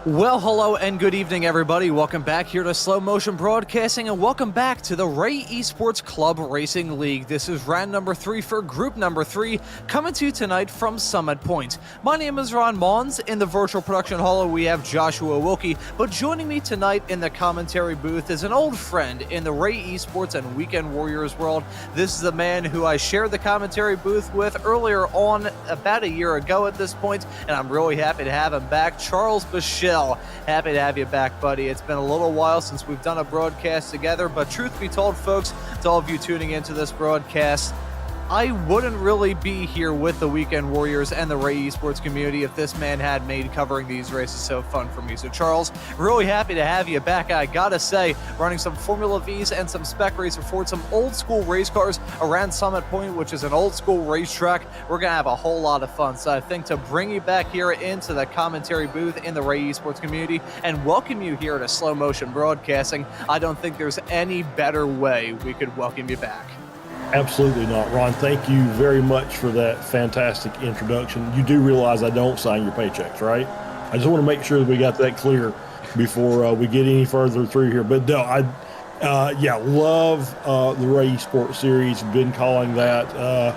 Well, hello and good evening, everybody. Welcome back here to Slow Motion Broadcasting, and welcome back to the Ray Esports Club Racing League. This is round number 3 for group number 3, coming to you tonight from Summit Point. My name is Maunz. In the virtual production hall, we have Joshua Wilkie, but joining me tonight in the commentary booth is an old friend in the Ray Esports and Weekend Warriors world. This is the man who I shared the commentary booth with earlier on, about a year ago at this point, and I'm really happy to have him back, Charles Boshell. Happy to have you back, buddy. It's been a little while since we've done a broadcast together, but truth be told, folks, to all of you tuning into this broadcast, I wouldn't really be here with the Weekend Warriors and the Ray Esports community if this man had made covering these races so fun for me. So, Charles, really happy to have you back. I gotta say, running some Formula Vs and some Spec Racer Ford, some old school race cars around Summit Point, which is an old school racetrack. We're gonna have a whole lot of fun. So I think to bring you back here into the commentary booth in the Ray Esports community and welcome you here to Slow Motion Broadcasting, I don't think there's any better way we could welcome you back. Absolutely not, Ron. Thank you very much for that fantastic introduction. You do realize I don't sign your paychecks, right? I just want to make sure that we got that clear before we get any further through here. But no, love the Ray Esports series. Been calling that.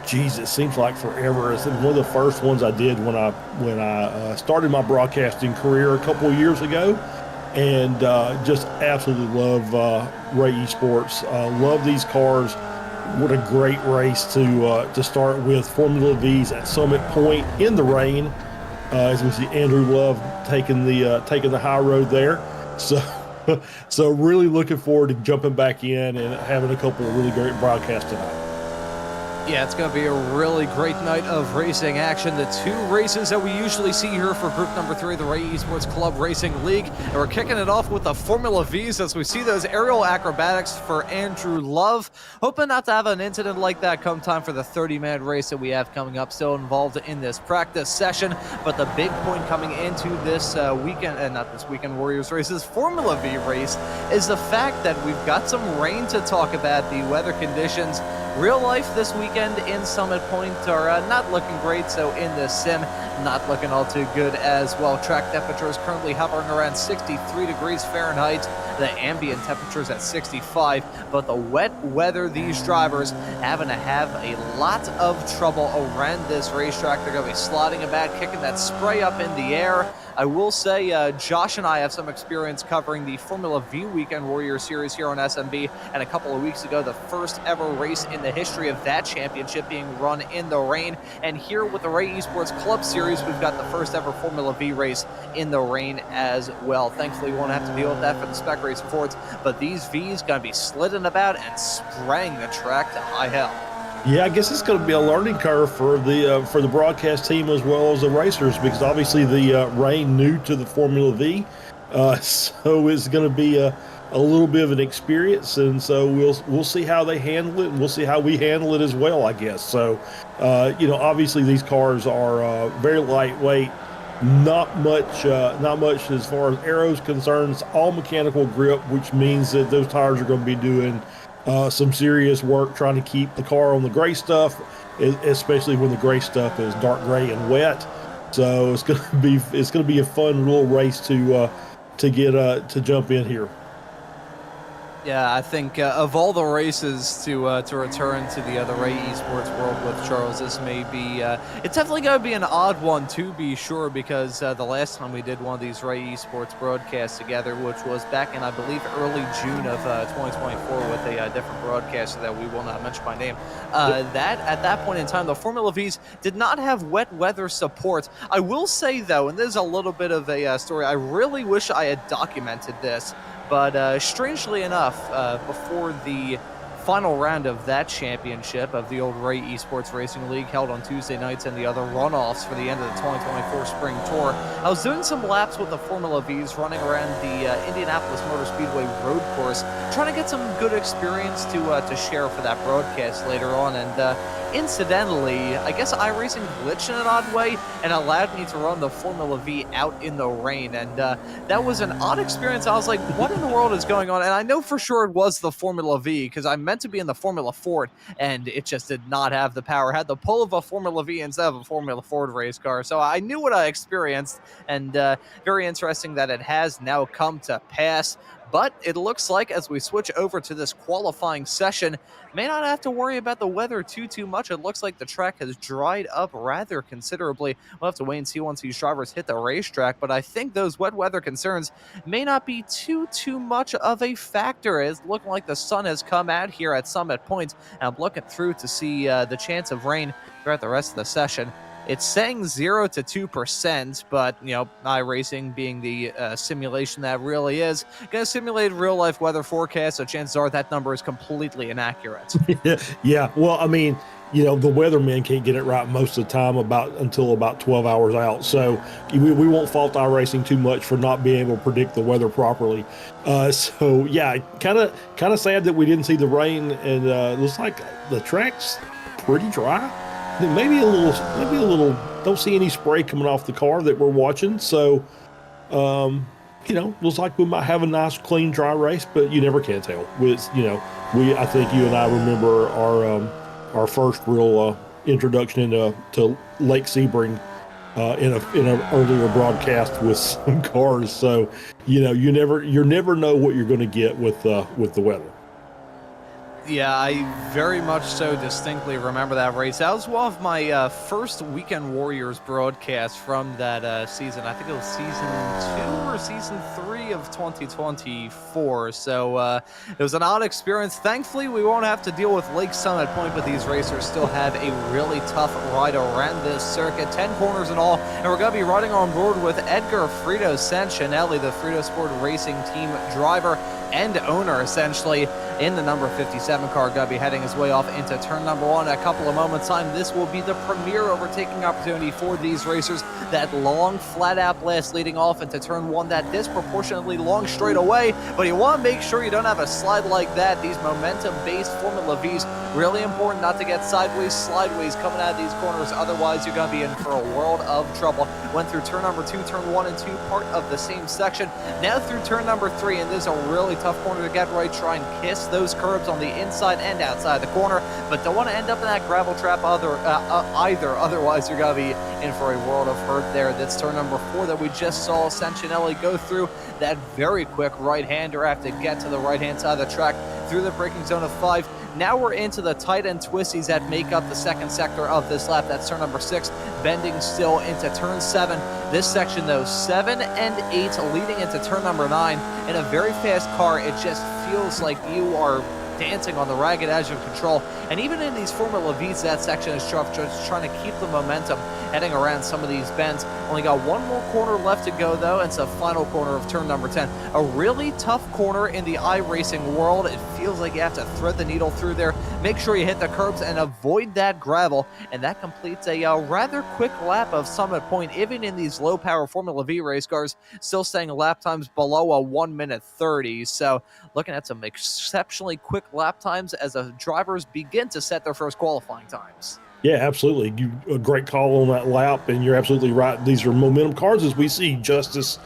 It seems like forever. It's one of the first ones I did when I started my broadcasting career a couple of years ago. And just absolutely love Ray Esports. Love these cars. What a great race to start with. Formula V's at Summit Point in the rain. As we see Andrew Love taking the high road there. So really looking forward to jumping back in and having a couple of really great broadcasts tonight. Yeah, it's going to be a really great night of racing action. The two races that we usually see here for group number 3, the Ray Esports Club Racing League. And we're kicking it off with the Formula Vs as we see those aerial acrobatics for Andrew Love. Hoping not to have an incident like that come time for the 30-minute race that we have coming up, still involved in this practice session. But the big point coming into this weekend, and not this Weekend Warriors race, this Formula V race, is the fact that we've got some rain to talk about. The weather conditions real life this weekend in Summit Point are not looking great, so in the sim, not looking all too good as well. Track temperature is currently hovering around 63 degrees Fahrenheit. The ambient temperature is at 65, but the wet weather, these drivers having to have a lot of trouble around this racetrack. They're going to be sliding about, kicking that spray up in the air. I will say Josh and I have some experience covering the Formula V Weekend Warrior Series here on SMB, and a couple of weeks ago, the first ever race in the history of that championship being run in the rain. And here with the Ray Esports Club Series, we've got the first ever Formula V race in the rain as well. Thankfully, we won't have to deal with that for the Spec Racer Fords, but these Vs going to be sliding about and spraying the track to high hell. Yeah, I guess it's going to be a learning curve for the broadcast team as well as the racers, because obviously the rain new to the Formula V, so it's going to be a little bit of an experience, and so we'll see how they handle it, and we'll see how we handle it as well, I guess. So, obviously these cars are very lightweight, not much as far as aero's concerned. It's all mechanical grip, which means that those tires are going to be doing some serious work trying to keep the car on the gray stuff, especially when the gray stuff is dark gray and wet. So it's going to be a fun little race to jump in here. Yeah, I think of all the races to return to the Ray Esports world with Charles, this may be, it's definitely going to be an odd one to be sure, because the last time we did one of these Ray Esports broadcasts together, which was back in, I believe, early June of 2024 with a different broadcaster that we will not mention by name, that at that point in time, the Formula Vs did not have wet weather support. I will say, though, and this is a little bit of a story, I really wish I had documented this, but strangely enough, before the final round of that championship of the old Ray Esports Racing League held on Tuesday nights and the other runoffs for the end of the 2024 Spring Tour, I was doing some laps with the Formula Vs running around the Indianapolis Motor Speedway road course, trying to get some good experience to share for that broadcast later on. And incidentally, I guess iRacing glitched in an odd way and allowed me to run the Formula V out in the rain. And that was an odd experience. I was like, what in the world is going on? And I know for sure it was the Formula V because I meant to be in the Formula Ford and it just did not have the power. It had the pull of a Formula V instead of a Formula Ford race car. So I knew what I experienced, and very interesting that it has now come to pass. But it looks like as we switch over to this qualifying session, may not have to worry about the weather too much. It looks like the track has dried up rather considerably. We'll have to wait and see once these drivers hit the racetrack, but I think those wet weather concerns may not be too much of a factor. It's looking like the sun has come out here at Summit Point, and I'm looking through to see the chance of rain throughout the rest of the session. It's saying 0 to 2%, but, you know, iRacing being the simulation that really is, going to simulate real-life weather forecast, so chances are that number is completely inaccurate. Yeah, well, I mean, you know, the weathermen can't get it right most of the time until about 12 hours out. So we won't fault iRacing too much for not being able to predict the weather properly. So yeah, kind of sad that we didn't see the rain, and it looks like the track's pretty dry. Maybe a little. Don't see any spray coming off the car that we're watching. So, you know, looks like we might have a nice, clean, dry race, but you never can tell. I think you and I remember our first real introduction to Lake Sebring in an earlier broadcast with some cars. So, you know, you never know what you're going to get with the weather. Yeah, I very much so distinctly remember that race. That was one of my first Weekend Warriors broadcasts from that season. I think it was season 2 or season 3 of 2024. So it was an odd experience. Thankfully, we won't have to deal with Lake Summit Point, but these racers still have a really tough ride around this circuit. 10 corners in all, and we're going to be riding on board with Edgar Frito Sancinelli, the Frito Sport Racing Team driver and owner, essentially, in the number 57 car. Going to be heading his way off into turn number 1 in a couple of moments' time. This will be the premier overtaking opportunity for these racers. That long flat-out blast leading off into turn 1, that disproportionately long straightaway, but you want to make sure you don't have a slide like that. These momentum-based Formula Vs, really important not to get sideways, slideways coming out of these corners, otherwise you're going to be in for a world of trouble. Went through turn number 2, turn 1 and 2, part of the same section. Now through turn number 3, and this is a really tough corner to get right. Try and kiss those curbs on the inside and outside the corner, but don't want to end up in that gravel trap either. Otherwise, you're going to be in for a world of hurt there. That's turn number 4 that we just saw Sancinelli go through. That very quick right-hander after get to the right-hand side of the track through the braking zone of 5. Now we're into the tight end twisties that make up the second sector of this lap. That's turn number 6, bending still into turn 7. This section, though, 7 and 8 leading into turn number 9. In a very fast car, it just feels like you are dancing on the ragged edge of control. And even in these Formula Vs, that section is tough, just trying to keep the momentum heading around some of these bends. Only got one more corner left to go, though, and it's the final corner of turn number 10. A really tough corner in the iRacing world. It feels like you have to thread the needle through there, make sure you hit the curbs and avoid that gravel, and that completes a rather quick lap of Summit Point. Even in these low-power Formula V race cars, still staying lap times below a 1 minute 30. So looking at some exceptionally quick lap times as the drivers begin to set their first qualifying times. Yeah, absolutely. A great call on that lap, and you're absolutely right. These are momentum cars as we see Justice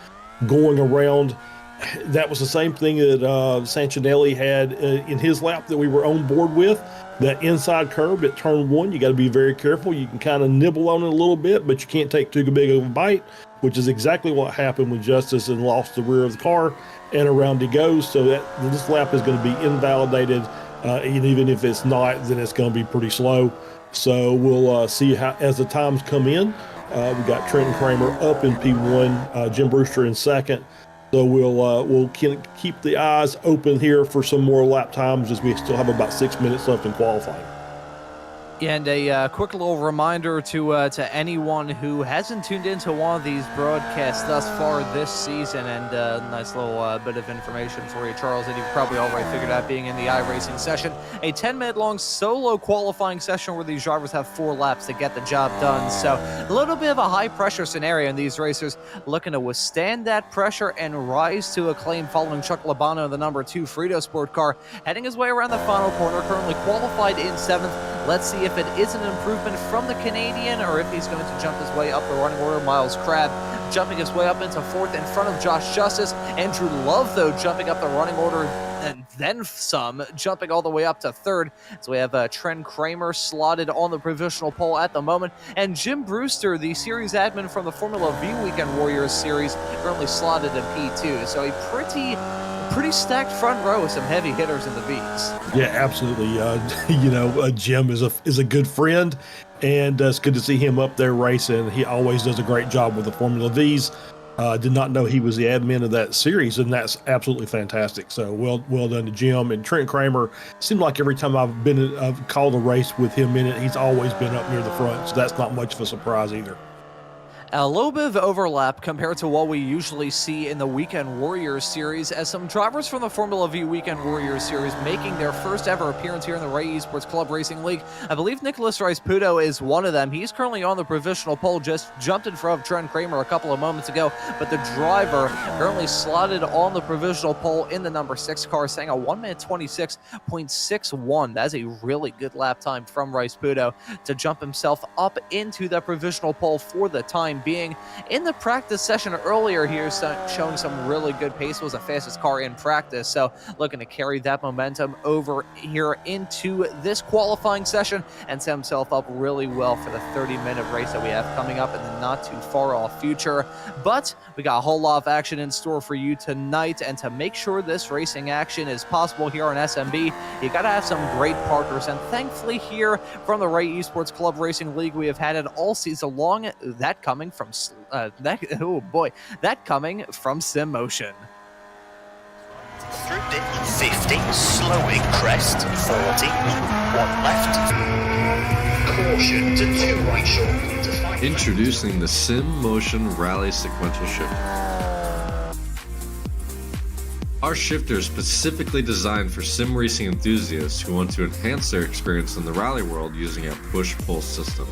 going around. That was the same thing that Sancinelli had in his lap that we were on board with. That inside curb at turn 1, you got to be very careful. You can kind of nibble on it a little bit, but you can't take too big of a bite, which is exactly what happened with Justice and lost the rear of the car, and around he goes. So this lap is going to be invalidated, and even if it's not, then it's going to be pretty slow. So we'll see how as the times come in. We got Trenton Kramer up in P1, Jim Brewster in second. So we'll keep the eyes open here for some more lap times as we still have about 6 minutes left in qualifying. And a quick little reminder to anyone who hasn't tuned into one of these broadcasts thus far this season, and a nice little bit of information for you, Charles, that you've probably already figured out being in the iRacing session. A 10-minute long solo qualifying session where these drivers have 4 laps to get the job done. So a little bit of a high-pressure scenario, and these racers looking to withstand that pressure and rise to acclaim following Chuck Labano, the number 2 Frito Sport car, heading his way around the final corner, currently qualified in 7th. Let's see if it is an improvement from the Canadian or if he's going to jump his way up the running order. Miles Crabb jumping his way up into 4th in front of Josh Justice. Andrew Love, though, jumping up the running order and then some, jumping all the way up to 3rd. So we have Trent Kramer slotted on the provisional pole at the moment, and Jim Brewster, the series admin from the Formula V Weekend Warriors series, currently slotted in P2. So a pretty stacked front row with some heavy hitters in the Vs. Yeah, absolutely. Jim is a good friend, and it's good to see him up there racing. He always does a great job with the Formula Vs. Did not know he was the admin of that series, and that's absolutely fantastic. So well done to Jim. And Trent Kramer, seemed like every time I've called a race with him in it, he's always been up near the front. So that's not much of a surprise either. A little bit of overlap compared to what we usually see in the Weekend Warriors series, as some drivers from the Formula V Weekend Warriors series making their first ever appearance here in the Ray Esports Club Racing League. I believe Nicholas Rice-Puto is one of them. He's currently on the provisional pole, just jumped in front of Trent Kramer a couple of moments ago, but the driver currently slotted on the provisional pole in the number 6 car, saying a 1-minute 26.61. That's a really good lap time from Rice-Puto to jump himself up into the provisional pole for the time being. In the practice session earlier here, showing some really good pace, was the fastest car in practice, so looking to carry that momentum over here into this qualifying session and set himself up really well for the 30-minute race that we have coming up in the not too far off future. But we got a whole lot of action in store for you tonight, and to make sure this racing action is possible here on SMB, you gotta have some great partners, and thankfully here from the Ray Esports Club Racing League, we have had it all season long. That coming from Sim Motion. Through dip 50, slowing crest 40, 1 left. Caution to 2 right short. To 5. Introducing the Sim Motion Rally Sequential Shifter. Our shifter is specifically designed for sim racing enthusiasts who want to enhance their experience in the rally world using a push-pull system.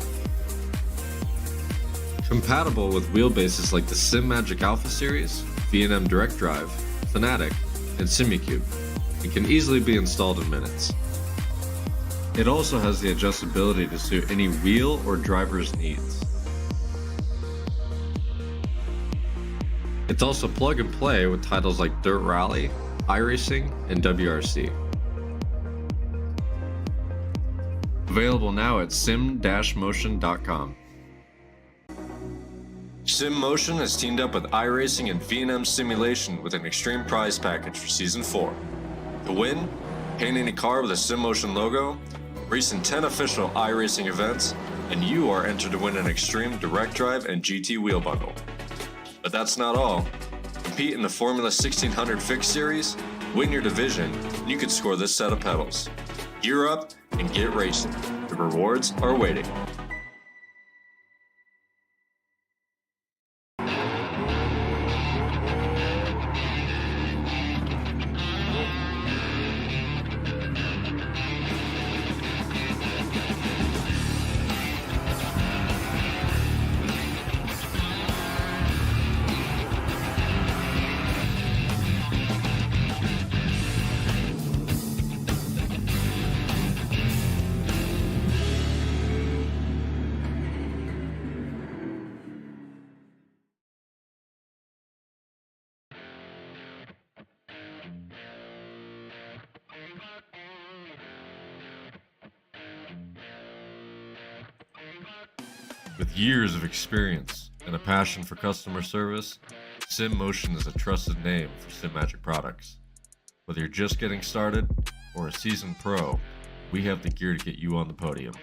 Compatible with wheelbases like the Sim Magic Alpha series, V&M Direct Drive, Fanatic, and Simucube, it can easily be installed in minutes. It also has the adjustability to suit any wheel or driver's needs. It's also plug and play with titles like Dirt Rally, iRacing, and WRC. Available now at sim-motion.com. Sim Motion has teamed up with iRacing and V&M Simulation with an extreme prize package for Season 4. To win, paint any car with a Sim Motion logo, race in 10 official iRacing events, and you are entered to win an extreme direct drive and GT wheel bundle. But that's not all. Compete in the Formula 1600 Fixed Series, win your division, and you could score this set of pedals. Gear up and get racing. The rewards are waiting. With years of experience and a passion for customer service, Sim Motion is a trusted name for Sim Magic products. Whether you're just getting started or a seasoned pro, we have the gear to get you on the podium.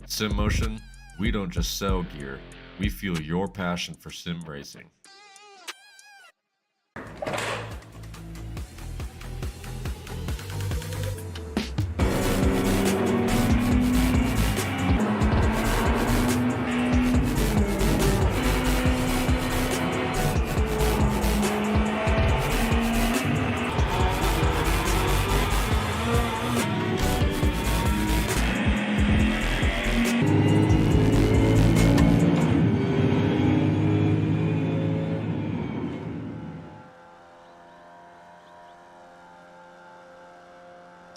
At Sim Motion, we don't just sell gear, we fuel your passion for sim racing.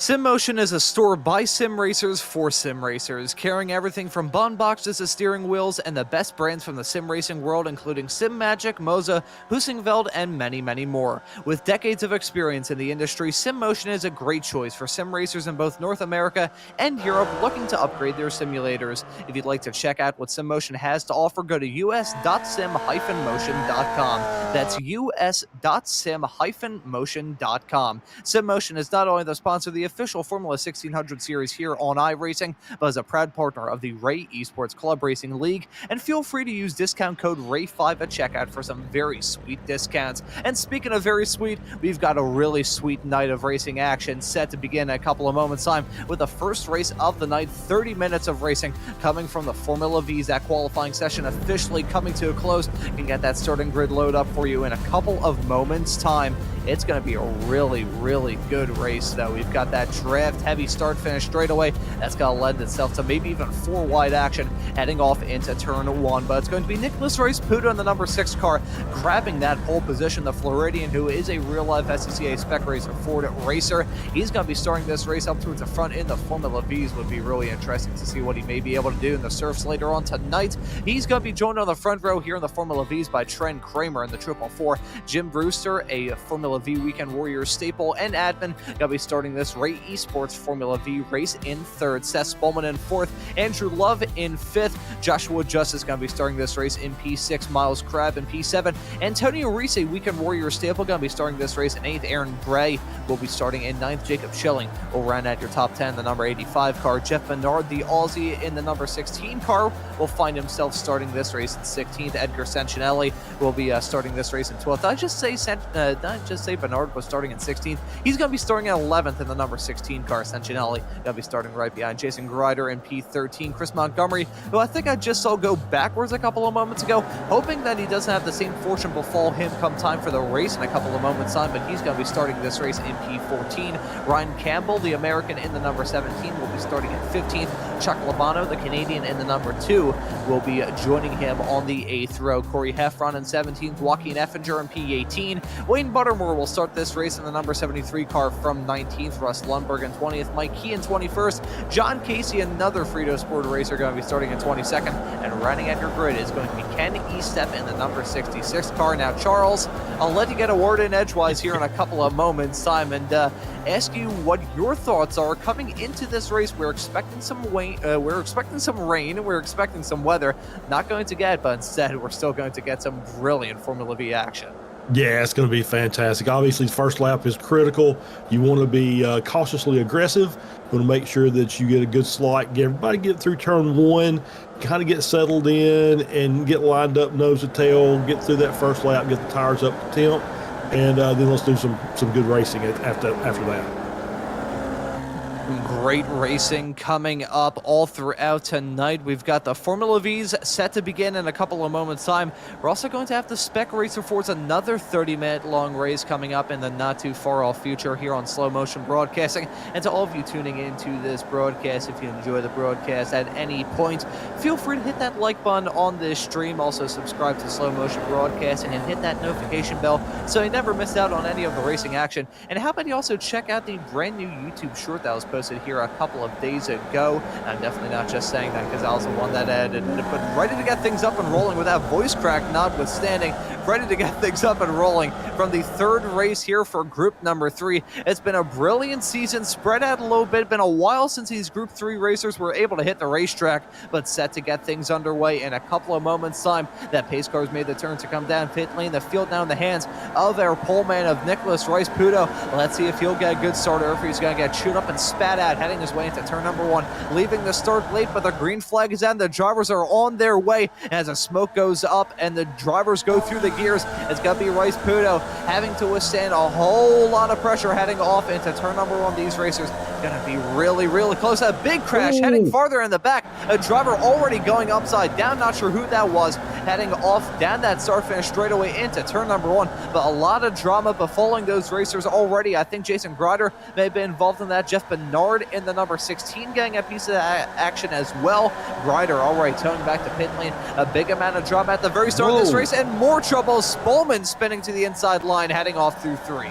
SimMotion is a store by sim racers for sim racers, carrying everything from bun boxes to steering wheels and the best brands from the sim racing world, including SimMagic, Moza, Husingveld, and many, many more. With decades of experience in the industry, SimMotion is a great choice for sim racers in both North America and Europe looking to upgrade their simulators. If you'd like to check out what SimMotion has to offer, go to us.sim-motion.com. That's us.sim-motion.com. SimMotion is not only the sponsor of the official Formula 1600 series here on iRacing, but is a proud partner of the Ray Esports Club Racing League, and feel free to use discount code RAY5 at checkout for some very sweet discounts. And speaking of very sweet, we've got a really sweet night of racing action set to begin in a couple of moments' time with the first race of the night, 30 minutes of racing coming from the Formula V's. That qualifying session officially coming to a close. You can get that starting grid load up for you in a couple of moments' time. It's going to be a really, really good race, though. We've got that draft-heavy start-finish straight away. That's going to lend itself to maybe even four-wide action heading off into turn one. But it's going to be Nicholas Rice-Puto in the number 6 car grabbing that pole position. The Floridian, who is a real-life SCCA Spec racer, Ford racer. He's going to be starting this race up towards the front in the Formula V's. Would be really interesting to see what he may be able to do in the surfs later on tonight. He's going to be joined on the front row here in the Formula V's by Trent Kramer in the 444. Jim Brewster, a Formula V Weekend Warriors staple and admin, going to be starting this Ray Esports Formula V race in third. Seth Spolman in fourth. Andrew Love in fifth. Joshua Justice going to be starting this race in P6. Miles Crabb in P7. Antonio Reese, Weekend Warriors staple, going to be starting this race in 8th. Aaron Gray will be starting in 9th. Jacob Schilling will round out your top 10, the number 85 car. Jeff Bernard, the Aussie, in the number 16 car, will find himself starting this race in 16th. Edgar Sancinelli will be starting this race in 12th. Did I just say Bernard was starting in 16th? He's going to be starting at 11th in the number 16 car. Sancinelli going to be starting right behind Jason Grider in P13. Chris Montgomery, who I think I just saw go backwards a couple of moments ago, hoping that he doesn't have the same fortune befall him come time for the race in a couple of moments' time, but he's going to be starting this race in P14. Ryan Campbell, the American, in the number 17, will be starting at 15th. Chuck Labano, the Canadian, in the number 2, will be joining him on the 8th row. Corey Heffron in 17th. Joaquin Effinger in P18. Wayne Buttermore will start this race in the number 73 car from 19th. Russ Lundberg in 20th. Mike Key in 21st. John Casey, another Frito Sport racer, going to be starting in 22nd. And rounding out your grid is going to be Ken Estep in the number 66 car. Now, Charles, I'll let you get a word in edgewise here in a couple of moments' time and ask you what your thoughts are coming into this race. We're expecting some rain, we're expecting some weather. Not going to get, but instead we're still going to get some brilliant Formula V action. Yeah, it's going to be fantastic. Obviously, the first lap is critical. You want to be cautiously aggressive. You want to make sure that you get a good slot, get everybody get through turn one, kind of get settled in and get lined up nose to tail, get through that first lap, get the tires up to temp, and then let's do some good racing after that. Great racing coming up all throughout tonight. We've got the Formula V's set to begin in a couple of moments' time. We're also going to have the Spec Racer Fords, another 30-minute long race coming up in the not too far off future here on Slow Motion Broadcasting. And to all of you tuning into this broadcast, if you enjoy the broadcast at any point, feel free to hit that like button on this stream. Also subscribe to Slow Motion Broadcasting and hit that notification bell so you never miss out on any of the racing action. And how about you also check out the brand new YouTube short that was posted here a couple of days ago. I'm definitely not just saying that because I was the one that edited it, but ready to get things up and rolling with that voice crack notwithstanding. Ready to get things up and rolling from the third race here for group number 3. It's been a brilliant season, spread out a little bit. Been a while since these group 3 racers were able to hit the racetrack, but set to get things underway in a couple of moments' time. That pace car's made the turn to come down pit lane. The field now in the hands of our pole man of Nicholas Rice-Puto. Let's see if he'll get a good start or if he's going to get chewed up and spat out, heading his way into turn number 1, leaving the start late, but the green flag is out. The drivers are on their way as the smoke goes up and the drivers go through the gears. It's going to be Rice-Puto having to withstand a whole lot of pressure heading off into turn number 1. These racers going to be really, really close. A big crash heading farther in the back. A driver already going upside down. Not sure who that was. Heading off down that start finish straight away into turn number 1. But a lot of drama befalling those racers already. I think Jason Grider may have been involved in that. Jeff Bernard in the number 16 getting a piece of action as well. Grider already towing back to pit lane. A big amount of drama at the very start of this race and more trouble. Spolman spinning to the inside line, heading off through 3.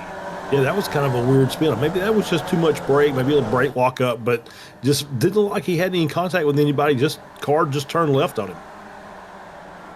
Yeah, that was kind of a weird spin. Maybe that was just too much brake, maybe a brake lock up, but just didn't look like he had any contact with anybody. Car just turned left on him.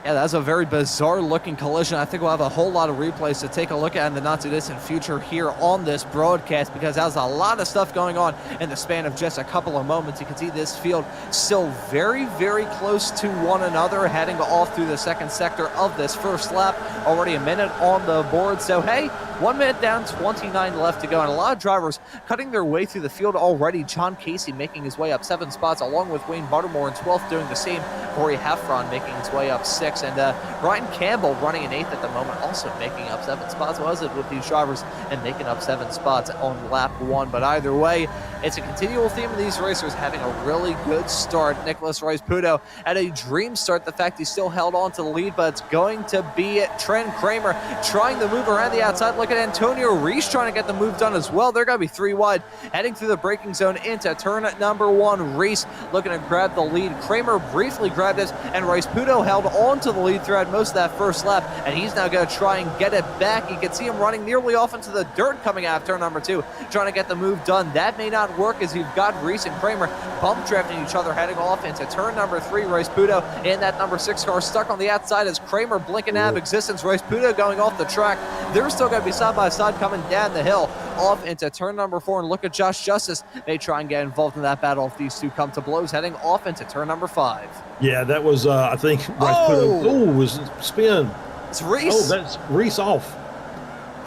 Yeah, that's a very bizarre-looking collision. I think we'll have a whole lot of replays to take a look at in the not-too-distant future here on this broadcast, because there's a lot of stuff going on in the span of just a couple of moments. You can see this field still very, very close to one another, heading off through the second sector of this first lap. Already a minute on the board, so hey, 1 minute down, 29 left to go, and a lot of drivers cutting their way through the field already. John Casey making his way up 7 spots, along with Wayne Buttermore in 12th doing the same. Corey Heffron making his way up 6, and Brian Campbell running in 8th at the moment, also making up 7 spots. Was it with these drivers and making up 7 spots on lap 1? But either way, it's a continual theme of these racers having a really good start. Nicholas Rice-Puto had a dream start. The fact he still held on to the lead, but it's going to be Trent Kramer trying to move around the outside. Look at Antonio Reese trying to get the move done as well. They're going to be 3 wide, heading through the braking zone into turn number 1. Reese looking to grab the lead. Kramer briefly grabbed it, and Rice-Puto held on to the lead throughout most of that first lap, and he's now going to try and get it back. You can see him running nearly off into the dirt coming out of turn number 2, trying to get the move done. That may not work, as you've got Reese and Kramer bump drafting each other, heading off into turn number 3. Rice-Puto in that number 6 car stuck on the outside as Kramer blinking out of existence. Rice-Puto going off the track. They're still going to be side by side coming down the hill off into turn number 4, and look at Josh Justice. They try and get involved in that battle if these two come to blows, heading off into turn number 5. Yeah, that was, I think, was spin. It's Reese. Oh, that's Reese off.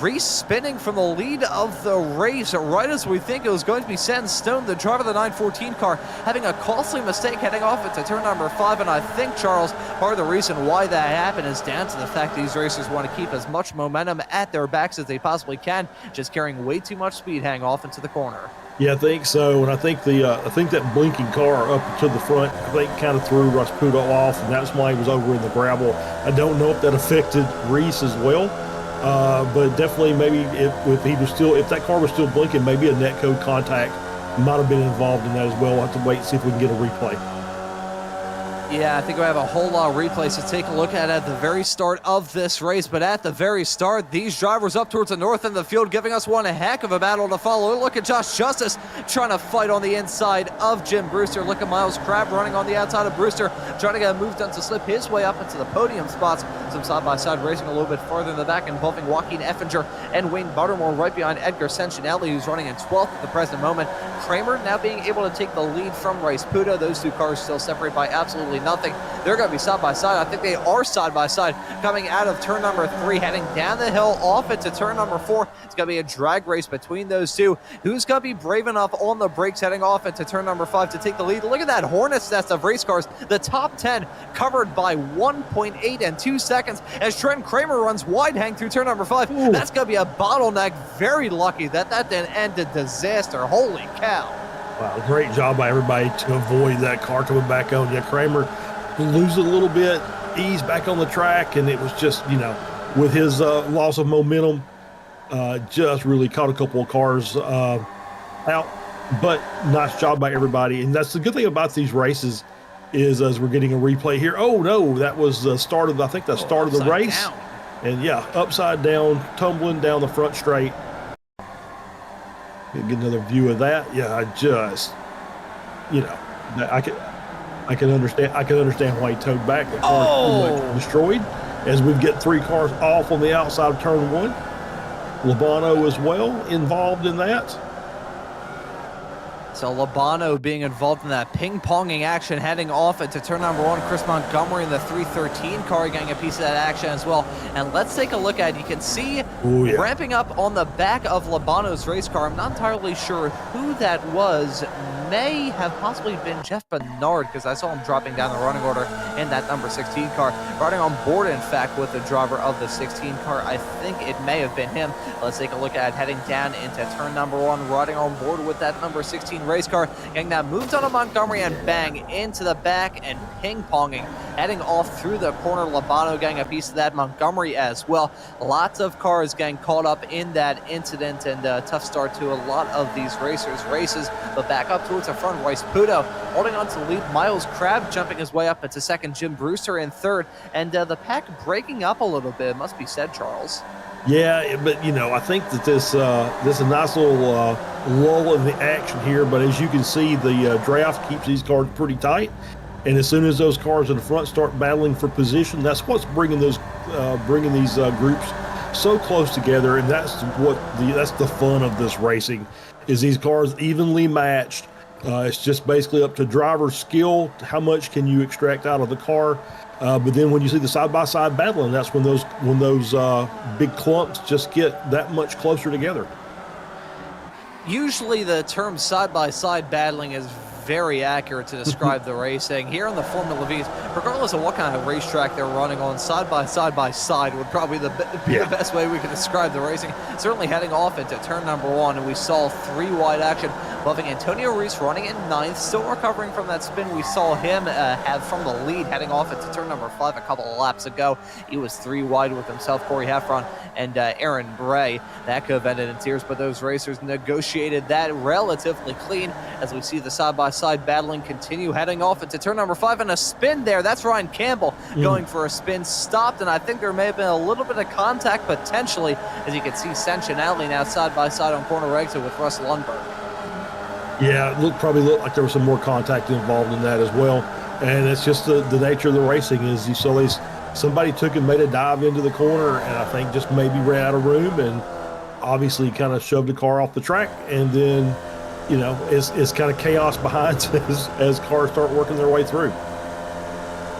Reese spinning from the lead of the race right as we think it was going to be set in stone. The driver of the 914 car having a costly mistake heading off into turn number 5, and I think, Charles, part of the reason why that happened is down to the fact these racers want to keep as much momentum at their backs as they possibly can, just carrying way too much speed heading off into the corner. Yeah, I think so, and I think that blinking car up to the front, I think, kind of threw Rice-Puto off, and that's why he was over in the gravel. I don't know if that affected Reese as well, but definitely maybe if that car was still blinking, maybe a netcode contact might have been involved in that as well. We'll have to wait and see if we can get a replay. Yeah, I think we have a whole lot of replays to take a look at the very start of this race. But at the very start, these drivers up towards the north end of the field giving us one heck of a battle to follow. Look at Josh Justice trying to fight on the inside of Jim Brewster. Look at Miles Crabb running on the outside of Brewster, trying to get a move done to slip his way up into the podium spots. Some side-by-side racing a little bit farther in the back, involving Joaquin Effinger and Wayne Buttermore right behind Edgar Sentinelli, who's running in 12th at the present moment. Kramer now being able to take the lead from Rice-Puto. Those two cars still separate by absolutely nothing. They're going to be side by side. I think they are side by side coming out of turn number 3, heading down the hill off into turn number 4. It's going to be a drag race between those two. Who's going to be brave enough on the brakes heading off into turn number 5 to take the lead? Look at that Hornet's nest of race cars. The top 10 covered by 1.8 and 2 seconds as Trent Kramer runs wide hang through turn number 5. Ooh. That's going to be a bottleneck. Very lucky that didn't end in disaster. Holy cow. Wow, great job by everybody to avoid that car coming back on. Yeah, Kramer lose a little bit, ease back on the track, and it was just, with his loss of momentum, just really caught a couple of cars out. But nice job by everybody. And that's the good thing about these races is as we're getting a replay here. Oh, no, that was the start of, the race. Down. And, yeah, upside down, tumbling down the front straight. Get another view of that. Yeah, I can understand why he towed back. The car pretty much destroyed as we get 3 cars off on the outside of turn 1. Labano as well involved in that. So Labano being involved in that ping-ponging action heading off into turn number 1. Chris Montgomery in the 313 car getting a piece of that action as well. And let's take a look at it. You can see ramping up on the back of Labano's race car. I'm not entirely sure who that was. May have possibly been Jeff Bernard, because I saw him dropping down the running order in that number 16 car. Riding on board, in fact, with the driver of the 16 car. I think it may have been him. Let's take a look at it heading down into turn number 1. Riding on board with that number 16 race car. Getting that moved on to Montgomery and bang into the back and ping-ponging. Heading off through the corner. Labano getting a piece of that. Montgomery as well. Lots of cars getting caught up in that incident, and a tough start to a lot of these races. But back up towards the front, Rice-Puto holding on to the lead. Miles Crabb jumping his way up into second. Jim Brewster in third. And the pack breaking up a little bit, it must be said, Charles. Yeah, but I think that this is a nice little lull in the action here. But as you can see, the draft keeps these cars pretty tight, and as soon as those cars in the front start battling for position, that's what's bringing these groups so close together, and that's the fun of this racing, is these cars evenly matched. It's just basically up to driver skill. How much can you extract out of the car? But then when you see the side-by-side battling, that's when those big clumps just get that much closer together. Usually the term side-by-side battling is very accurate to describe the racing. Here on the Formula Vs, regardless of what kind of racetrack they're running on, side-by-side would probably be the best way we could describe the racing. Certainly heading off into turn number 1, and we saw 3-wide action, loving Antonio Reese running in 9th, still recovering from that spin we saw him have from the lead heading off into turn number 5 a couple of laps ago. He was 3-wide with himself, Corey Heffron, and Aaron Bray. That could have ended in tears, but those racers negotiated that relatively clean as we see the side-by-side battling continue heading off into turn number 5, and a spin there. That's Ryan Campbell going for a spin, stopped, and I think there may have been a little bit of contact potentially, as you can see Sentinelli now side-by-side on corner exit with Russ Lundberg. Yeah, it probably looked like there was some more contact involved in that as well. And it's just the nature of the racing is you saw somebody took and made a dive into the corner, and I think just maybe ran out of room and obviously kind of shoved the car off the track. And then, it's kind of chaos behind as cars start working their way through.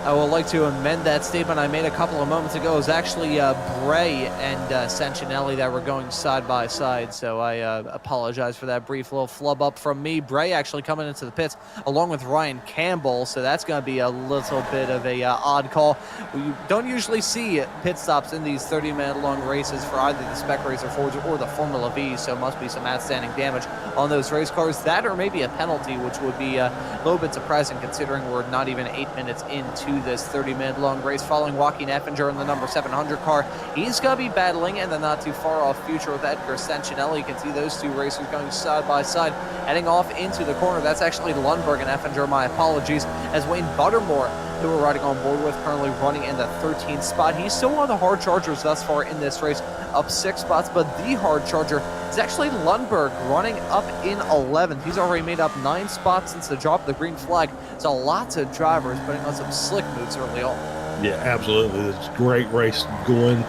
I would like to amend that statement I made a couple of moments ago. It was actually Bray and Sentinelli that were going side by side, so I apologize for that brief little flub up from me. Bray actually coming into the pits along with Ryan Campbell, so that's going to be a little bit of a odd call. We don't usually see pit stops in these 30-minute long races for either the Spec Racer Fords or the Formula V, so it must be some outstanding damage on those race cars. That or maybe a penalty, which would be a little bit surprising considering we're not even 8 minutes into this 30-minute long race. Following Joaquin Effinger in the number 700 car, he's going to be battling in the not too far off future with Edgar Sentinelli. You can see those two racers going side by side heading off into the corner. That's actually Lundberg and Effinger, my apologies, as Wayne Buttermore, who we're riding on board with, currently running in the 13th spot. He's still one of the hard chargers thus far in this race, up 6 spots, but the hard charger is actually Lundberg running up in 11th. He's already made up 9 spots since the drop of the green flag. So lots of drivers putting on some slick moves early on. Yeah, absolutely. It's a great race going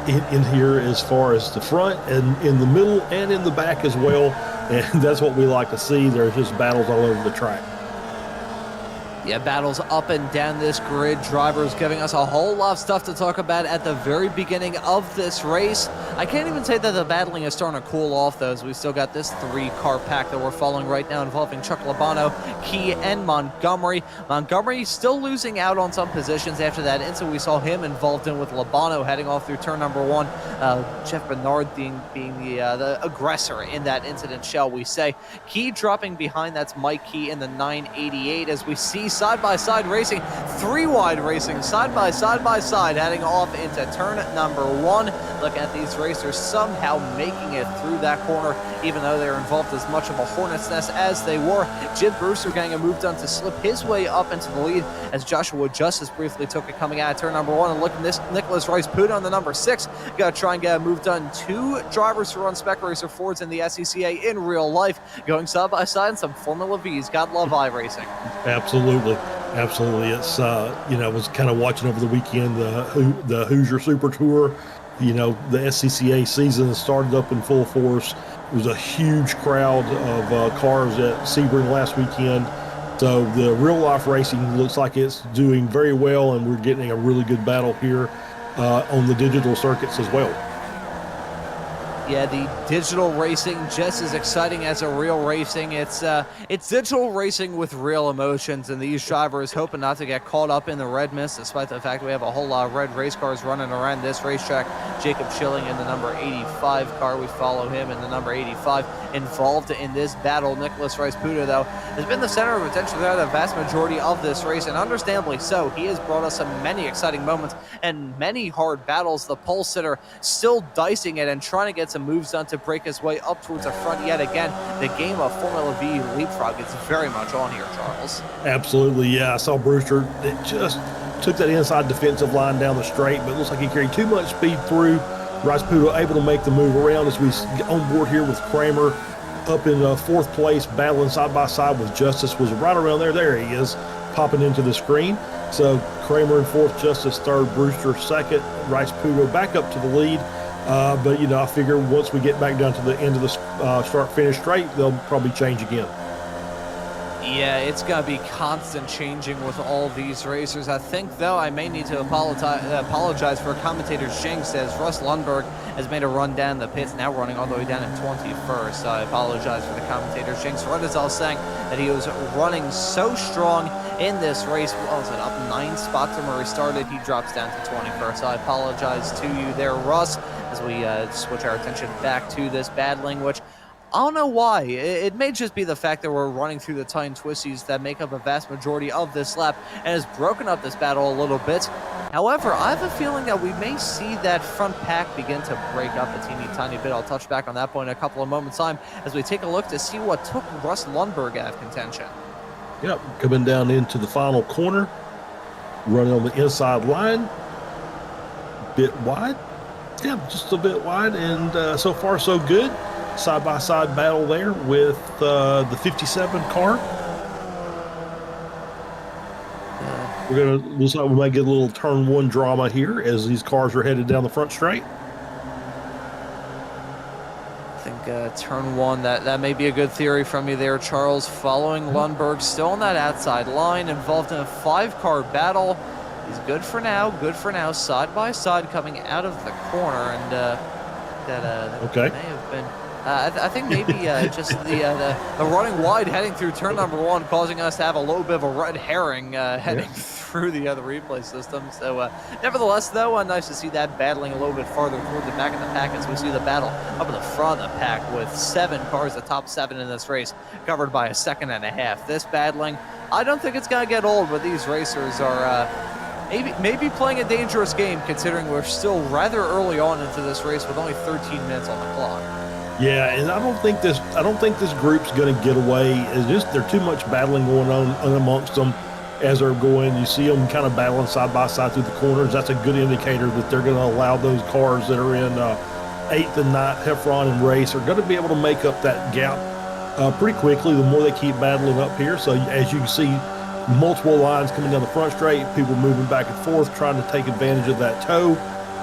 in here as far as the front and in the middle and in the back as well. And that's what we like to see. There's just battles all over the track. Yeah, battles up and down this grid. Drivers giving us a whole lot of stuff to talk about at the very beginning of this race. I can't even say that the battling is starting to cool off, though, as we've still got this 3-car pack that we're following right now involving Chuck Labano, Key, and Montgomery. Montgomery still losing out on some positions after that incident we saw him involved in with Labano heading off through turn number 1. Jeff Bernard being the aggressor in that incident, shall we say. Key dropping behind, that's Mike Key in the 988, as we see side-by-side racing, 3-wide racing, side-by-side heading off into turn number 1. Look at these racers somehow making it through that corner, even though they're involved as much of a hornet's nest as they were. Jim Brewster getting a move done to slip his way up into the lead, as Joshua just as briefly took it coming out of turn number 1. And look at this, Nicholas Rice-Puda on the number 6. Got to try and get a move done. 2 drivers who run Spec Racer Fords in the SCCA in real life, going side-by-side in some Formula Vs. God love iRacing. Absolutely. It's, I was kind of watching over the weekend the Hoosier Super Tour. The SCCA season started up in full force. It was a huge crowd of cars at Sebring last weekend. So the real life racing looks like it's doing very well, and we're getting a really good battle here on the digital circuits as well. Yeah, the digital racing just as exciting as a real racing. It's digital racing with real emotions, and these drivers hoping not to get caught up in the red mist, despite the fact we have a whole lot of red race cars running around this racetrack. Jacob Schilling in the number 85 car, we follow him in the number 85, involved in this battle. Nicholas Rice-Puda, though, has been the center of attention throughout the vast majority of this race, and understandably so. He has brought us many exciting moments and many hard battles. The pole sitter still dicing it and trying to get some moves done to break his way up towards the front yet again. The game of Formula V leapfrog is very much on here, Charles. Absolutely, yeah. I saw Brewster that just took that inside defensive line down the straight, but it looks like he carried too much speed through. Rasputo able to make the move around as we get on board here with Kramer up in 4th place, battling side by side with Justice. Was right around there. There he is, popping into the screen. So Kramer in 4th, Justice 3rd, Brewster 2nd, Rasputo back up to the lead. But, you know, I figure once we get back down to the end of the start-finish straight, they'll probably change again. Yeah, it's going to be constant changing with all these racers. I think, though, I may need to apologize for commentator's jinx, as Russ Lundberg has made a run down the pits, now running all the way down in 21st. So I apologize for the commentator's jinx. What is all saying that he was running so strong in this race. What was it, up 9 spots from where he started? He drops down to 21st. So I apologize to you there, Russ, as we switch our attention back to this battling, which I don't know why. It may just be the fact that we're running through the tight twisties that make up a vast majority of this lap and has broken up this battle a little bit. However, I have a feeling that we may see that front pack begin to break up a teeny tiny bit. I'll touch back on that point in a couple of moments' time as we take a look to see what took Russ Lundberg out of contention. Yep, coming down into the final corner, running on the inside line, bit wide. Yeah, just a bit wide, and so far so good. Side-by-side battle there with the 57 car. Looks like we might get a little turn 1 drama here as these cars are headed down the front straight. I think turn 1, that may be a good theory from you there, Charles. Following Lundberg, still on that outside line, involved in a 5-car battle. He's good for now, side by side coming out of the corner, and that okay. may have been. I think maybe just the running wide heading through turn number 1, causing us to have a little bit of a red herring heading through the other replay system. So nevertheless, though, nice to see that battling a little bit farther toward the back of the pack as we see the battle up in the front of the pack with 7 cars, the top 7 in this race, covered by a second and a half. This battling, I don't think it's going to get old, but these racers are maybe playing a dangerous game, considering we're still rather early on into this race with only 13 minutes on the clock. Yeah, and I don't think this group's going to get away. It's just there's too much battling going on amongst them as they're going. You see them kind of battling side by side through the corners. That's a good indicator that they're going to allow those cars that are in 8th and 9th, Heffron and Race, are going to be able to make up that gap pretty quickly the more they keep battling up here. So as you can see, multiple lines coming down the front straight, people moving back and forth, trying to take advantage of that toe.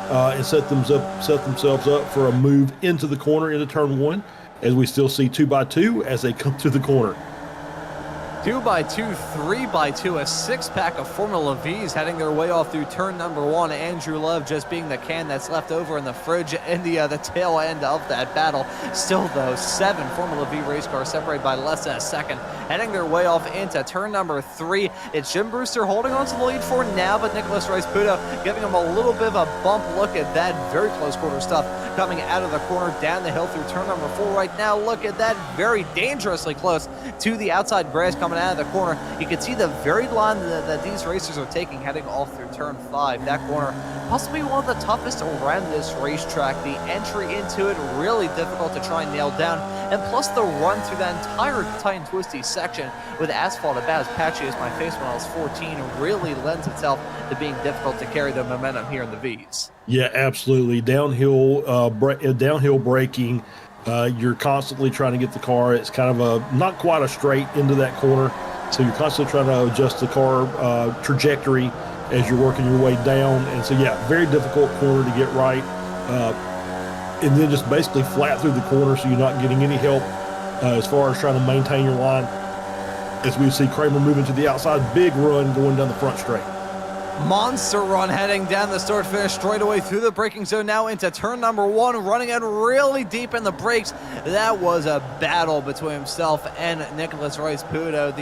And set themselves up for a move into the corner into turn 1, as we still see 2x2 as they come to the corner. 2x2, 3x2, a 6-pack of Formula Vs heading their way off through turn number 1. Andrew Love just being the can that's left over in the fridge in the tail end of that battle. Still, though, 7 Formula V race cars separated by less than a second, heading their way off into turn number 3. It's Jim Brewster holding on to the lead for now, but Nicholas Rasputo giving him a little bit of a bump. Look at that very close quarter stuff coming out of the corner down the hill through turn number 4 right now. Look at that, very dangerously close to the outside grass coming out of the corner. You can see the very line that these racers are taking heading off through turn 5. That corner, possibly one of the toughest around this racetrack. The entry into it, really difficult to try and nail down. And plus the run through that entire tight and twisty section with asphalt about as patchy as my face when I was 14 really lends itself to being difficult to carry the momentum here in the Vs. Yeah, absolutely. Downhill braking. You're constantly trying to get the car. It's kind of not quite a straight into that corner. So you're constantly trying to adjust the car trajectory as you're working your way down. And so, yeah, very difficult corner to get right. And then just basically flat through the corner so you're not getting any help as far as trying to maintain your line. As we see Kramer moving to the outside, big run going down the front straight. Monster run heading down the start finish straightaway through the braking zone now into turn number 1, running in really deep in the brakes. That was a battle between himself and Nicholas Rasputo.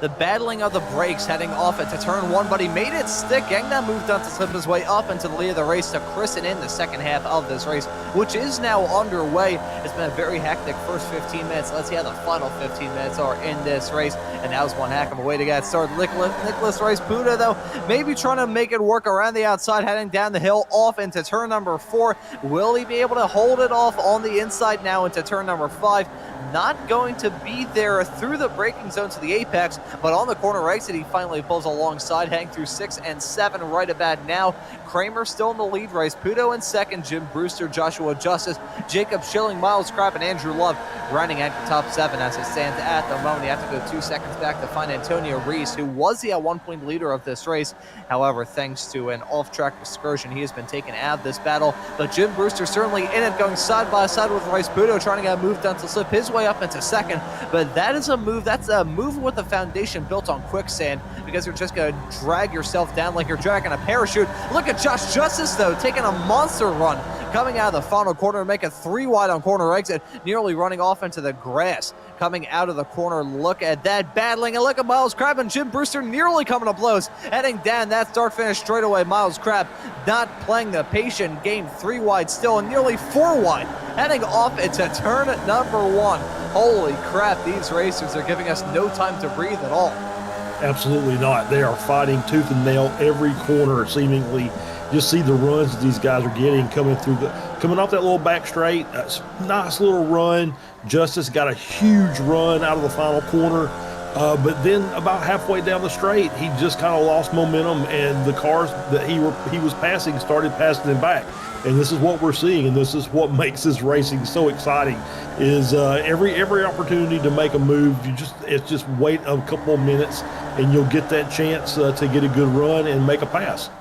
The battling of the brakes heading off into turn 1, but he made it stick, getting that move done to slip his way up into the lead of the race to christen in the second half of this race, which is now underway. It's been a very hectic first 15 minutes. Let's see how the final 15 minutes are in this race. And that was one heck of a way to get started. Nicholas Rasputo, though, maybe trying to make it work around the outside, heading down the hill off into turn number 4. Will he be able to hold it off on the inside now into turn number 5? not going to be there through the braking zone to the apex, but on the corner exit, he finally pulls alongside, heading through 6 and 7 right about now. Kramer still in the lead, Rice Puto in second, Jim Brewster, Joshua Justice, Jacob Schilling, Miles Crab, and Andrew Love running at the top 7 as it stands at the moment. You have to go 2 seconds back to find Antonio Reese, who was the 1-point leader of this race. However, thanks to an off-track excursion, he has been taken out of this battle. But Jim Brewster certainly in it, going side by side with Rice Puto, trying to get a move done to slip his way up into second. But that is a move, that's a move with a foundation built on quicksand, because you're just going to drag yourself down like you're dragging a parachute. Look at Josh Justice, though, taking a monster run, coming out of the final corner and making 3 wide on corner exit, nearly running off into the grass. Coming out of the corner, look at that, battling, and look at Miles Crab and Jim Brewster nearly coming to blows, heading down that start finish straightaway. Miles Crab not playing the patient game, 3 wide still, and nearly 4 wide, heading off into turn number 1. Holy crap, these racers are giving us no time to breathe at all. Absolutely not. They are fighting tooth and nail every corner, seemingly. Just see the runs that these guys are getting coming off that little back straight. Nice little run. Justice got a huge run out of the final corner, but then about halfway down the straight, he just kind of lost momentum, and the cars that he was passing started passing him back. And this is what we're seeing, and this is what makes this racing so exciting. Is every opportunity to make a move, it's just wait a couple of minutes, and you'll get that chance to get a good run and make a pass.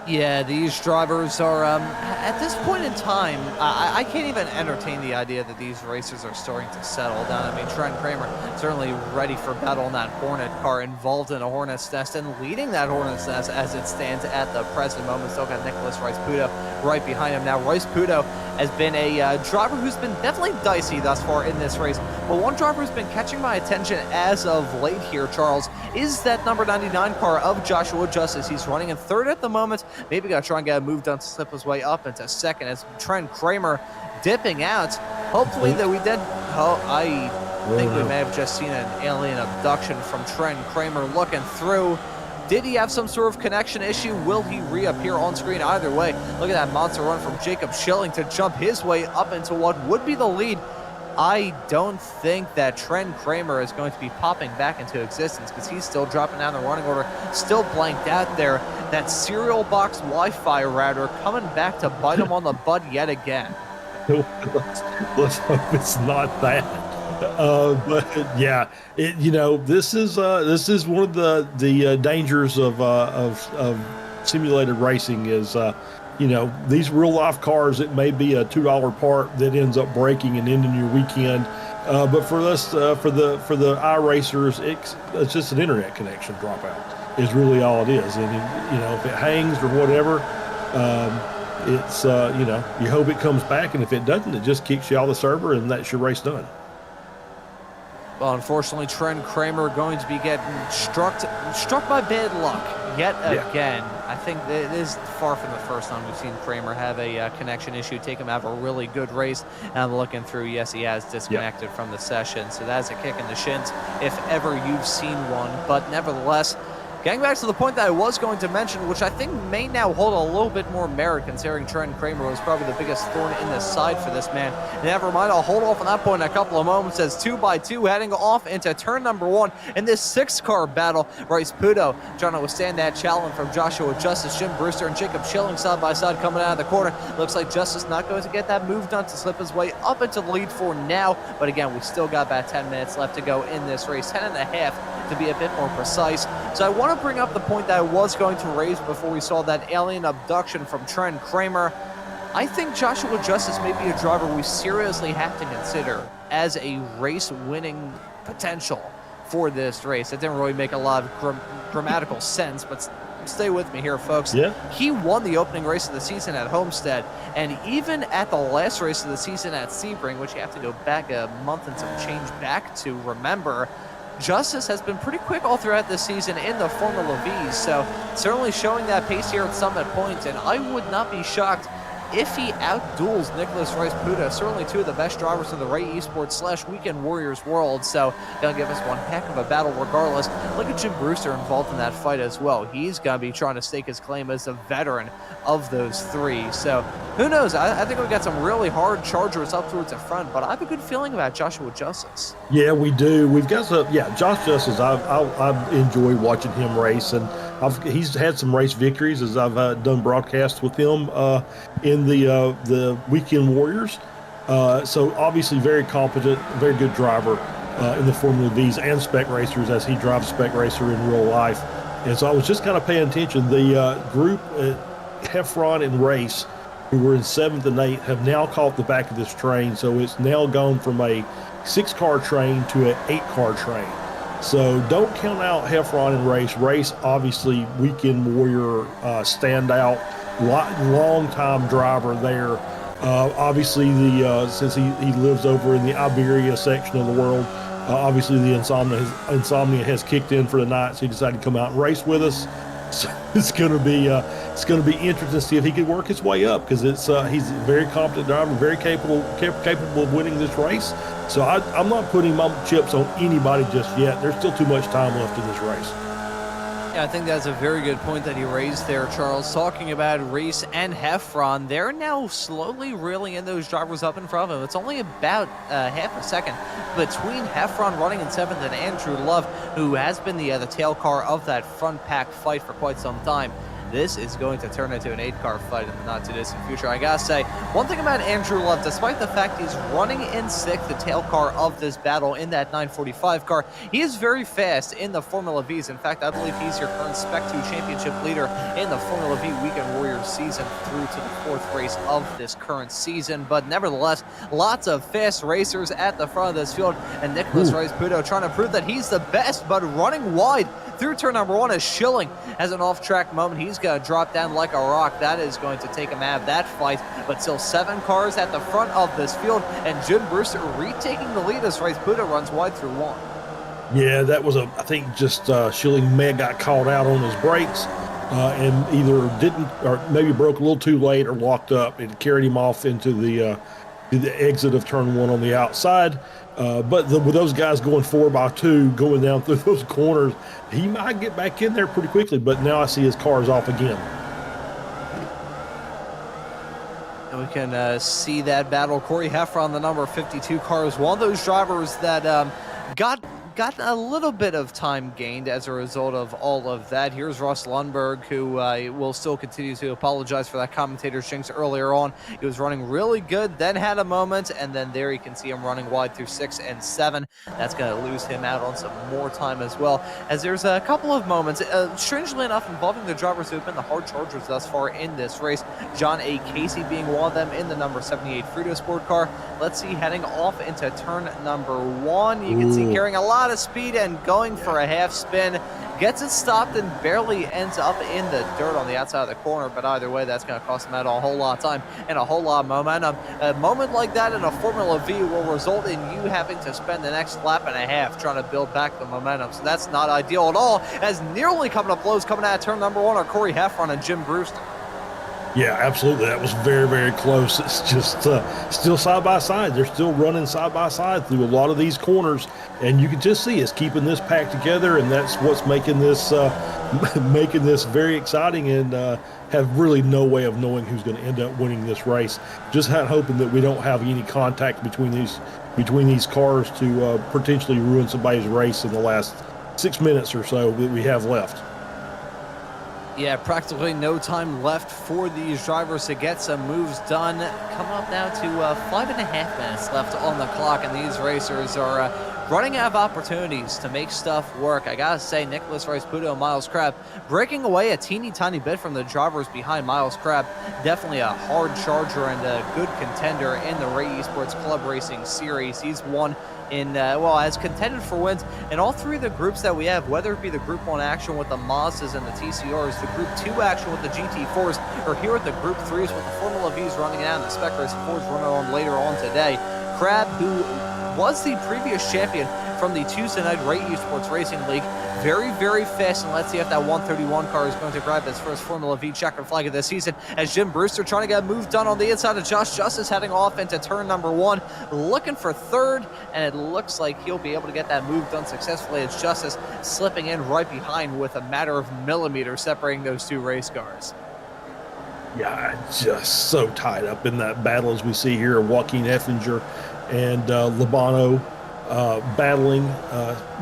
Yeah, these drivers are, at this point in time, I can't even entertain the idea that these racers are starting to settle down. I mean, Trent Kramer certainly ready for battle in that Hornet car, involved in a Hornet's Nest and leading that Hornet's Nest as it stands at the present moment. Still got Nicholas Rice Puto right behind him. Now, Rice Puto has been a driver who's been definitely dicey thus far in this race, but one driver who's been catching my attention as of late here, Charles, is that number 99 car of Joshua Justice. He's running in third at the moment. Maybe got to try and get a move done to slip his way up into second as Trent Kramer dipping out. Hopefully that we did. Oh, I think we may have just seen an alien abduction from Trent Kramer looking through. Did he have some sort of connection issue? Will he reappear on screen? Either way, look at that monster run from Jacob Schilling to jump his way up into what would be the lead. I don't think that Trent Kramer is going to be popping back into existence, because he's still dropping down the running order, still blanked out there. That serial box Wi-Fi router coming back to bite him on the butt yet again. Let's hope it's not that. But yeah, this is one of the dangers of simulated racing is. These real life cars, it may be a $2 part that ends up breaking and ending your weekend. But for us, for the iRacers, it's just an internet connection dropout is really all it is. And, if it hangs or whatever, it's, you hope it comes back. And if it doesn't, it just kicks you out of the server and that's your race done. Well, unfortunately, Trent Kramer going to be getting struck by bad luck yet again. I think it is far from the first time we've seen Kramer have a connection issue, take him out of a really good race. And I'm looking through, yes, he has disconnected from the session. So that's a kick in the shins if ever you've seen one. But nevertheless, getting back to the point that I was going to mention, which I think may now hold a little bit more merit, considering Trent Kramer was probably the biggest thorn in the side for this man. Never mind, I'll hold off on that point in a couple of moments as 2x2 heading off into turn number 1 in this 6-car battle. Rice Puto trying to withstand that challenge from Joshua Justice, Jim Brewster, and Jacob Schilling side by side coming out of the corner. Looks like Justice not going to get that move done to slip his way up into the lead for now. But again, we still got about 10 minutes left to go in this race, 10 and a half to be a bit more precise. So I want to bring up the point that I was going to raise before we saw that alien abduction from Trent Kramer. I think Joshua Justice may be a driver we seriously have to consider as a race-winning potential for this race. It didn't really make a lot of grammatical sense, but stay with me here, folks. Yeah. He won the opening race of the season at Homestead, and even at the last race of the season at Sebring, which you have to go back a month and some change back to remember, Justice has been pretty quick all throughout this season in the Formula Vs, so certainly showing that pace here at Summit Point, and I would not be shocked if he outduels Nicholas Rice-Puda, certainly two of the best drivers in the Ray Esports / Weekend Warriors world, so gonna give us one heck of a battle regardless. Look at Jim Brewster involved in that fight as well. He's gonna be trying to stake his claim as a veteran of those three, so who knows? I think we've got some really hard chargers up towards the front, but I have a good feeling about Joshua Justice. Yeah, we do. We've got some. Yeah, Josh Justice. I enjoy watching him race, and he's had some race victories as I've done broadcasts with him in the Weekend Warriors. So obviously very competent, very good driver in the Formula V's and Spec Racers as he drives Spec Racer in real life. And so I was just kind of paying attention. The group Heffron and Race, who were in 7th and 8th, have now caught the back of this train. So it's now gone from a 6-car train to an 8-car train. So don't count out Heffron and Race. Race, obviously, Weekend Warrior standout, long-time driver there. Obviously, since he lives over in the Iberia section of the world, obviously the insomnia has kicked in for the night, so he decided to come out and race with us. So it's going to be interesting to see if he can work his way up, because he's a very competent driver, very capable of winning this race. So I'm not putting my chips on anybody just yet. There's still too much time left in this race. Yeah, I think that's a very good point that he raised there, Charles. Talking about Reese and Heffron, they're now slowly reeling in those drivers up in front of him. It's only about half a second between Heffron running in 7th and Andrew Love, who has been the tail car of that front pack fight for quite some time. This is going to turn into an 8-car fight in the not-too-distant future. I gotta say, one thing about Andrew Love, despite the fact he's running in 6th, the tail car of this battle in that 945 car, he is very fast in the Formula Vs. In fact, I believe he's your current Spec 2 championship leader in the Formula V Weekend Warriors season through to the 4th race of this current season. But nevertheless, lots of fast racers at the front of this field, and Nicholas Rice-Puda trying to prove that he's the best, but running wide through turn number 1 as Schilling has an off-track moment. He's going to drop down like a rock. That is going to take him out of that fight. But still 7 cars at the front of this field, and Jim Brewster retaking the lead as Rice-Puda runs wide through 1. Yeah, that was I think just Schilling may have got caught out on his brakes and either didn't, or maybe broke a little too late or locked up. It carried him off into the exit of turn 1 on the outside. But with those guys going 4x2, going down through those corners, he might get back in there pretty quickly. But now I see his car's off again. And we can see that battle. Corey Heffron, the number 52 car, is one of those drivers that got a little bit of time gained as a result of all of that. Here's Russ Lundberg, who will still continue to apologize for that commentator's jinx earlier on. He was running really good, then had a moment, and then there you can see him running wide through 6 and 7. That's going to lose him out on some more time as well, as there's a couple of moments, strangely enough, involving the drivers who have been the hard chargers thus far in this race. John A. Casey being one of them in the number 78 Frito Sport car. Let's see, heading off into turn number 1. You can see carrying a lot of speed and going for a half spin, gets it stopped and barely ends up in the dirt on the outside of the corner. But either way, that's going to cost him out a whole lot of time and a whole lot of momentum. A moment like that in a Formula V will result in you having to spend the next lap and a half trying to build back the momentum, so that's not ideal at all, as nearly coming up blows coming out of turn number 1 are Corey Heffron and Jim Brewster. Yeah, absolutely. That was very, very close. It's just still side by side. They're still running side by side through a lot of these corners, and you can just see it's keeping this pack together, and that's what's making this very exciting. And have really no way of knowing who's going to end up winning this race. Just hoping that we don't have any contact between these cars to potentially ruin somebody's race in the last 6 minutes or so that we have left. Yeah, practically no time left for these drivers to get some moves done. Coming up now to 5.5 minutes left on the clock, and these racers are running out of opportunities to make stuff work. I gotta say, Nicholas Rice-Puda and Miles Crabb breaking away a teeny tiny bit from the drivers behind. Miles Crabb, definitely a hard charger and a good contender in the Ray Esports Club Racing Series. He's won in, has contended for wins in all 3 of the groups that we have, whether it be the Group 1 action with the Maunzes and the TCRs, the Group 2 action with the GT4s, or here at the Group 3s with the Formula Vs running out and the Spec Race 4s running on later on today. Crabb, who was the previous champion from the Tuesday night Ray Esports Racing League. Very, very fast, and let's see if that 131 car is going to grab his first Formula V checkered flag of the season, as Jim Brewster trying to get a move done on the inside of Josh Justice, heading off into turn number 1, looking for third, and it looks like he'll be able to get that move done successfully, as Justice slipping in right behind with a matter of millimeters separating those two race cars. Yeah, just so tied up in that battle as we see here, Joaquin Effinger and Labano battling,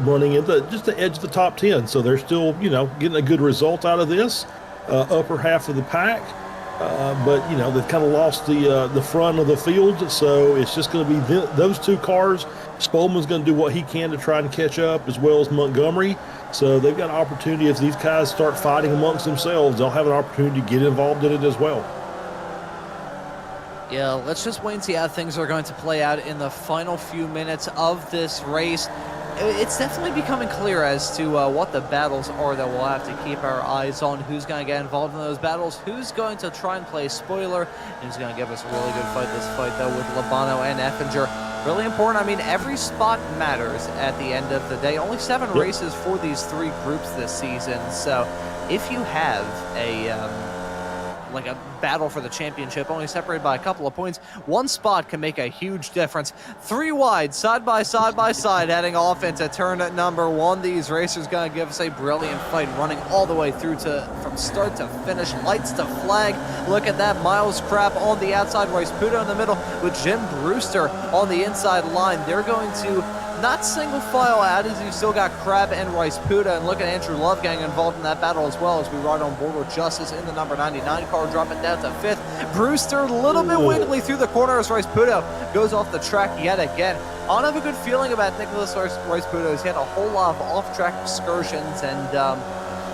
running into just the edge of the top 10. So they're still, getting a good result out of this upper half of the pack. But, they've kind of lost the front of the field. So it's just going to be those two cars. Spolman's going to do what he can to try and catch up, as well as Montgomery. So they've got an opportunity. If these guys start fighting amongst themselves, they'll have an opportunity to get involved in it as well. Yeah, let's just wait and see how things are going to play out in the final few minutes of this race. It's definitely becoming clear as to what the battles are that we'll have to keep our eyes on. Who's going to get involved in those battles? Who's going to try and play spoiler? And who's going to give us a really good fight this fight, though, with Labano and Effinger. Really important. I mean, every spot matters at the end of the day. Only 7 races for these 3 groups this season. So if you have a battle for the championship, only separated by a couple of points, 1 spot can make a huge difference. 3 wide, side by side, heading off into turn number 1. These racers going to give us a brilliant fight, running all the way through from start to finish, lights to flag. Look at that, Miles Crap on the outside, Royce Puto in the middle, with Jim Brewster on the inside line. They're going to not single file out, as you still got Crab and Royce Puda, and look at Andrew Love getting involved in that battle as well, as we ride on board with Justice in the number 99 car, dropping down to 5th. Brewster a little bit wiggly through the corner as Royce Puda goes off the track yet again. I don't have a good feeling about Nicholas Royce Puda. He's had a whole lot of off-track excursions, and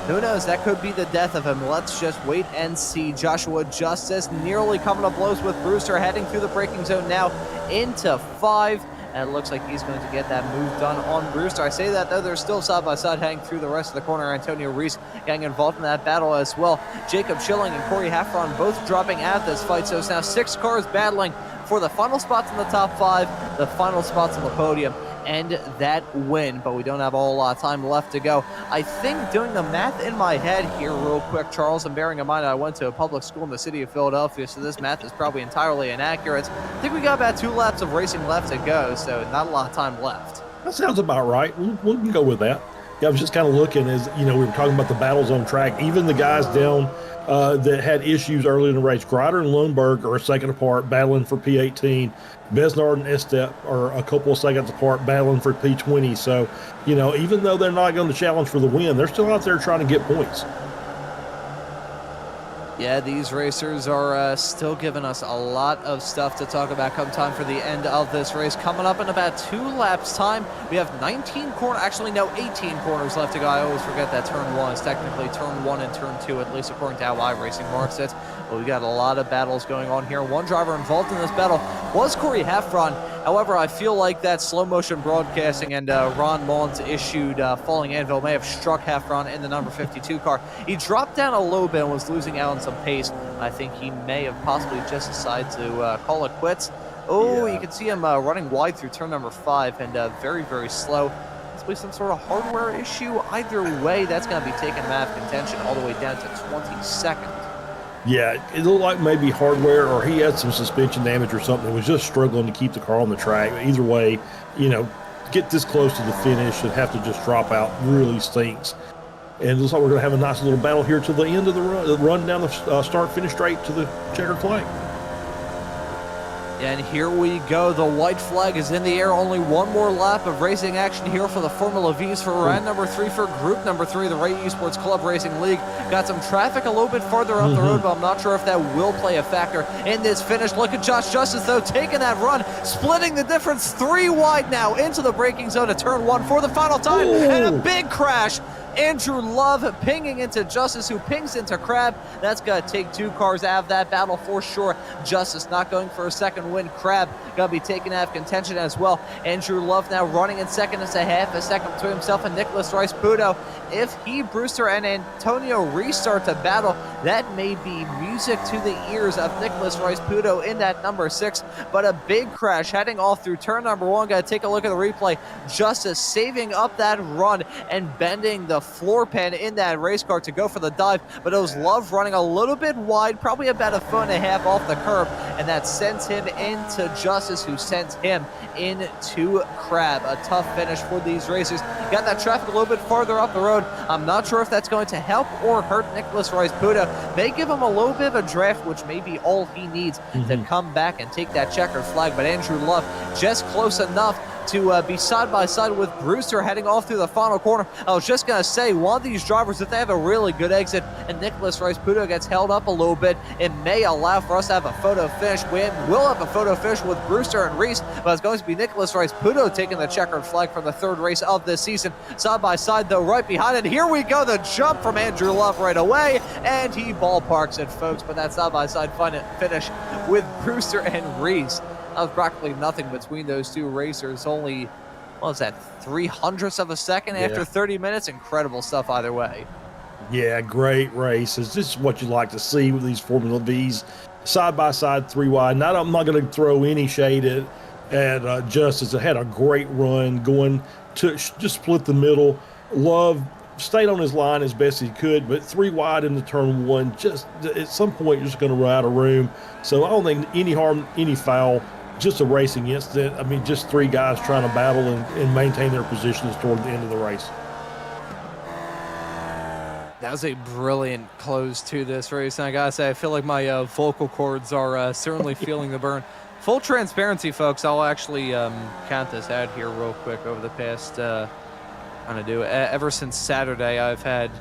who knows, that could be the death of him. Let's just wait and see. Joshua Justice nearly coming to blows with Brewster, heading through the braking zone now into 5. And it looks like he's going to get that move done on Brewster. I say that, though, they're still side-by-side heading through the rest of the corner. Antonio Reese getting involved in that battle as well. Jacob Schilling and Corey Heffron both dropping out of this fight. So it's now 6 cars battling for the final spots in the top 5, the final spots on the podium, and that win. But we don't have a whole lot of time left to go. I think, doing the math in my head here real quick, Charles, and bearing in mind I went to a public school in the city of Philadelphia, so this math is probably entirely inaccurate. I think we got about 2 laps of racing left to go, so not a lot of time left. That sounds about right. We can go with that. Yeah, I was just kind of looking as, we were talking about the battles on track. Even the guys down that had issues early in the race, Grider and Lundberg are a second apart, battling for P18. Besnard and Estep are a couple of seconds apart, battling for P20. So, even though they're not going to challenge for the win, they're still out there trying to get points. Yeah, these racers are still giving us a lot of stuff to talk about come time for the end of this race. Coming up in about 2 laps time, we have 18 corners left to go. I always forget that turn 1 is technically turn 1 and turn 2, at least according to how iRacing marks it. But we got a lot of battles going on here. One driver involved in this battle was Corey Heffron. However, I feel like that slow motion broadcasting and Ron Maunz issued falling anvil may have struck Heffron in the number 52 car. He dropped down a little bit and was losing out on some pace. I think he may have possibly just decided to call it quits. Oh, yeah. You can see him running wide through turn number 5 and very, very slow. Possibly some sort of hardware issue. Either way, that's going to be taking him out of contention all the way down to 22nd. Yeah, it looked like maybe hardware, or he had some suspension damage or something. He was just struggling to keep the car on the track. Either way, get this close to the finish and have to just drop out really stinks. And it looks like we're going to have a nice little battle here to the end of the run down the start-finish straight to the checkered flag. And here we go. The white flag is in the air. Only 1 more lap of racing action here for the Formula Vs for round number 3 for group number 3, the Ray Esports Club Racing League. Got some traffic a little bit farther up the road, but I'm not sure if that will play a factor in this finish. Look at Josh Justice, though, taking that run, splitting the difference 3 wide now into the braking zone of turn 1 for the final time. And a big crash Andrew Love pinging into Justice, who pings into Crab. That's going to take 2 cars out of that battle for sure. Justice not going for a second win. Crab going to be taken out of contention as well. Andrew Love now running in second. It's a half a second between himself and Nicholas Rice-Puto. If he, Brewster, and Antonio restart the battle, that may be music to the ears of Nicholas Rice-Puto in that number 6. But a big crash heading off through turn number 1. Got to take a look at the replay. Justice saving up that run and bending the floor pan in that race car to go for the dive. But it was Love running a little bit wide, probably about 1.5 feet off the curb, and that sends him into Justice, who sends him into Crab. A tough finish for these racers. Got that traffic a little bit farther up the road. I'm not sure if that's going to help or hurt Nicholas Rice-Puto. May give him a little bit of a draft, which may be all he needs to come back and take that checkered flag. But Andrew Love just close enough to be side by side with Brewster heading off through the final corner. I was just going to say, one of these drivers, if they have a really good exit and Nicholas Rice-Puto gets held up a little bit, it may allow for us to have a photo finish. We will have a photo finish with Brewster and Reese, but it's going to be Nicholas Rice-Puto taking the checkered flag for the 3rd race of this season. Side by side, though, right behind it. Here we go, the jump from Andrew Love right away, and he ballparks it, folks. But that side by side finish with Brewster and Reese. That was practically nothing between those 2 racers. Only, what was that, 0.03 of a second after 30 minutes? Incredible stuff either way. Yeah, great races. This is what you like to see with these Formula Vs. Side by side, 3 wide. I'm not going to throw any shade at Justice. It had a great run going to just split the middle. Love stayed on his line as best he could, but 3 wide into turn 1, just at some point you're just going to run out of room. So I don't think any harm, any foul. Just a racing incident. I mean, just 3 guys trying to battle and maintain their positions toward the end of the race. That was a brilliant close to this race. And I gotta say, I feel like my vocal cords are certainly feeling the burn. Full transparency, folks, I'll actually count this out here real quick. Over the past, ever since Saturday, I've had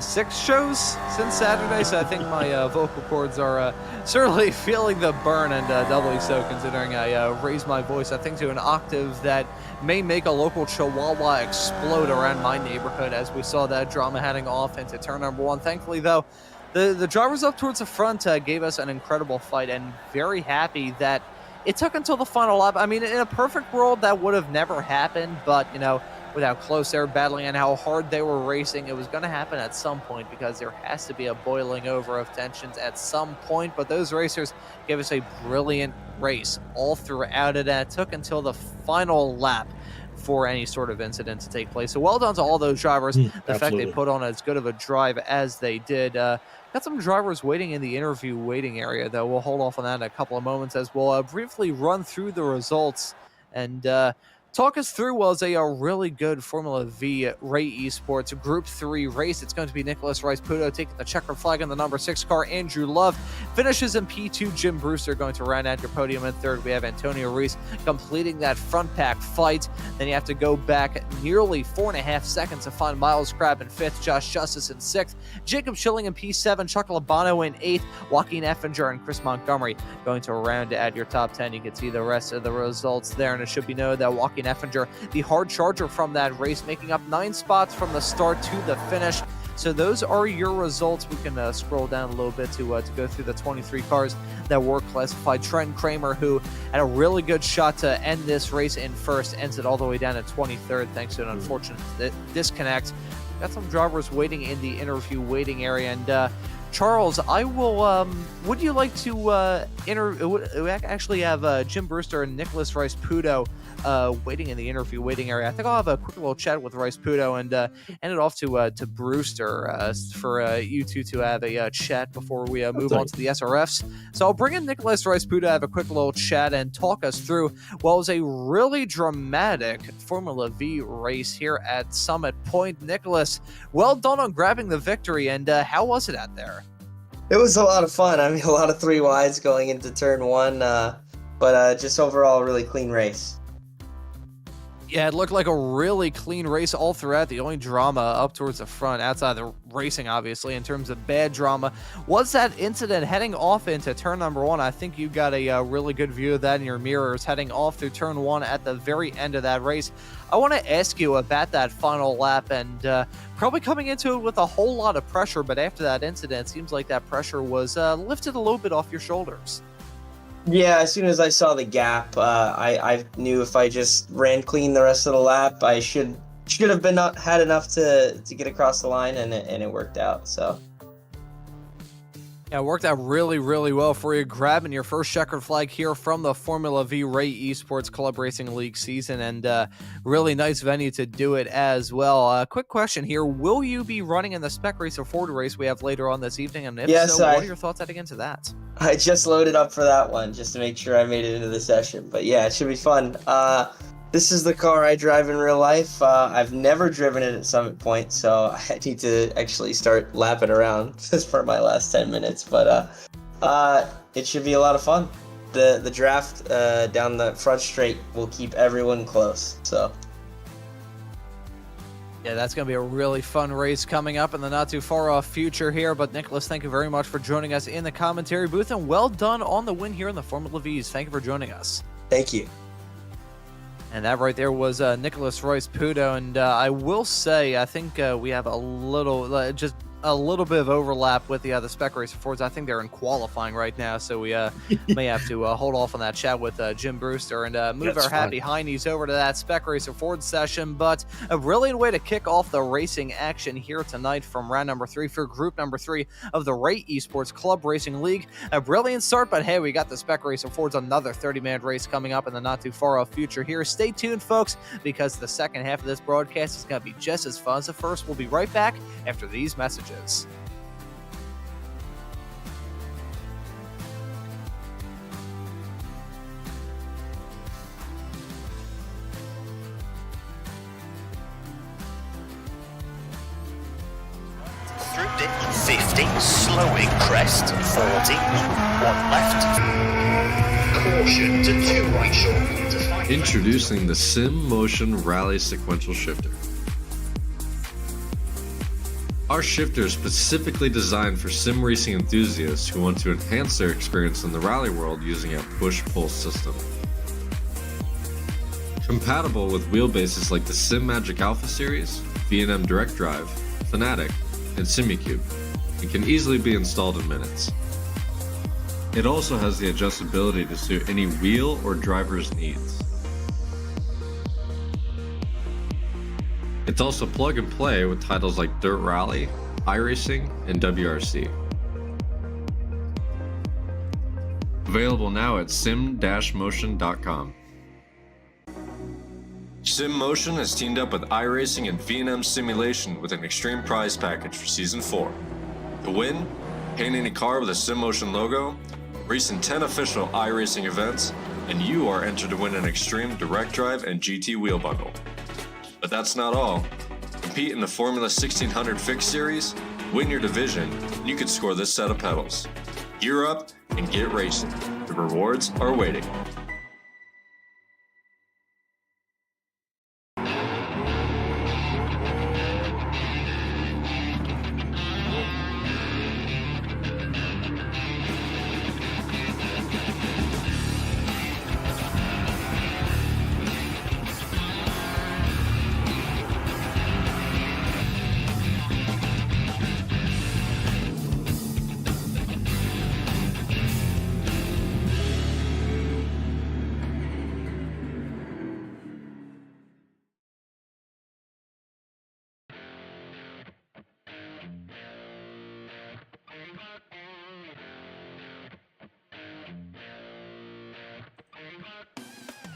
6 shows since Saturday, so I think my vocal cords are certainly feeling the burn, and doubly so considering I raised my voice, I think, to an octave that may make a local chihuahua explode around my neighborhood as we saw that drama heading off into turn number 1. Thankfully, though, the drivers up towards the front gave us an incredible fight, and very happy that it took until the final lap. I mean, in a perfect world, that would have never happened, but, you know, with how close they were battling and how hard they were racing, it was going to happen at some point, because there has to be a boiling over of tensions at some point. But those racers gave us a brilliant race all throughout it, and it took until the final lap for any sort of incident to take place. So well done to all those drivers. The fact they put on as good of a drive as they did. Got some drivers waiting in the interview waiting area, though. We'll hold off on that in a couple of moments as we'll briefly run through the results and talk us through was a really good Formula V Ray Esports Group 3 race. It's going to be Nicholas Rice-Puto taking the checkered flag in the number 6 car. Andrew Love finishes in P2. Jim Brewster going to round out your podium in 3rd. We have Antonio Reese completing that front pack fight. Then you have to go back nearly 4.5 seconds to find Miles Crab in 5th, Josh Justice in 6th, Jacob Schilling in P7, Chuck Labano in 8th, Joaquin Effinger and Chris Montgomery going to round out your top 10. You can see the rest of the results there, and it should be noted that Joaquin Effinger, the hard charger from that race, making up 9 spots from the start to the finish. So those are your results. We can scroll down a little bit to go through the 23 cars that were classified. Trent Kramer, who had a really good shot to end this race in 1st, ends it all the way down at 23rd thanks to an unfortunate disconnect. Got some drivers waiting in the interview waiting area, and Charles, I will. Would you like to actually have Jim Brewster and Nicholas Rice-Puto waiting in the interview waiting area? I think I'll have a quick little chat with Rice-Puto and end it off to Brewster for you two to have a chat before we move on to the SRFs. So I'll bring in Nicholas Rice-Puto to have a quick little chat and talk us through what was a really dramatic Formula V race here at Summit Point. Nicholas, well done on grabbing the victory, and how was it out there? It was a lot of fun. I mean, a lot of 3 wides going into turn 1, but just overall a really clean race. Yeah, it looked like a really clean race all throughout. The only drama up towards the front, outside the racing, obviously, in terms of bad drama, was that incident heading off into turn number 1. I think you got a really good view of that in your mirrors, heading off through turn 1 at the very end of that race. I want to ask you about that final lap, and probably coming into it with a whole lot of pressure, but after that incident, it seems like that pressure was lifted a little bit off your shoulders. Yeah, as soon as I saw the gap, I knew if I just ran clean the rest of the lap, I should have been had enough to get across the line, and it worked out. So. Yeah, it worked out really, really well for you, grabbing your first checkered flag here from the Formula V Ray Esports Club Racing League season, and really nice venue to do it as well. Quick question here. Will you be running in the Spec Racer Ford race we have later on this evening? And if yes, so, what are your thoughts heading into that? I just loaded up for that one just to make sure I made it into the session. But yeah, it should be fun. This is the car I drive in real life. I've never driven it at Summit Point, so I need to actually start lapping around just for my last 10 minutes. But it should be a lot of fun. The draft down the front straight will keep everyone close. So. Yeah, that's going to be a really fun race coming up in the not too far off future here. But Nicholas, thank you very much for joining us in the commentary booth, and well done on the win here in the Formula Vs. Thank you for joining us. Thank you. And that right there was Nicholas Royce-Puto, and I will say, I think we have a little, just a little bit of overlap with the Spec Racer Fords. I think they're in qualifying right now, so we may have to hold off on that chat with Jim Brewster and move our happy heinies over to that Spec Racer Ford session. But a brilliant way to kick off the racing action here tonight from round number 3 for group number 3 of the Ray Esports Club Racing League. A brilliant start, but hey, we got the Spec Racer Fords, another 30-man race coming up in the not too far off future here. Stay tuned, folks, because the second half of this broadcast is going to be just as fun as the first. We'll be right back after these messages. Through dip 50, slowing crest 40, 1 left. Caution to 2 right short to 5. Introducing the Sim Motion Rally Sequential Shifter. Our shifter is specifically designed for sim racing enthusiasts who want to enhance their experience in the rally world using a push-pull system. Compatible with wheelbases like the Sim Magic Alpha series, V&M Direct Drive, Fanatic, and Simicube, it can easily be installed in minutes. It also has the adjustability to suit any wheel or driver's needs. It's also plug and play with titles like Dirt Rally, iRacing, and WRC. Available now at sim-motion.com. SimMotion has teamed up with iRacing and V&M Simulation with an extreme prize package for Season 4. To win, paint any car with a SimMotion logo, race in 10 official iRacing events, and you are entered to win an extreme direct drive and GT wheel bundle. But that's not all. Compete in the Formula 1600 Fixed Series, win your division, and you could score this set of pedals. Gear up and get racing. The rewards are waiting.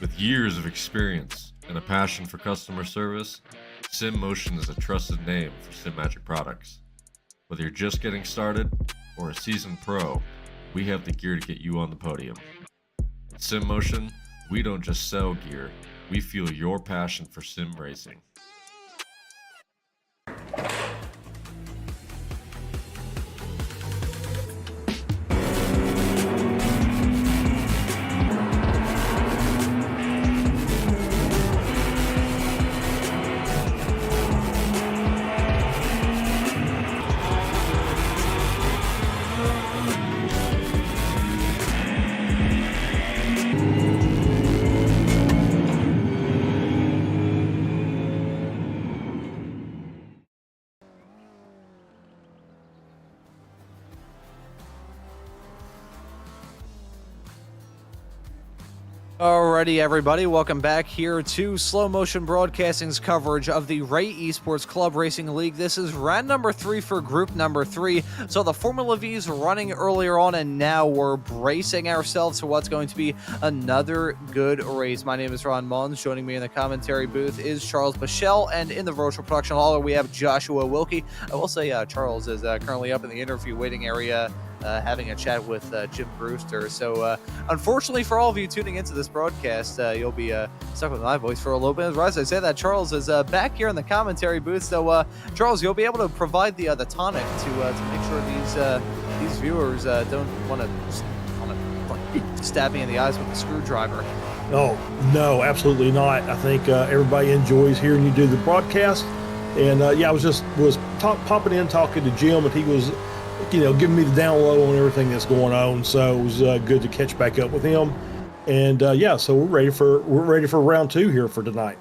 With years of experience and a passion for customer service, SimMotion is a trusted name for SimMagic products. Whether you're just getting started or a seasoned pro, we have the gear to get you on the podium. At SimMotion, we don't just sell gear, we fuel your passion for sim racing. Alrighty, everybody, welcome back here to Slow Motion Broadcasting's coverage of the Ray Esports Club Racing League. This is round number 3 for group number 3. So the Formula V's running earlier on, and now we're bracing ourselves for what's going to be another good race. My name is Ron Maunz. Joining me in the commentary booth is Charles Boshell, and in the virtual production hall we have Joshua Wilkie. I will say Charles is currently up in the interview waiting area, having a chat with Jim Brewster. So unfortunately for all of you tuning into this broadcast, you'll be stuck with my voice for a little bit. As I say that, Charles is back here in the commentary booth. So Charles, you'll be able to provide the tonic to make sure these viewers don't want to stab me in the eyes with a screwdriver. Oh, no, absolutely not. I think everybody enjoys hearing you do the broadcast. And yeah, I was popping in, talking to Jim, and he was giving me the down low on everything that's going on. So it was good to catch back up with him. And yeah, so we're ready for round 2 here for tonight.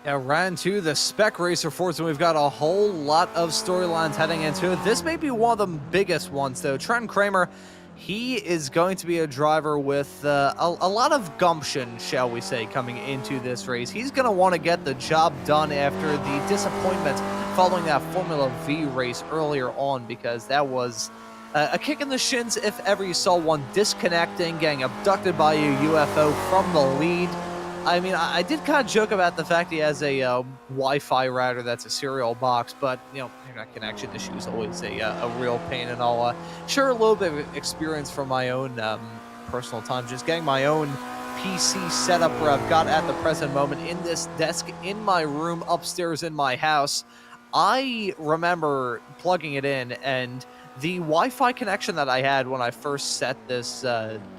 Yeah, round 2, the Spec Racer Force, and we've got a whole lot of storylines heading into it. This may be one of the biggest ones, though. Trent Kramer, he is going to be a driver with a lot of gumption, shall we say, coming into this race. He's going to want to get the job done after the disappointment following that Formula V race earlier on, because that was a kick in the shins if ever you saw one, disconnecting, getting abducted by a UFO from the lead. I mean, I did kind of joke about the fact he has a Wi-Fi router that's a serial box, but, internet connection issues always a real pain, and I'll share a little bit of experience from my own personal time, just getting my own PC setup where I've got at the present moment in this desk in my room upstairs in my house. I remember plugging it in, and the Wi-Fi connection that I had when I first set this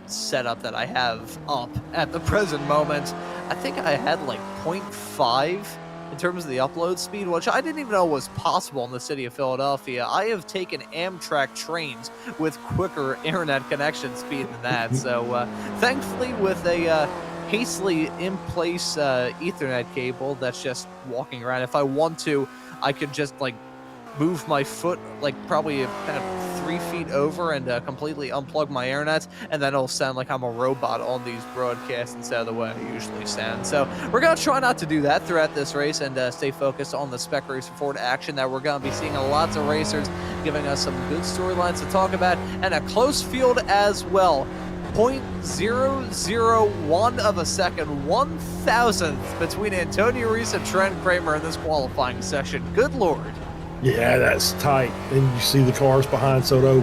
setup that I have up at the present moment, I think I had like 0.5 in terms of the upload speed, which I didn't even know was possible in the city of Philadelphia. I have taken Amtrak trains with quicker internet connection speed than that. So thankfully, with a hastily in place Ethernet cable that's just walking around, if I want to, I could just move my foot probably kind of 3 feet over and completely unplug my internet, and then it'll sound like I'm a robot on these broadcasts instead of the way I usually sound. So we're going to try not to do that throughout this race and stay focused on the Spec Racer Ford action that we're going to be seeing lots of racers giving us some good storylines to talk about, and a close field as well. 0.001 of a second, 1,000th between Antonio Reese and Trent Kramer in this qualifying session. Good Lord. Yeah, that's tight. And you see the cars behind Soto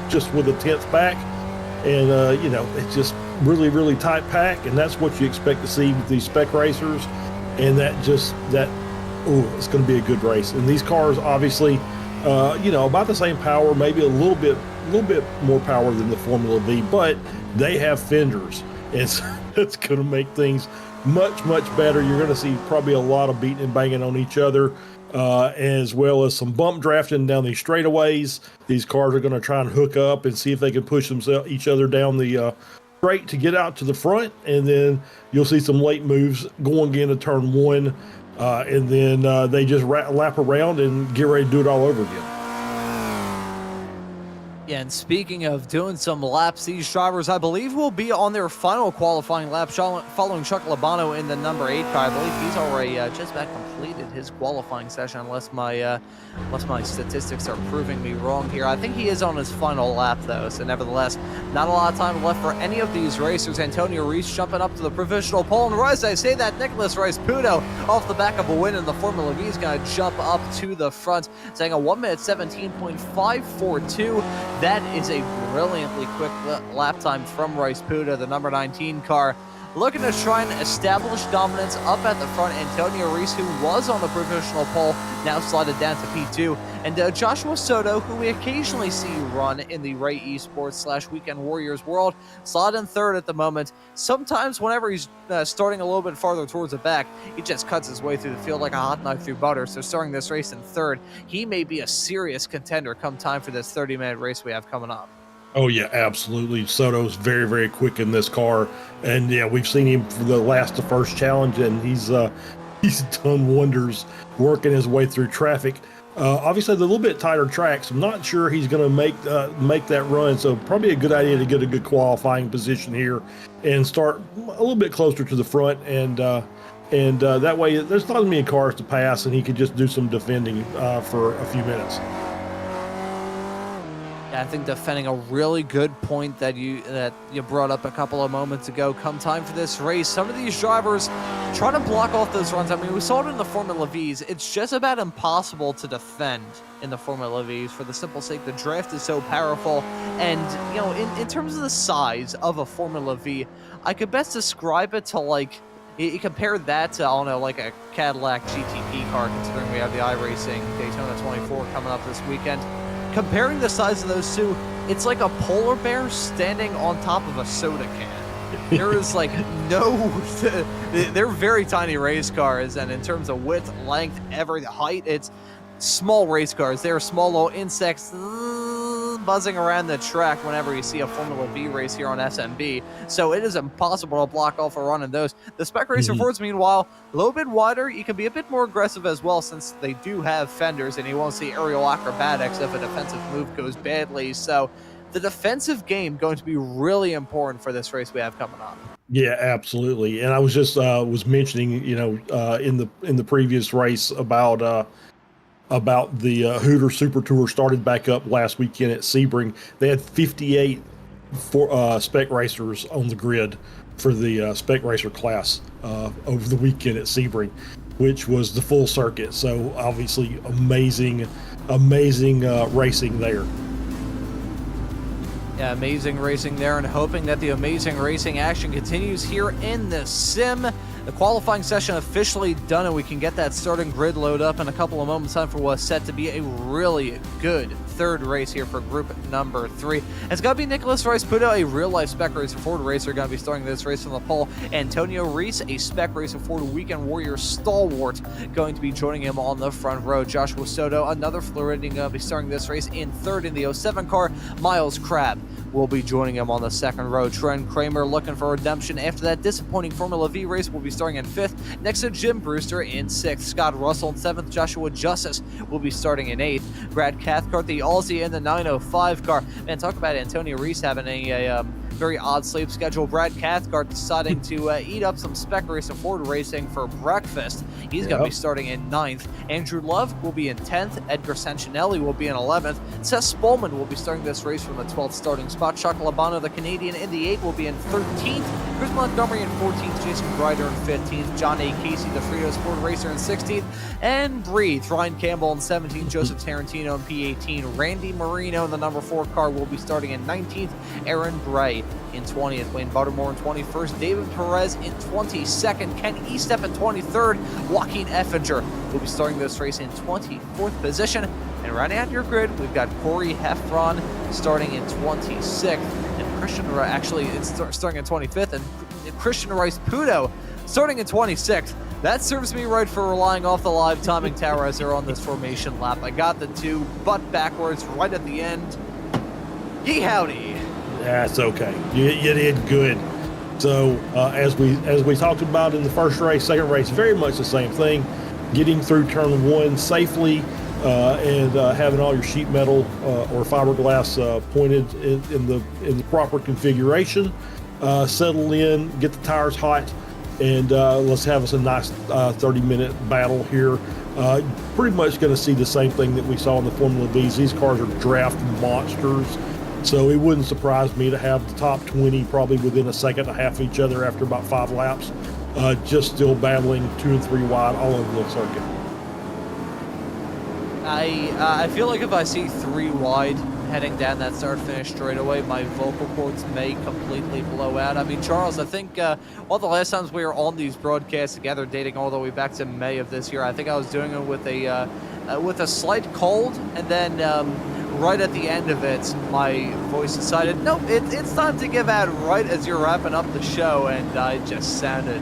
just with a 10th back. And, it's just really, really tight pack. And that's what you expect to see with these Spec racers. And it's going to be a good race. And these cars, obviously, about the same power, maybe a little bit more power than the Formula V, but they have fenders. It's going to make things much, much better. You're going to see probably a lot of beating and banging on each other, as well as some bump drafting down these straightaways. These cars are going to try and hook up and see if they can push each other down the straight to get out to the front, and then you'll see some late moves going into turn 1, and then they just lap around and get ready to do it all over again. Yeah, and speaking of doing some laps, these drivers, I believe, will be on their final qualifying lap following Chuck Labano in the number 8 car. I believe he's already just about completed his qualifying session, unless my statistics are proving me wrong here. I think he is on his final lap, though, so nevertheless, not a lot of time left for any of these racers. Antonio Reese jumping up to the provisional pole, and as I say that, Nicholas Rice-Puto, off the back of a win in the Formula V, is going to jump up to the front, saying a 1:17.542. That is a brilliantly quick lap time from Rice-Puto, the number 19 car, looking to try and establish dominance up at the front. Antonio Reese, who was on the provisional pole, now slided down to P2. And Joshua Soto, who we occasionally see run in the Ray Esports / Weekend Warriors world, sliding third at the moment. Sometimes whenever he's starting a little bit farther towards the back, he just cuts his way through the field like a hot knife through butter. So starting this race in third, he may be a serious contender come time for this 30-minute race we have coming up. Oh, yeah, absolutely. Soto's very, very quick in this car. And, yeah, we've seen him for the first challenge, and he's done wonders working his way through traffic. Obviously, the little bit tighter tracks. I'm not sure he's going to make that run, so probably a good idea to get a good qualifying position here and start a little bit closer to the front, and that way there's not as many cars to pass, and he could just do some defending for a few minutes. Yeah, I think defending a really good point that you brought up a couple of moments ago. Come time for this race, some of these drivers try to block off those runs. I mean, we saw it in the Formula Vs. It's just about impossible to defend in the Formula Vs for the simple sake the draft is so powerful. And, you know, in terms of the size of a Formula V, I could best describe it to, like, you compare that to, I don't know, like a Cadillac GTP car, considering we have the iRacing Daytona 24 coming up this weekend. Comparing the size of those two, it's like a polar bear standing on top of a soda can. There is like they're very tiny race cars, and in terms of width, length, every height, it's small race cars. They're small little insects buzzing around the track whenever you see a Formula V race here on SMB. So it is impossible to block off a run in those. The Spec Racer Fords, meanwhile, a little bit wider. You can be a bit more aggressive as well, since they do have fenders, and you won't see aerial acrobatics if a defensive move goes badly. So the defensive game going to be really important for this race we have coming up. Yeah, absolutely. And I was just was mentioning, you know, in the previous race about the Hooter Super Tour started back up last weekend at Sebring. They had 58 Spec Racers on the grid for the Spec Racer class over the weekend at Sebring, which was the full circuit. So obviously amazing racing there. Yeah, amazing racing there, and hoping that the amazing racing action continues here in the sim. The qualifying session officially done, and we can get that starting grid load up in a couple of moments time for what's set to be a really good third race here for group number 3. It's got to be Nicholas Rice-Puto, a real-life Spec Racer Ford racer, going to be starting this race on the pole. Antonio Reese, a Spec Racer Ford Weekend Warrior stalwart, going to be joining him on the front row. Joshua Soto, another Floridian, going to be starting this race in third in the 07 car. Miles Crabb will be joining him on the second row. Trent Kramer looking for redemption after that disappointing Formula V race will be starting in 5th, next to Jim Brewster in 6th. Scott Russell in 7th. Joshua Justice will be starting in 8th. Brad Cathcart, the Aussie, in the 905 car. Man, talk about Antonio Reese having a very odd sleep schedule. Brad Cathcart deciding to eat up some Spec Racer Ford racing for breakfast. He's going to be starting in 9th. Andrew Love will be in 10th. Edgar Sancinelli will be in 11th. Seth Spolman will be starting this race from the 12th starting spot. Chuck Labano, the Canadian, in the 8th will be in 13th. Chris Montgomery in 14th. Jason Greider in 15th. John A. Casey, the Fritos Ford racer, in 16th. And Breathe, Ryan Campbell in 17th. Joseph Tarantino in P18. Randy Marino in the number 4 car will be starting in 19th. Aaron Bray in 20th, Wayne Buttermore in 21st, David Perez in 22nd, Ken Estep in 23rd, Joaquin Effinger will be starting this race in 24th position. And rounding out your grid, we've got Corey Heffron starting in 26th, and Christian, actually it's starting in 25th, and Christian Rice-Puto starting in 26th. That serves me right for relying off the live timing tower as they're on this formation lap. I got the 2, butt backwards right at the end. Yee howdy. That's okay. You did good. So as we talked about in the first race, second race, very much the same thing. Getting through turn 1 safely and having all your sheet metal or fiberglass pointed in the proper configuration. Settle in, get the tires hot, and let's have us a nice 30-minute battle here. Pretty much going to see the same thing that we saw in the Formula Vs. These cars are draft monsters. So it wouldn't surprise me to have the top 20 probably within a second and a half of each other after about 5 laps, just still battling 2 and 3 wide all over the circuit. I feel like if I see 3 wide heading down that start-finish straightaway, my vocal cords may completely blow out. I mean, Charles, I think all the last times we were on these broadcasts together, dating all the way back to May of this year, I think I was doing it with a slight cold, and then right at the end of it, my voice decided, nope, it's time to give out right as you're wrapping up the show, and I just sounded,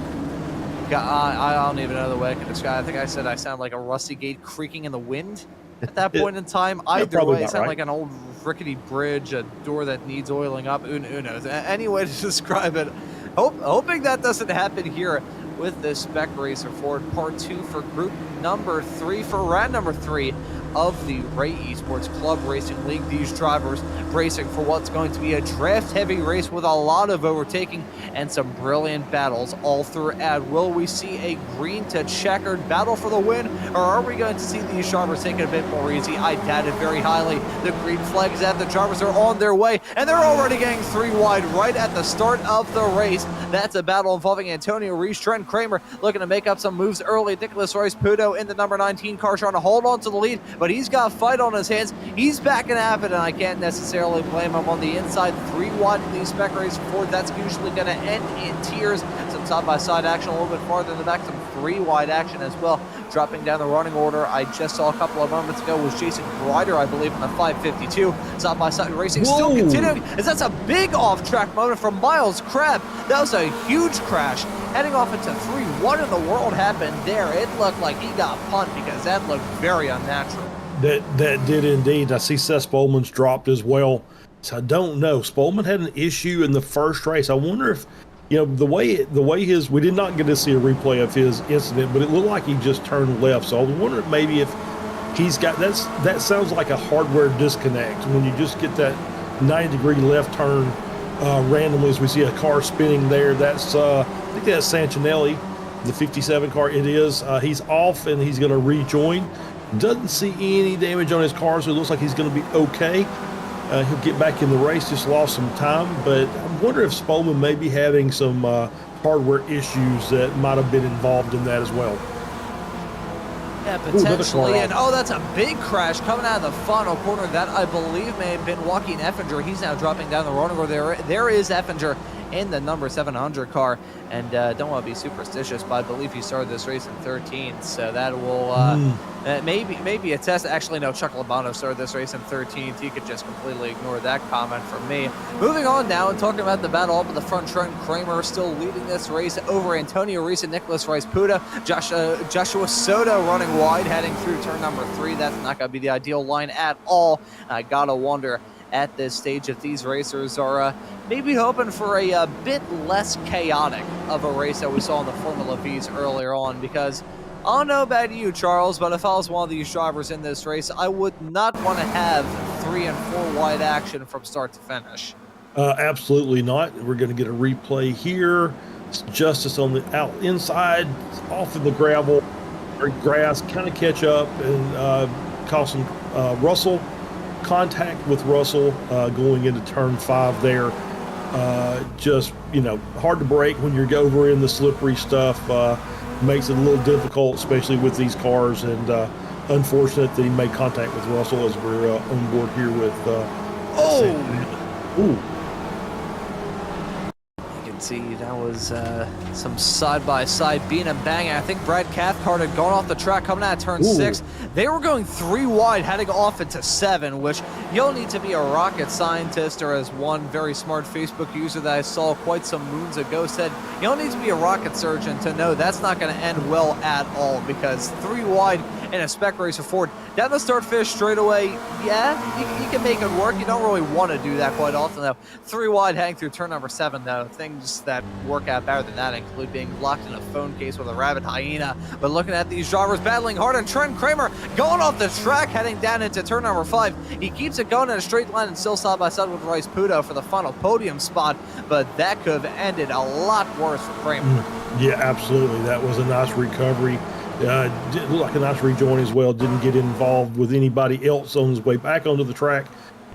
I don't even know the way I can describe it. I think I said I sound like a rusty gate creaking in the wind at that point in time. Either way, it sounded like an old rickety bridge, a door that needs oiling up, who knows. Any way to describe it. Hoping that doesn't happen here with this Spec Racer Ford Part 2 for group number 3. For round number 3, of the Ray Esports Club Racing League. These drivers racing for what's going to be a draft-heavy race with a lot of overtaking and some brilliant battles all throughout. Will we see a green to checkered battle for the win, or are we going to see these drivers take it a bit more easy? I doubt it very highly. The green flag is out. The drivers are on their way, and they're already getting 3 wide right at the start of the race. That's a battle involving Antonio Reese, Trent Kramer looking to make up some moves early. Nicholas Rice-Puto in the number 19 car trying to hold on to the lead, but he's got a fight on his hands. He's backing up it, and I can't necessarily blame him. On the inside, 3 wide in these Spec Racer Ford. That's usually going to end in tears. Some side-by-side action a little bit farther in the back, some 3 wide action as well. Dropping down the running order, I just saw a couple of moments ago, was Jason Grider, I believe, in the 552. Side-by-side racing still continuing, as that's a big off-track moment from Miles Crab. That was a huge crash. Heading off into 3. What in the world happened there? It looked like he got punt because that looked very unnatural. That did indeed. I see Seth Spolman's dropped as well. So I don't know. Spolman had an issue in the first race. I wonder if, you know, the way his, we did not get to see a replay of his incident, but it looked like he just turned left. So I was wondering maybe if he's got, that sounds like a hardware disconnect when you just get that 90-degree left turn randomly, as we see a car spinning there. That's I think that's Santinelli, the 57 car. It is. He's off and he's going to rejoin. Doesn't see any damage on his car, so it looks like he's going to be okay. He'll get back in the race, just lost some time, but I wonder if Spolman may be having some hardware issues that might have been involved in that as well. Yeah, potentially. And that's a big crash coming out of the final corner. That, I believe, may have been Joaquin Effinger. He's now dropping down the running order. There is Effinger in the number 700 car, and don't want to be superstitious, but I believe he started this race in 13th, so that will maybe a test. Actually, no, Chuck Labano started this race in 13th. He could just completely ignore that comment from me. Moving on now and talking about the battle up at the front, Trent Kramer still leading this race over Antonio Reese and Nicholas Rice-Puto. Joshua Soto running wide, heading through turn number 3. That's not going to be the ideal line at all. I gotta wonder at this stage if these racers are maybe hoping for a bit less chaotic of a race that we saw in the Formula V's earlier on, because I don't know about you, Charles, but if I was one of these drivers in this race, I would not want to have 3 and 4 wide action from start to finish. Absolutely not. We're going to get a replay here. It's Justice on the inside, off of the gravel or grass, kind of catch up and cause some Russell contact with Russell going into turn 5 there. Just, you know, hard to brake when you're over in the slippery stuff. Makes it a little difficult, especially with these cars, and unfortunate that he made contact with Russell as we're on board here with Ooh. You can see that was some side-by-side being and banging. I think Brad Cathcart had gone off the track coming out of turn 6. They were going 3 wide, heading off into 7, which you'll need to be a rocket scientist, or as one very smart Facebook user that I saw quite some moons ago said, you don't need to be a rocket surgeon to know that's not going to end well at all, because 3 wide in a Spec Racer Ford down the start finish straightaway, yeah, you can make it work. You don't really want to do that quite often, though. 3 wide heading through turn number 7, though. Things that work out better than that include being locked in a phone case with a rabid hyena. But looking at these drivers battling hard, and Trent Kramer going off the track, heading down into turn number 5. He keeps it going in a straight line and still side by side with Rice-Puto for the final podium spot, but that could have ended a lot worse for Kramer. Yeah, absolutely. That was a nice recovery. Did look like a nice rejoin as well. Didn't get involved with anybody else on his way back onto the track.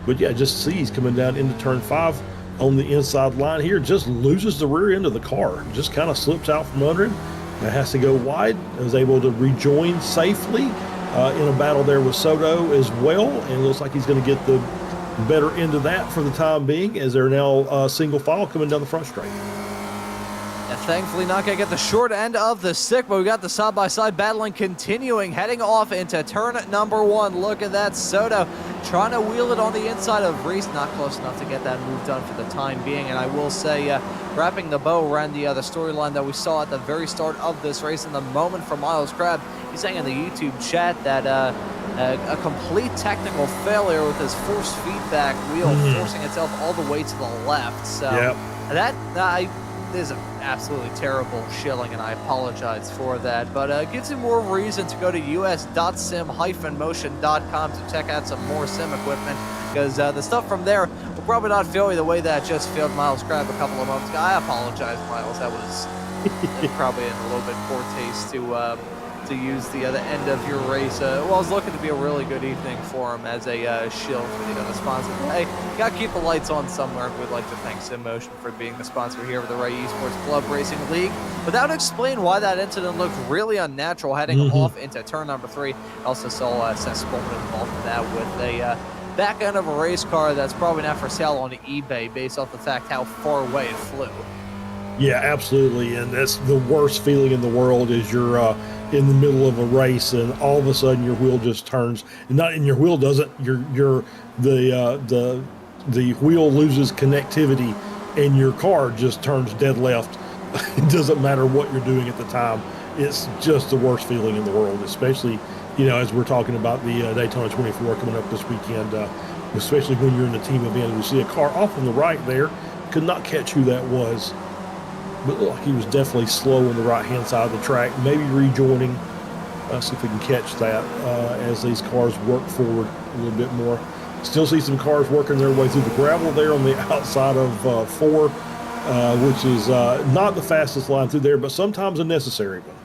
But yeah, just see he's coming down into turn 5 on the inside line here. Just loses the rear end of the car. Just kind of slips out from under him. That has to go wide. Is able to rejoin safely in a battle there with Soto as well. And it looks like he's going to get the better end of that for the time being, as they're now single file coming down the front straight. Thankfully not going to get the short end of the stick, but we got the side-by-side battling continuing, heading off into turn number 1. Look at that, Soto trying to wheel it on the inside of Reese, not close enough to get that move done for the time being. And I will say, wrapping the bow around the storyline that we saw at the very start of this race, in the moment for Miles Crab, he's saying in the YouTube chat that a complete technical failure with his force feedback wheel forcing itself all the way to the left. So that is an absolutely terrible shilling, and I apologize for that. But it gives you more reason to go to us.sim-motion.com to check out some more sim equipment, because the stuff from there will probably not feel you the way that just failed Miles Crab a couple of months ago. I apologize, Miles. That was probably in a little bit poor taste to use the other end of your race. Well, it was looking to be a really good evening for him as a shield for the other sponsor. Hey, gotta keep the lights on somewhere. We'd like to thank SimMotion for being the sponsor here of the Right Esports Club Racing League. But that would explain why that incident looked really unnatural heading off into turn number 3. Also saw Seth Spolman involved in that with a back end of a race car that's probably not for sale on eBay based off the fact how far away it flew. Yeah, absolutely, and that's the worst feeling in the world is you're in the middle of a race and all of a sudden your wheel just turns, and your wheel doesn't. The wheel loses connectivity and your car just turns dead left. It doesn't matter what you're doing at the time. It's just the worst feeling in the world, especially as we're talking about the Daytona 24 coming up this weekend. Especially when you're in the team event and you see a car off on the right there. Could not catch who that was. But looked like he was definitely slow on the right-hand side of the track, maybe rejoining. See if we can catch that as these cars work forward a little bit more. Still see some cars working their way through the gravel there on the outside of 4, which is not the fastest line through there, but sometimes a necessary one.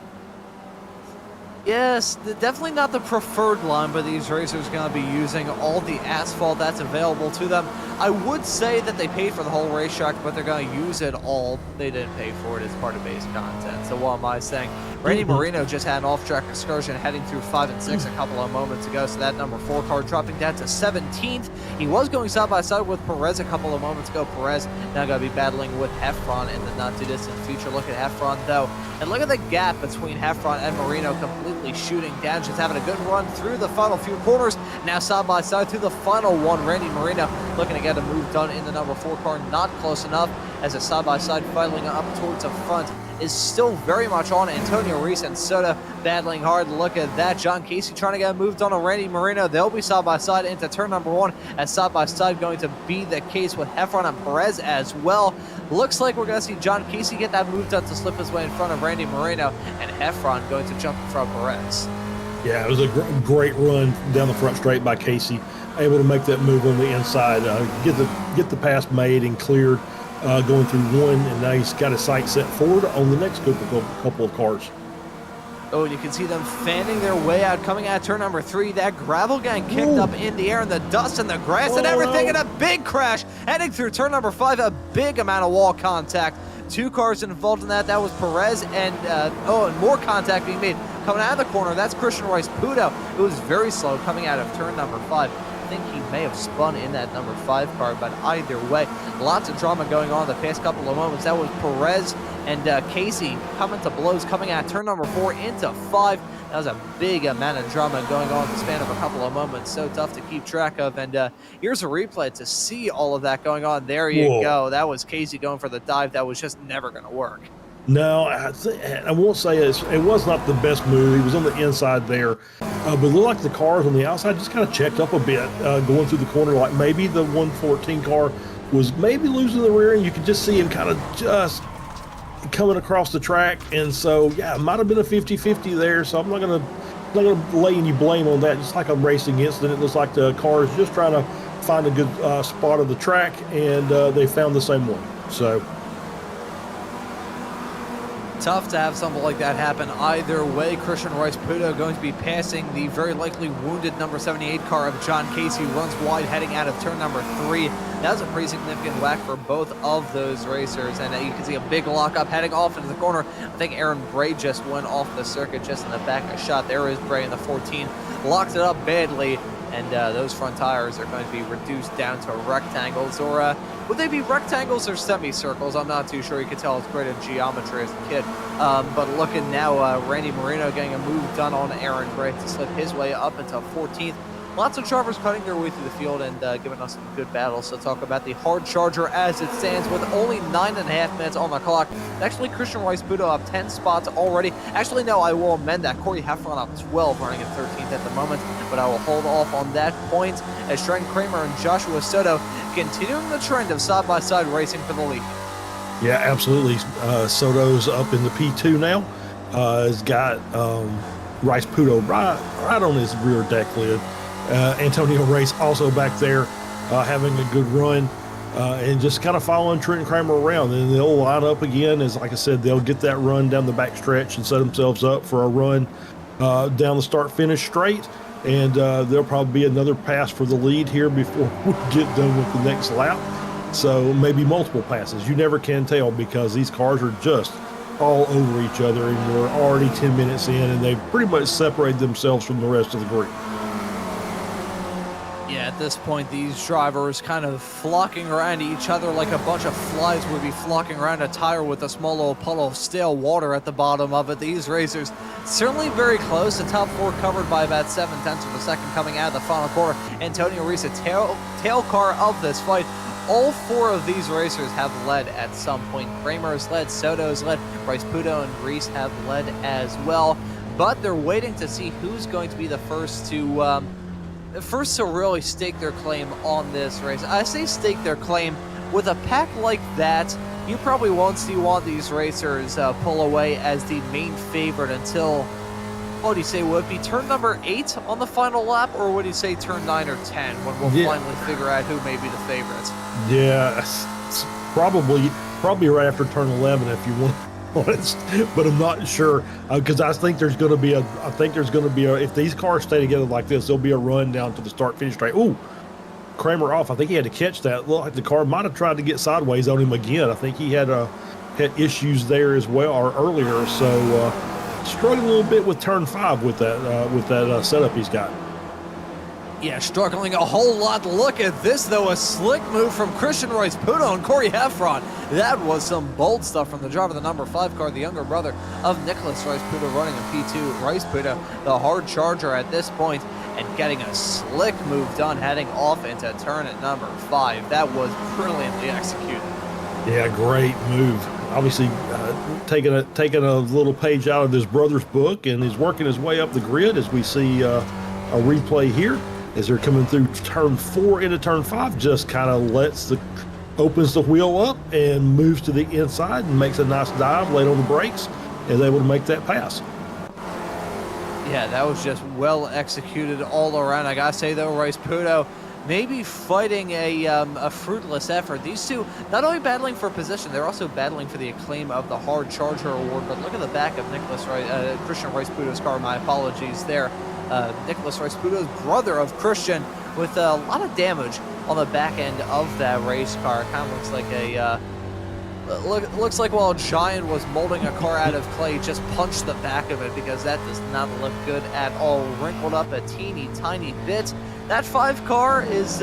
Yes, definitely not the preferred line, but these racers are going to be using all the asphalt that's available to them. I would say that they paid for the whole racetrack, but they're going to use it all. They didn't pay for it as part of base content. So what am I saying? Randy Marino just had an off-track excursion heading through 5 and 6 a couple of moments ago, so that number 4 car dropping down to 17th. He was going side-by-side with Perez a couple of moments ago. Perez now going to be battling with Heffron in the not-too-distant future. Look at Heffron, though. And look at the gap between Heffron and Marino completely shooting down. Just having a good run through the final few corners. Now side-by-side through the final one. Randy Marino looking to get a move done in the number 4 car. Not close enough as a side-by-side filing up towards the front is still very much on. Antonio Reese and Soda battling hard. Look at that. John Casey trying to get a move done on Randy Marino. They'll be side-by-side into turn number 1 as side-by-side going to be the case with Heffron and Perez as well. Looks like we're going to see John Casey get that move done to slip his way in front of Randy Marino, and Heffron going to jump in front of Perez. Yeah, it was a great run down the front straight by Casey. Able to make that move on the inside, get the pass made and cleared, going through 1, and now he's got his sight set forward on the next couple of cars. Oh, and you can see them fanning their way out, coming out turn number 3. That gravel getting kicked up in the air, and the dust and the grass and everything, and a big crash heading through turn number 5. A big amount of wall contact. 2 cars involved in that. That was Perez and more contact being made coming out of the corner. That's Christian Rice Pudo. It was very slow coming out of turn number 5. I think he may have spun in that number 5 car, but either way, lots of drama going on the past couple of moments. That was Perez and Casey coming to blows coming out turn number 4 into 5. That was a big amount of drama going on in the span of a couple of moments. So tough to keep track of. And here's a replay to see all of that going on. There you go. That was Casey going for the dive. That was just never going to work. No, I won't say it was not the best move. He was on the inside there, but it looked like the cars on the outside just kind of checked up a bit going through the corner. Like maybe the 114 car was maybe losing the rear, and you could just see him kind of just coming across the track. And so, yeah, it might have been a 50-50 there. So I'm not gonna lay any blame on that. Just like a racing incident, it looks like the car is just trying to find a good spot of the track, and they found the same one. So. Tough to have something like that happen either way. Christian Rice Pudo going to be passing the very likely wounded number 78 car of John Casey. Runs wide heading out of turn number 3. That was a pretty significant whack for both of those racers. And you can see a big lockup heading off into the corner. I think Aaron Bray just went off the circuit just in the back of shot. There is Bray in the 14. Locked it up badly. And those front tires are going to be reduced down to rectangles, or would they be rectangles or semicircles? I'm not too sure. You could tell it's great at geometry as a kid. But looking now, Randy Marino getting a move done on Aaron Bray to slip his way up until 14th. Lots of drivers cutting their way through the field and giving us some good battles. So talk about the hard charger as it stands with only 9.5 minutes on the clock. Actually, Christian Rice Pudo up 10 spots already. Actually, no, I will amend that. Corey Heffron up 12, running at 13th at the moment. But I will hold off on that point as Trent Kramer and Joshua Soto continuing the trend of side-by-side racing for the lead. Yeah, absolutely. Soto's up in the P2 now. Has got Rice Puto right on his rear deck lid. Antonio Race also back there having a good run and just kind of following Trent Kramer around. And they'll line up again. As like I said, they'll get that run down the back stretch and set themselves up for a run down the start-finish straight. And there'll probably be another pass for the lead here before we get done with the next lap. So maybe multiple passes. You never can tell because these cars are just all over each other, and we're already 10 minutes in, and they've pretty much separated themselves from the rest of the group. Yeah, at this point, these drivers kind of flocking around each other like a bunch of flies would be flocking around a tire with a small little puddle of stale water at the bottom of it. These racers certainly very close. The top four covered by about 7/10 of a second coming out of the final quarter. Antonio Reese, a tail car of this fight. All four of these racers have led at some point. Kramer's led, Soto's led, Rice Puto and Reese have led as well. But they're waiting to see who's going to be the first to really stake their claim on this race. I say stake their claim. With a pack like that, you probably won't see one of these racers pull away as the main favorite until, what do you say, would it be turn number 8 on the final lap, or would you say turn 9 or 10 when we'll finally figure out who may be the favorites? Yeah, it's probably right after turn 11 if you want honest, but I'm not sure because I think there's going to be if these cars stay together like this, there'll be a run down to the start finish straight. Ooh, Kramer off. I think he had to catch that. Looked like the car might have tried to get sideways on him again. I think he had issues there as well or earlier. So struggling a little bit with turn 5 with that setup he's got. Yeah, struggling a whole lot. Look at this, though. A slick move from Christian Rice Puto and Corey Heffron. That was some bold stuff from the driver of the number 5 car, the younger brother of Nicholas Rice Puto, running a P2. Rice Puto, the hard charger at this point, and getting a slick move done, heading off into turn at number 5. That was brilliantly executed. Yeah, great move. Obviously, taking a little page out of his brother's book, and he's working his way up the grid as we see a replay here. As they're coming through turn 4 into turn 5, just kind of opens the wheel up and moves to the inside and makes a nice dive, late on the brakes, and is able to make that pass. Yeah, that was just well executed all around. I gotta say though, Rice Puto maybe fighting a fruitless effort. These two not only battling for position, they're also battling for the acclaim of the Hard Charger Award. But look at the back of Christian Rice Puto's car. My apologies there. Nicholas Rice Puto's brother of Christian, with a lot of damage on the back end of that race car. It kind of looks like looks like while a giant was molding a car out of clay, just punched the back of it, because that does not look good at all. Wrinkled up a teeny tiny bit. That 5 car is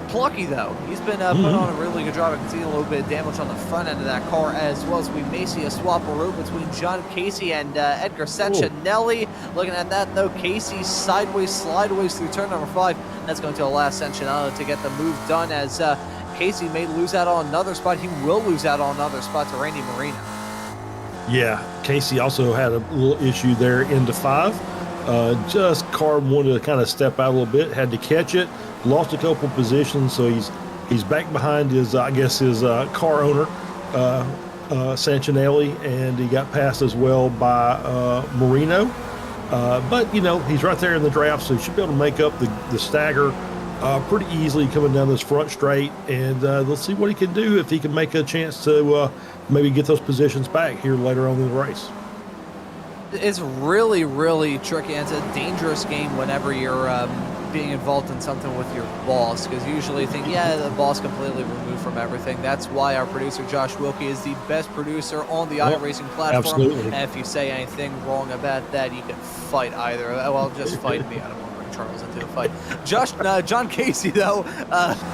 plucky though. He's been put on a really good job. I can see a little bit of damage on the front end of that car as well, as we may see a swap-a-room between John Casey and Edgar Sentinelli. Looking at that though, Casey slideways through turn number 5. That's going to allow Sentinelli to get the move done, as Casey may lose out on another spot. He will lose out on another spot to Randy Marino. Yeah, Casey also had a little issue there into 5. Just car wanted to kind of step out a little bit, had to catch it, lost a couple positions, so he's back behind his car owner, Santinelli, and he got passed as well by Marino. But he's right there in the draft, so he should be able to make up the stagger pretty easily coming down this front straight. And let's see what he can do, if he can make a chance to maybe get those positions back here later on in the race. It's really, really tricky. It's a dangerous game whenever you're being involved in something with your boss, because usually you think, the boss completely removed from everything. That's why our producer Josh Wilkie is the best producer on the iRacing platform. Absolutely. And if you say anything wrong about that, you can fight either. Well, just fight me. I don't want to bring Charles into the fight. John Casey though,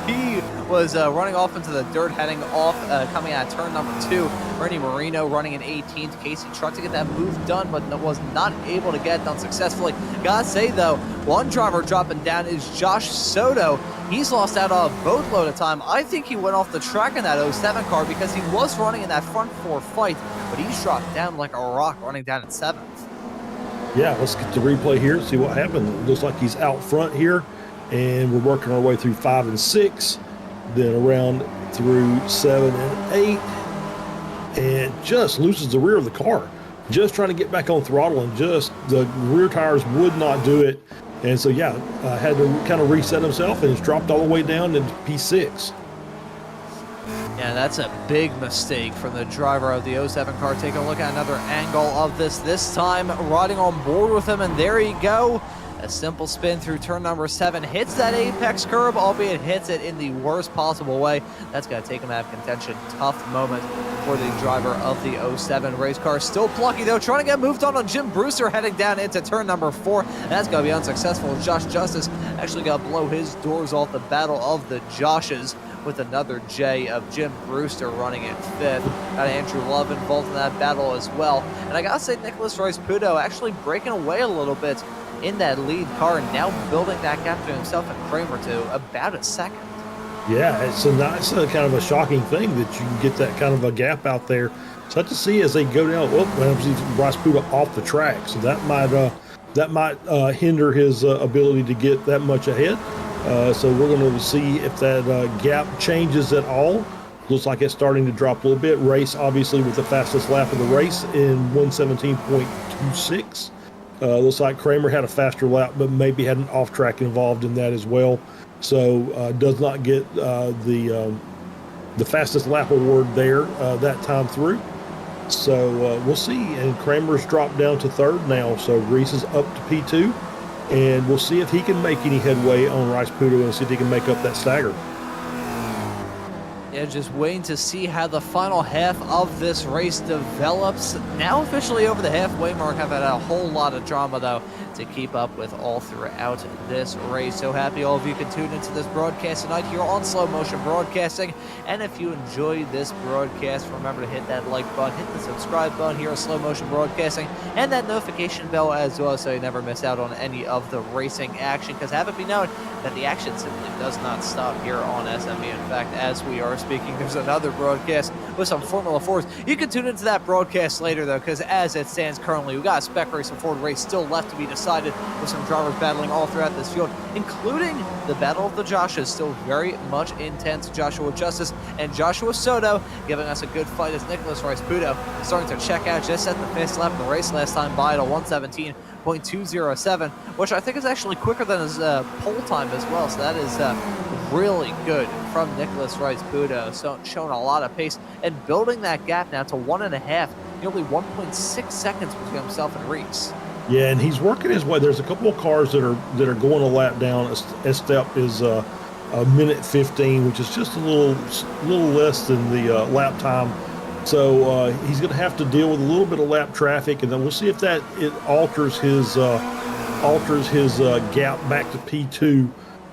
he was running off into the dirt, heading off, coming out of turn number 2. Bernie Marino running in 18th. Casey tried to get that move done, but was not able to get it done successfully. Gotta say though, one driver dropping down is Josh Soto. He's lost out on a boatload of time. I think he went off the track in that 07 car, because he was running in that front 4 fight, but he's dropped down like a rock, running down in 7th. Yeah, let's get the replay here, see what happened. It looks like he's out front here, and we're working our way through 5 and 6, then around through 7 and 8. and just loses the rear of the car. Just trying to get back on throttle, and just the rear tires would not do it. And so, yeah, had to kind of reset himself, and it's dropped all the way down into P6. Yeah, that's a big mistake from the driver of the 07 car. Take a look at another angle of this time riding on board with him, and there you go. A simple spin through turn number 7, hits that apex curb, albeit hits it in the worst possible way. That's going to take him out of contention. Tough moment for the driver of the 07 race car. Still plucky though, trying to get moved on Jim Brewster, heading down into turn number 4. That's going to be unsuccessful. Josh Justice actually got to blow his doors off the battle of the Joshes, with another J of Jim Brewster running in 5th. Got Andrew Love involved in that battle as well. And I got to say, Nicholas Rice-Puto actually breaking away a little bit in that lead car, and now building that gap to himself and Kramer to about a second. Yeah, it's a kind of a shocking thing that you can get that kind of a gap out there. So to see as they go down, Rice-Puto off the track, so that might hinder his ability to get that much ahead. So we're going to see if that gap changes at all. Looks like it's starting to drop a little bit. Race obviously with the fastest lap of the race in 1:17.26. Looks like Kramer had a faster lap, but maybe had an off track involved in that as well. So does not get the fastest lap award there that time through. So we'll see. And Kramer's dropped down to 3rd now. So Reese is up to P2. And we'll see if he can make any headway on Rice-Puto and see if he can make up that stagger. Yeah, just waiting to see how the final half of this race develops. Now officially over the halfway mark. I've had a whole lot of drama, though, to keep up with all throughout this race. So happy all of you can tune into this broadcast tonight here on Slow Motion Broadcasting. And if you enjoyed this broadcast, remember to hit that like button, hit the subscribe button here on Slow Motion Broadcasting, and that notification bell as well, so you never miss out on any of the racing action. Because have it be known that the action simply does not stop here on SME. In fact, as we are speaking, there's another broadcast with some Formula 4s. You can tune into that broadcast later, though, because as it stands currently, we've got a Spec Race and Ford race still left to be decided, with some drivers battling all throughout this field, including the Battle of the Joshes, still very much intense. Joshua Justice and Joshua Soto giving us a good fight as Nicholas Rice-Puto starting to check out just at the fifth lap of the race last time by at a 1:17.207, which I think is actually quicker than his pole time as well. So that is really good from Nicholas Rice-Puto, so showing a lot of pace and building that gap now to 1.5, nearly 1.6 seconds between himself and Reese. Yeah, and he's working his way. There's a couple of cars that are going a lap down. S-Step is a minute 15, which is just a little less than the lap time. So he's going to have to deal with a little bit of lap traffic, and then we'll see if it alters his gap back to P2.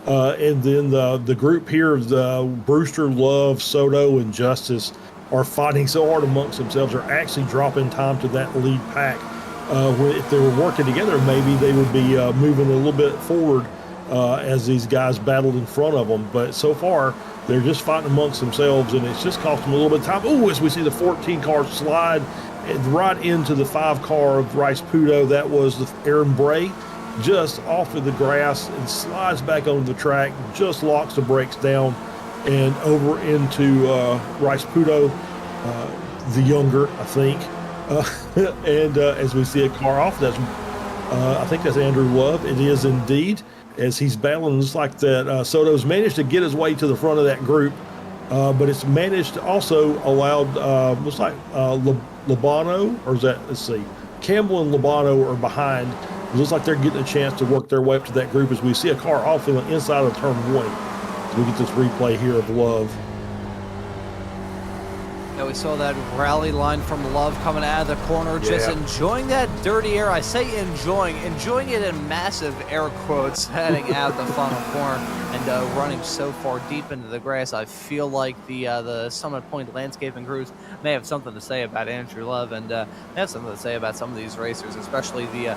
And then the group here, Brewster, Love, Soto, and Justice, are fighting so hard amongst themselves. They're actually dropping time to that lead pack. If they were working together, maybe they would be moving a little bit forward as these guys battled in front of them. But so far, they're just fighting amongst themselves, and it's just cost them a little bit of time. Oh, as we see the 14 car slide right into the 5 car of Rice-Puto. That was Aaron Bray, just off of the grass and slides back onto the track, just locks the brakes down and over into Rice-Puto, the younger, I think. And as we see a car off, that's I think that's Andrew Love. It is indeed, as he's battling. Just like that, Soto's managed to get his way to the front of that group, but it's managed to also allowed, looks like Labano, or is that, let's see, Campbell and Labano are behind. It looks like they're getting a chance to work their way up to that group as we see a car off in the inside of turn 1. So we get this replay here of Love. Yeah, we saw that rally line from Love coming out of the corner, just enjoying that dirty air. I say enjoying it in massive air quotes, heading out the final corner and running so far deep into the grass. I feel like the Summit Point landscaping crews may have something to say about Andrew Love, and they have something to say about some of these racers, especially the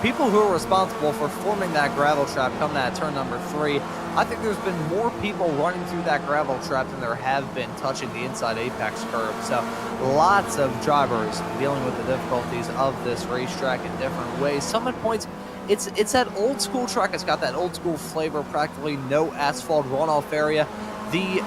people who are responsible for forming that gravel trap coming out of turn number 3. I think there's been more people running through that gravel trap than there have been touching the inside apex curb. So lots of drivers dealing with the difficulties of this racetrack in different ways. Summit Points, it's that old school track. It's got that old school flavor, practically no asphalt runoff area.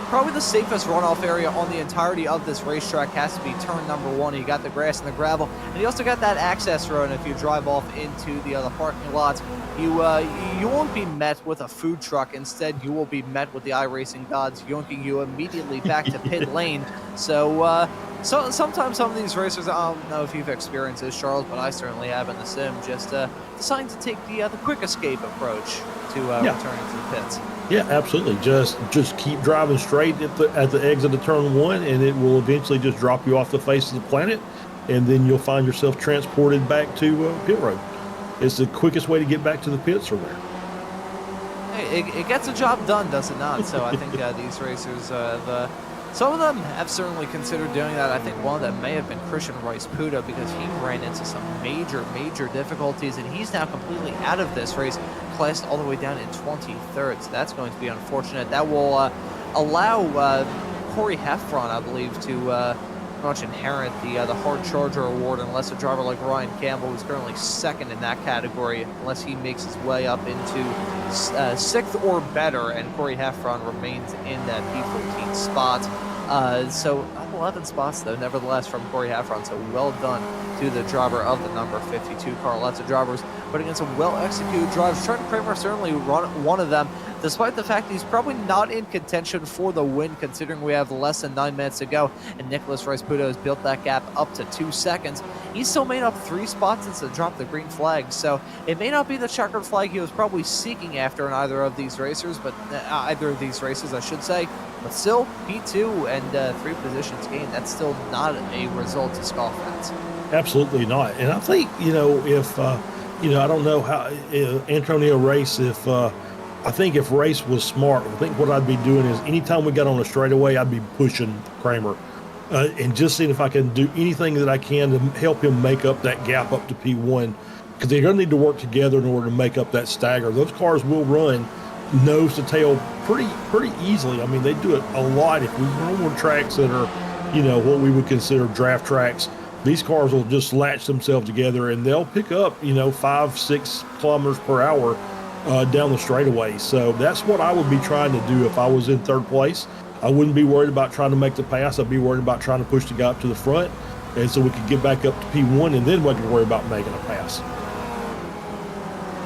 Probably the safest runoff area on the entirety of this racetrack has to be turn number 1. You got the grass and the gravel, and you also got that access road. And if you drive off into the other parking lots, you won't be met with a food truck. Instead, you will be met with the iRacing gods yoinking you immediately back to pit lane. So sometimes some of these racers, I don't know if you've experienced this, Charles, but I certainly have in the sim, just deciding to take the quick escape approach to returning to the pits. Yeah, absolutely. Just keep driving straight at the exit of turn 1, and it will eventually just drop you off the face of the planet, and then you'll find yourself transported back to pit road. It's the quickest way to get back to the pits from there. Hey, it gets the job done, does it not? So I think these racers, some of them have certainly considered doing that. I think one of them may have been Christian Rice Puda, because he ran into some major difficulties, and he's now completely out of this race, classed all the way down in 23rd. So that's going to be unfortunate. That will allow Corey Heffron, I believe, to much inherit the Hard Charger Award, unless a driver like Ryan Campbell, who's currently second in that category, unless he makes his way up into 6th or better, and Corey Heffron remains in that P14 spot. So 11 spots, though, nevertheless, from Corey Heffron. So well done to the driver of the number 52 car. Lots of drivers putting in some well-executed drives. Trent Kramer certainly one of them, despite the fact he's probably not in contention for the win, considering we have less than 9 minutes to go, and Nicholas Rice-Puto has built that gap up to 2 seconds. He's still made up 3 spots since to drop the green flag, so it may not be the checkered flag he was probably seeking after in either of these races, I should say. But still, P2 and 3 positions gained, that's still not a result to scoff at. Absolutely not. And I think, if, I don't know how Antonio Race, I think if Race was smart, I think what I'd be doing is anytime we got on a straightaway, I'd be pushing Kramer and just seeing if I can do anything that I can to help him make up that gap up to P1, because they're going to need to work together in order to make up that stagger. Those cars will run nose to tail pretty easily. I mean, they do it a lot. If we run on tracks that are, what we would consider draft tracks, these cars will just latch themselves together and they'll pick up, 5-6 kilometers per hour down the straightaway. So that's what I would be trying to do if I was in 3rd place. I wouldn't be worried about trying to make the pass. I'd be worried about trying to push the guy up to the front, and so we could get back up to P1, and then we can worry about making a pass.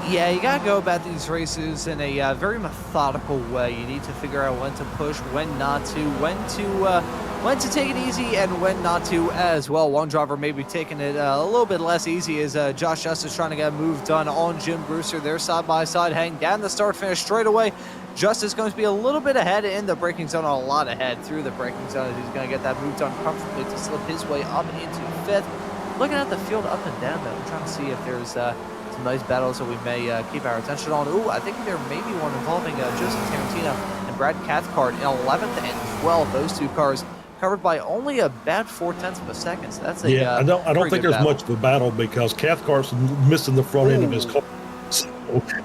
Yeah, you gotta go about these races in a very methodical way. You need to figure out when to push, when not to, when to take it easy, and when not to as well. One driver may be taking it a little bit less easy as Josh Justice trying to get a move done on Jim Brewster. They're side by side, heading down the start-finish straightaway. Justice going to be a little bit ahead in the braking zone, a lot ahead through the braking zone, as he's going to get that move done comfortably to slip his way up into 5th. Looking at the field up and down, though, I'm trying to see if there's some nice battles that we may keep our attention on. Ooh, I think there may be one involving Joseph Tarantino and Brad Cathcart in 11th and 12th. Those 2 cars covered by only about 0.4 of a second. So that's a I don't think there's battle. Much of a battle, because Cathcart's missing the front end of his car.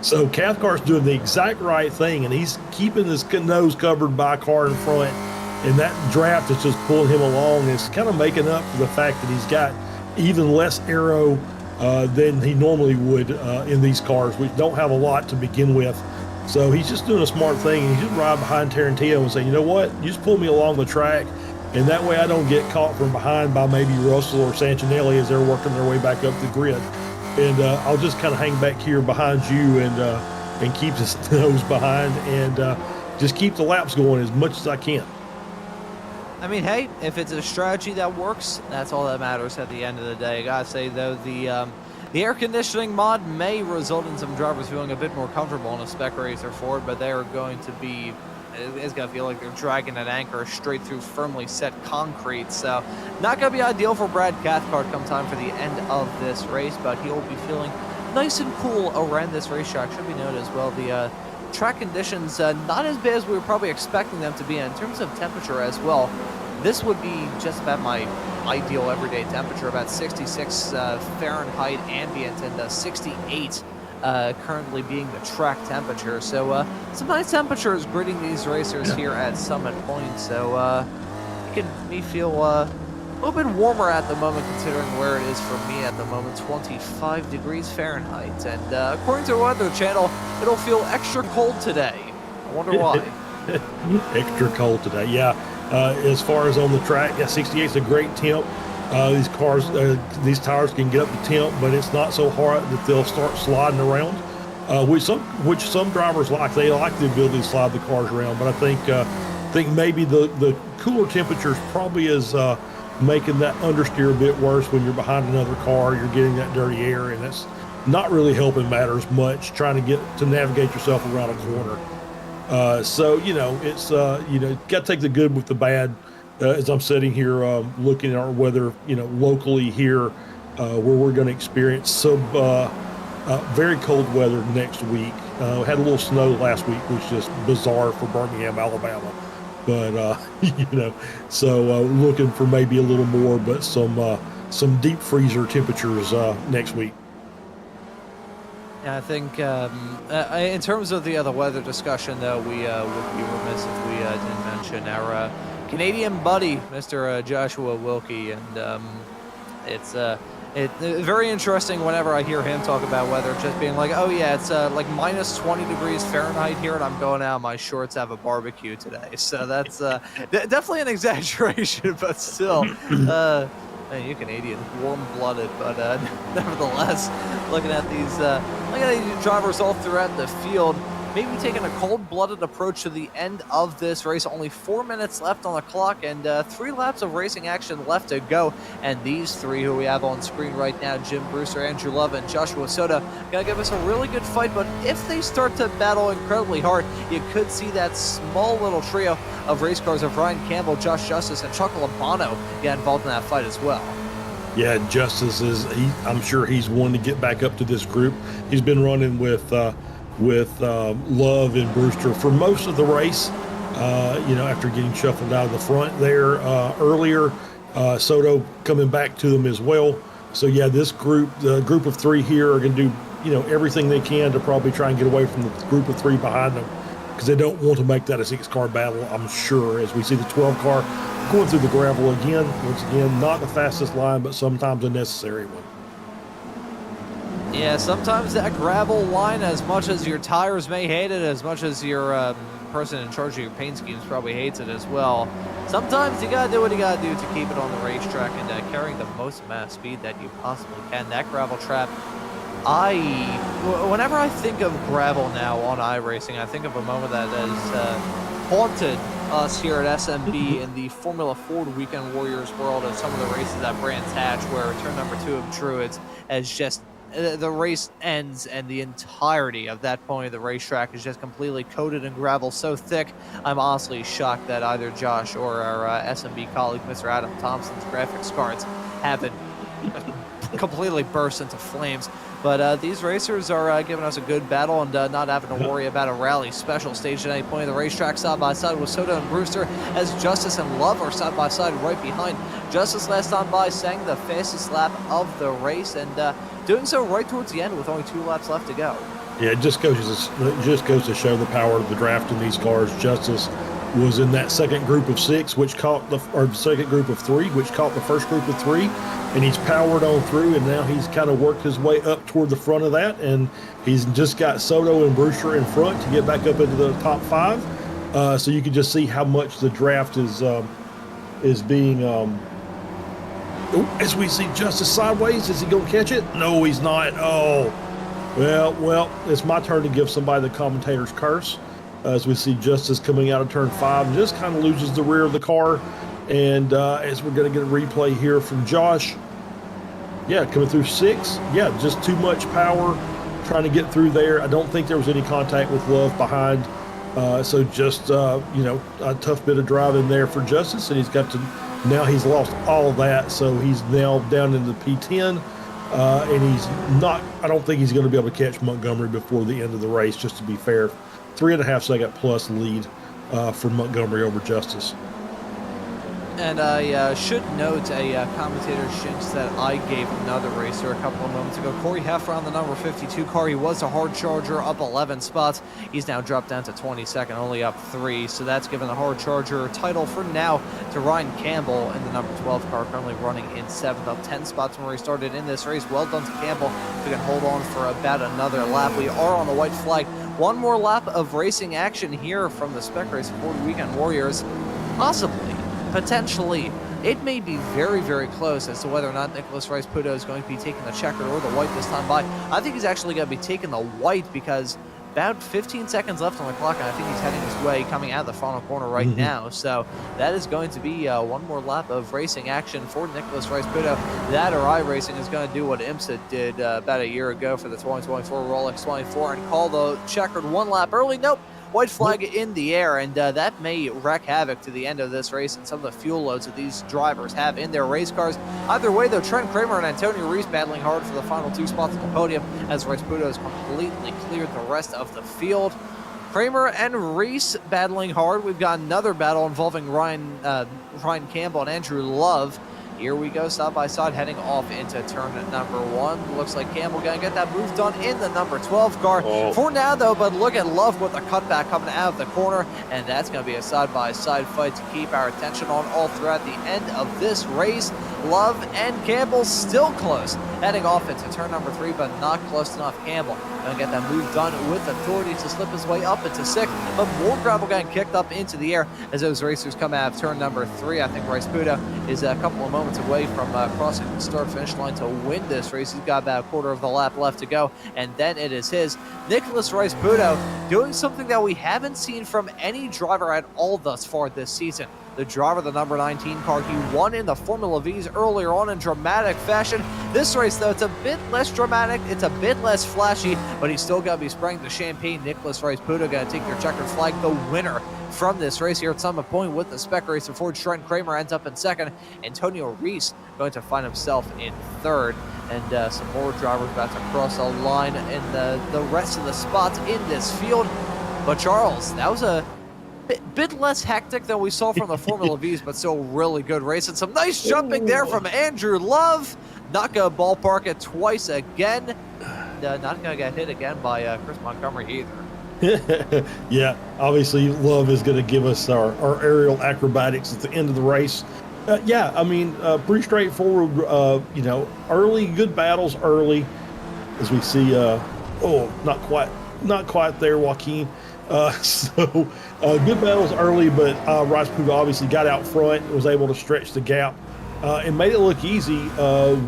So Cathcart's doing the exact right thing, and he's keeping his nose covered by a car in front, and that draft is just pulling him along. It's kind of making up for the fact that he's got even less aero than he normally would in these cars, which don't have a lot to begin with. So he's just doing a smart thing. He's just riding behind Tarantino and saying, you know what, you just pull me along the track, and that way I don't get caught from behind by maybe Russell or Santinelli as they're working their way back up the grid. And I'll just kind of hang back here behind you and keep his nose behind and just keep the laps going as much as I can. I mean, hey, if it's a strategy that works, that's all that matters at the end of the day. I gotta say, though, the air conditioning mod may result in some drivers feeling a bit more comfortable in a Spec Racer Ford, but they are going to be, it's going to feel like they're dragging an anchor straight through firmly set concrete. So not going to be ideal for Brad Cathcart come time for the end of this race, but he will be feeling nice and cool around this racetrack. Should be noted as well, the track conditions not as bad as we were probably expecting them to be in terms of temperature as well. This would be just about my ideal everyday temperature, about 66 Fahrenheit ambient and 68 currently being the track temperature. So some nice temperatures greeting these racers here at Summit Point. So making me feel a little bit warmer at the moment, considering where it is for me at the moment, 25 degrees Fahrenheit. And according to our Weather Channel, it'll feel extra cold today. I wonder why. Extra cold today. Yeah. As far as on the track, yeah, 68 is a great temp. These tires can get up to temp, but it's not so hard that they'll start sliding around, which some drivers like. They like the ability to slide the cars around, but I think maybe the cooler temperatures probably is making that understeer a bit worse when you're behind another got getting that dirty air, and that's not really helping matters much, trying to get to navigate yourself around a corner. So, it's, got to take the good with the bad. As I'm sitting here looking at our weather, locally here, where we're going to experience some very cold weather next week. Had a little snow last week, which is just bizarre for Birmingham, Alabama. But, so looking for maybe a little more, but some deep freezer temperatures next week. Yeah, I think in terms of the weather discussion, though, we would be remiss if we didn't mention our Canadian buddy, Mr. Joshua Wilkie, and it's very interesting whenever I hear him talk about weather, just being like, oh yeah, it's like minus 20 degrees Fahrenheit here, and I'm going out, my shorts have a barbecue today. So that's definitely an exaggeration, but still. You Canadians, warm-blooded, but nevertheless, looking at these drivers all throughout the field, maybe taking a cold-blooded approach to the end of this race. Only 4 minutes left on the clock, and 3 laps of racing action left to go. And these 3 who we have on screen right now, Jim Brewster, Andrew Love, and Joshua Soda, gonna give us a really good fight. But if they start to battle incredibly hard, you could see that small little trio of race cars of Ryan Campbell, Josh Justice, and Chuck Labano get involved in that fight as well. Yeah, Justice I'm sure he's wanting to get back up to this group. He's been running with Love and Brewster for most of the race, after getting shuffled out of the front there earlier. Soto coming back to them as well. So yeah, this group, the group of 3 here, are going to do everything they can to probably try and get away from the group of 3 behind them, because they don't want to make that a 6-car battle, I'm sure, as we see the 12 car going through the gravel again. Once again, not the fastest line, but sometimes a necessary one. Yeah, sometimes that gravel line, as much as your tires may hate it, as much as your person in charge of your paint schemes probably hates it as well, sometimes you gotta do what you gotta do to keep it on the racetrack and carrying the most amount of speed that you possibly can. That gravel trap, whenever I think of gravel now on iRacing, I think of a moment that has haunted us here at SMB in the Formula Ford Weekend Warriors world of some of the races at Brands Hatch, where turn number 2 of Druids has just the race ends and the entirety of that point of the racetrack is just completely coated in gravel so thick. I'm honestly shocked that either Josh or our SMB colleague, Mr. Adam Thompson's graphics cards haven't completely burst into flames. But these racers are giving us a good battle and not having to worry about a rally special stage at any point of the racetrack. Side by side with Soto and Brewster, as Justice and Love are side by side right behind. Justice last time by sang the fastest lap of the race, and doing so right towards the end with only 2 laps left to go. Yeah, it just goes to show the power of the draft in these cars. Justice was in that second group of 6, which caught the second group of 3, which caught the first group of 3, and he's powered on through, and now he's kind of worked his way up toward the front of that, and he's just got Soto and Brewster in front to get back up into the top 5. So you can just see how much the draft is being. As we see Justice sideways, is he going to catch it? No, he's not. Oh, well, it's my turn to give somebody the commentator's curse. As we see Justice coming out of turn 5, just kind of loses the rear of the car. And as we're going to get a replay here from Josh, yeah, coming through 6, yeah, just too much power trying to get through there. I don't think there was any contact with Love behind. So just, a tough bit of driving there for Justice, and now he's lost all of that, so he's now down in the P10, and I don't think he's going to be able to catch Montgomery before the end of the race, just to be fair. 3.5 second plus lead for Montgomery over Justice. And I should note a commentator shinch that I gave another racer a couple of moments ago. Corey Heffer on the number 52 car. He was a hard charger, up 11 spots. He's now dropped down to 22nd, only up 3. So that's given the hard charger title for now to Ryan Campbell in the number 12 car, currently running in 7th, up 10 spots from where he started in this race. Well done to Campbell. We can hold on for about another lap. We are on the white flag. One more lap of racing action here from the Spec Race Ford Weekend Warriors. Possibly, potentially, it may be very, very close as to whether or not Nicholas Rice-Puto is going to be taking the checkered or the white this time by. I think he's actually going to be taking the white because about 15 seconds left on the clock, and I think he's heading his way, coming out of the final corner right now. So that is going to be one more lap of racing action for Nicholas Rice-Puto. That or iRacing is going to do what IMSA did about a year ago for the 2024 Rolex 24 and call the checkered one lap early. Nope. White flag in the air, and that may wreak havoc to the end of this race and some of the fuel loads that these drivers have in their race cars. Either way, though, Trent Kramer and Antonio Reese battling hard for the final 2 spots on the podium as Rice-Puto has completely cleared the rest of the field. Kramer and Reese battling hard. We've got another battle involving Ryan Campbell and Andrew Love. Here we go, side by side, heading off into turn number 1. Looks like Campbell gonna get that move done in the number 12 car. For now, though, but look at Love with a cutback coming out of the corner, and that's gonna be a side-by-side fight to keep our attention on all throughout the end of this race. Love and Campbell still close, heading off into turn number 3, but not close enough. Campbell gonna get that move done with authority to slip his way up into 6th, but more gravel getting kicked up into the air as those racers come out of turn number 3. I think Rice-Puto is a couple of moments away from crossing the start-finish line to win this race. He's got about a quarter of the lap left to go, and then it is his. Nicholas Rice-Puto doing something that we haven't seen from any driver at all thus far this season. The driver of the number 19 car, he won in the Formula Vs earlier on in dramatic fashion. This race, though, it's a bit less dramatic, it's a bit less flashy, but he's still going to be spraying the champagne. Nicholas Rice-Puto going to take your checkered flag, the winner from this race here at Summit Point with the Spec Racer Ford. Trent Kramer ends up in 2nd. Antonio Reese going to find himself in 3rd. And some more drivers about to cross the line in the rest of the spots in this field. But Charles, that was a bit less hectic than we saw from the Formula Vs, but still really good race. And some nice jumping there from Andrew Love. Not going to ballpark it twice again. Not going to get hit again by Chris Montgomery either. Yeah, obviously Love is going to give us our aerial acrobatics at the end of the race. Yeah, I mean, pretty straightforward, early, good battles early, as we see, not quite there, Joaquin. Good battles early, but Rice-Puto obviously got out front and was able to stretch the gap and made it look easy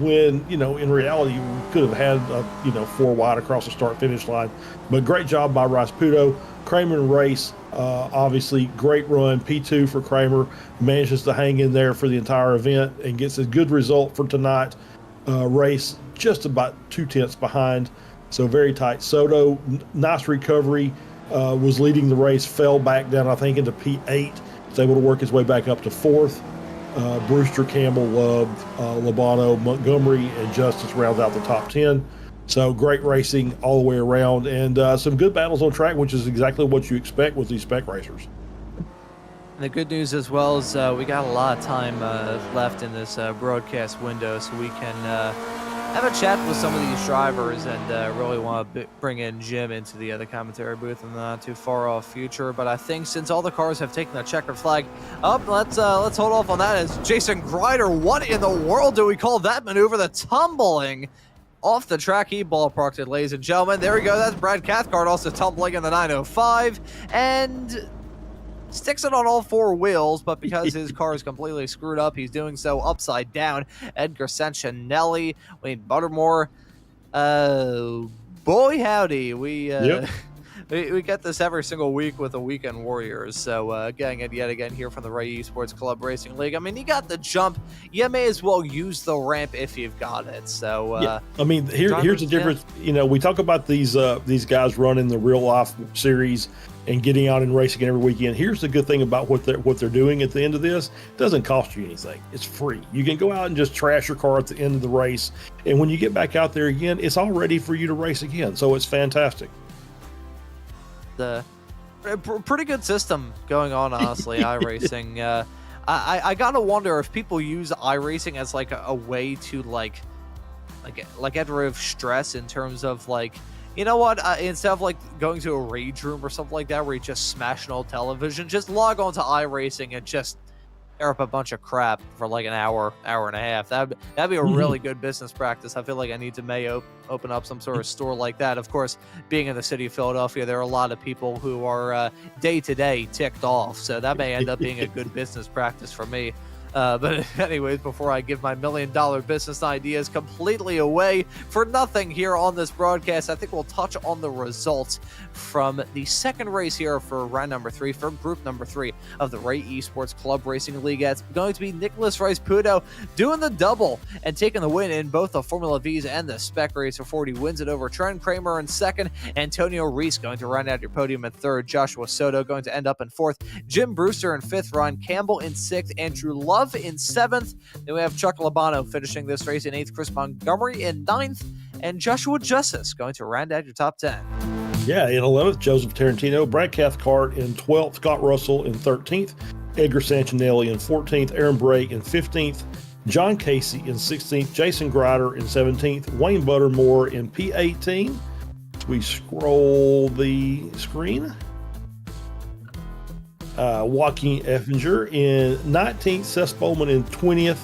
when, in reality, we could have had, 4 wide across the start-finish line. But great job by Rice-Puto. Kramer and Race, obviously, great run. P2 for Kramer, manages to hang in there for the entire event and gets a good result for tonight. Race just about 2/10 behind, so very tight. Soto, nice recovery. Was leading the race, fell back down, I think, into P8. Was able to work his way back up to 4th. Brewster, Campbell, Love, Labano, Montgomery, and Justice round out the top 10. So great racing all the way around, and some good battles on track, which is exactly what you expect with these Spec racers. And the good news as well is we got a lot of time left in this broadcast window, so we can have a chat with some of these drivers, and really want to bring in Jim into the commentary booth in the not too far off future. But I think since all the cars have taken the checkered flag up, let's hold off on that. As Jason Grider, what in the world do we call that maneuver? The tumbling off the track, he ballparked it, ladies and gentlemen. There we go. That's Brad Cathcart also tumbling in the 905 and sticks it on all 4 wheels, but because his car is completely screwed up, he's doing so upside down. Edgar Sancinelli, Wayne Buttermore, boy howdy, we get this every single week with the Weekend Warriors. So getting it yet again here from the Ray Esports Club Racing League. I mean, you got the jump, you may as well use the ramp if you've got it. So yeah. I mean, here's the difference. We talk about these guys running the real life series and getting out and racing every weekend. Here's the good thing about what they're doing at the end of this. It doesn't cost you anything. It's free. You can go out and just trash your car at the end of the race, and when you get back out there again, it's all ready for you to race again. So it's fantastic. The pretty good system going on, honestly. iRacing. I gotta wonder if people use iRacing as like a way to like get rid of stress in terms of like, you know what, instead of like going to a rage room or something like that where you just smash an old television, just log on to iRacing and just tear up a bunch of crap for like an hour and a half. That'd be a really good business practice. I feel like I need to open up some sort of store like that. Of course, being in the city of Philadelphia, there are a lot of people who are day to day ticked off, so that may end up being a good business practice for me. But anyways, before I give my $1 million business ideas completely away for nothing here on this broadcast, I think we'll touch on the results from the second race here for round number 3, for group number 3 of the Ray Esports Club Racing League. It's going to be Nicholas Rice-Puto doing the double and taking the win in both the Formula V's and the Spec race. For 40 wins it over Trent Kramer in second, Antonio Reese going to round out your podium in third, Joshua Soto going to end up in fourth, Jim Brewster in fifth, Ron Campbell in sixth, Andrew Love in seventh. Then we have Chuck Labano finishing this race in eighth, Chris Montgomery in ninth, and Joshua Justice going to round out your top 10. Yeah, in 11th, Joseph Tarantino, Brad Cathcart in 12th, Scott Russell in 13th, Edgar Santinelli in 14th, Aaron Bray in 15th, John Casey in 16th, Jason Grider in 17th, Wayne Buttermore in P18. We scroll the screen. Joaquin Effinger in 19th, Seth Bowman in 20th,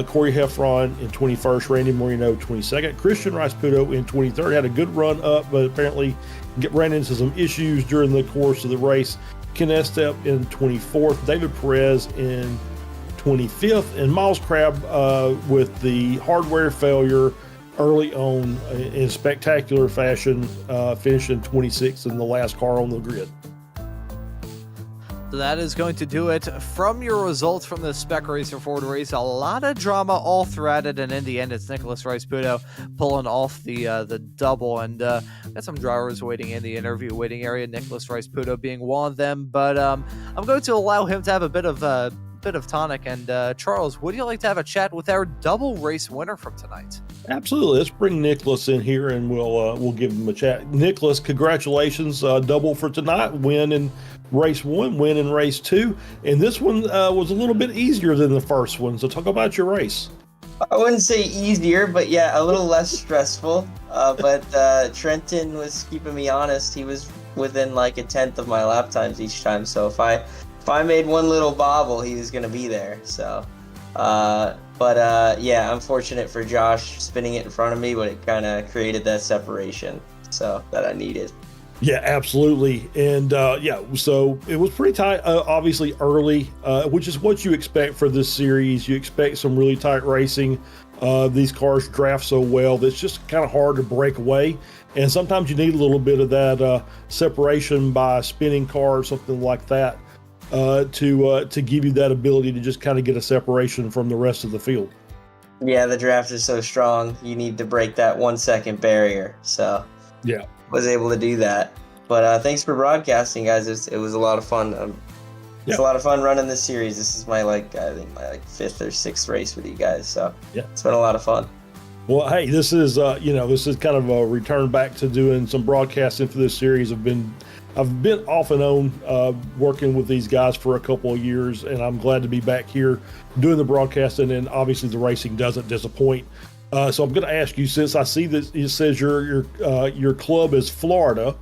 Corey Heffron in 21st, Randy Moreno 22nd, Christian Rice-Puto in 23rd. Had a good run up, but apparently ran into some issues during the course of the race. Ken Estep in 24th, David Perez in 25th, and Miles Crabb with the hardware failure early on in spectacular fashion, finishing 26th in the last car on the grid. So that is going to do it from your results from the Spec Racer Ford race. A lot of drama all throughout it, and in the end, it's Nicholas Rice-Puto pulling off the double. And got some drivers waiting in the interview waiting area. Nicholas Rice-Puto being one of them, but I'm going to allow him to have a bit of tonic. And Charles, would you like to have a chat with our double race winner from tonight? Absolutely. Let's bring Nicholas in here and we'll give him a chat. Nicholas, congratulations, double for tonight. Win in race 1, win in race 2, and this one was a little bit easier than the first one. So talk about your race. I wouldn't say easier, but yeah, a little less stressful. But Trenton was keeping me honest. He was within like a tenth of my lap times each time. So if I made one little bobble, he was gonna be there. So, yeah, unfortunate for Josh spinning it in front of me, but it kind of created that separation that I needed. Yeah, absolutely. And so it was pretty tight, obviously early, which is what you expect for this series. You expect some really tight racing. These cars draft so well that it's just kind of hard to break away. And sometimes you need a little bit of that separation by a spinning car or something like that to give you that ability to just kind of get a separation from the rest of the field. Yeah, the draft is so strong. You need to break that 1 second barrier. So yeah. Was able to do that. But thanks for broadcasting, guys. It was a lot of fun. It's a lot of fun running this series. This is my I think my 5th or 6th race with you guys. So yeah, it's been a lot of fun. Well, hey, this is this is kind of a return back to doing some broadcasting for this series. I've been off and on working with these guys for a couple of years, and I'm glad to be back here doing the broadcasting. And obviously, the racing doesn't disappoint. So I'm going to ask you, since I see that it says your club is Florida,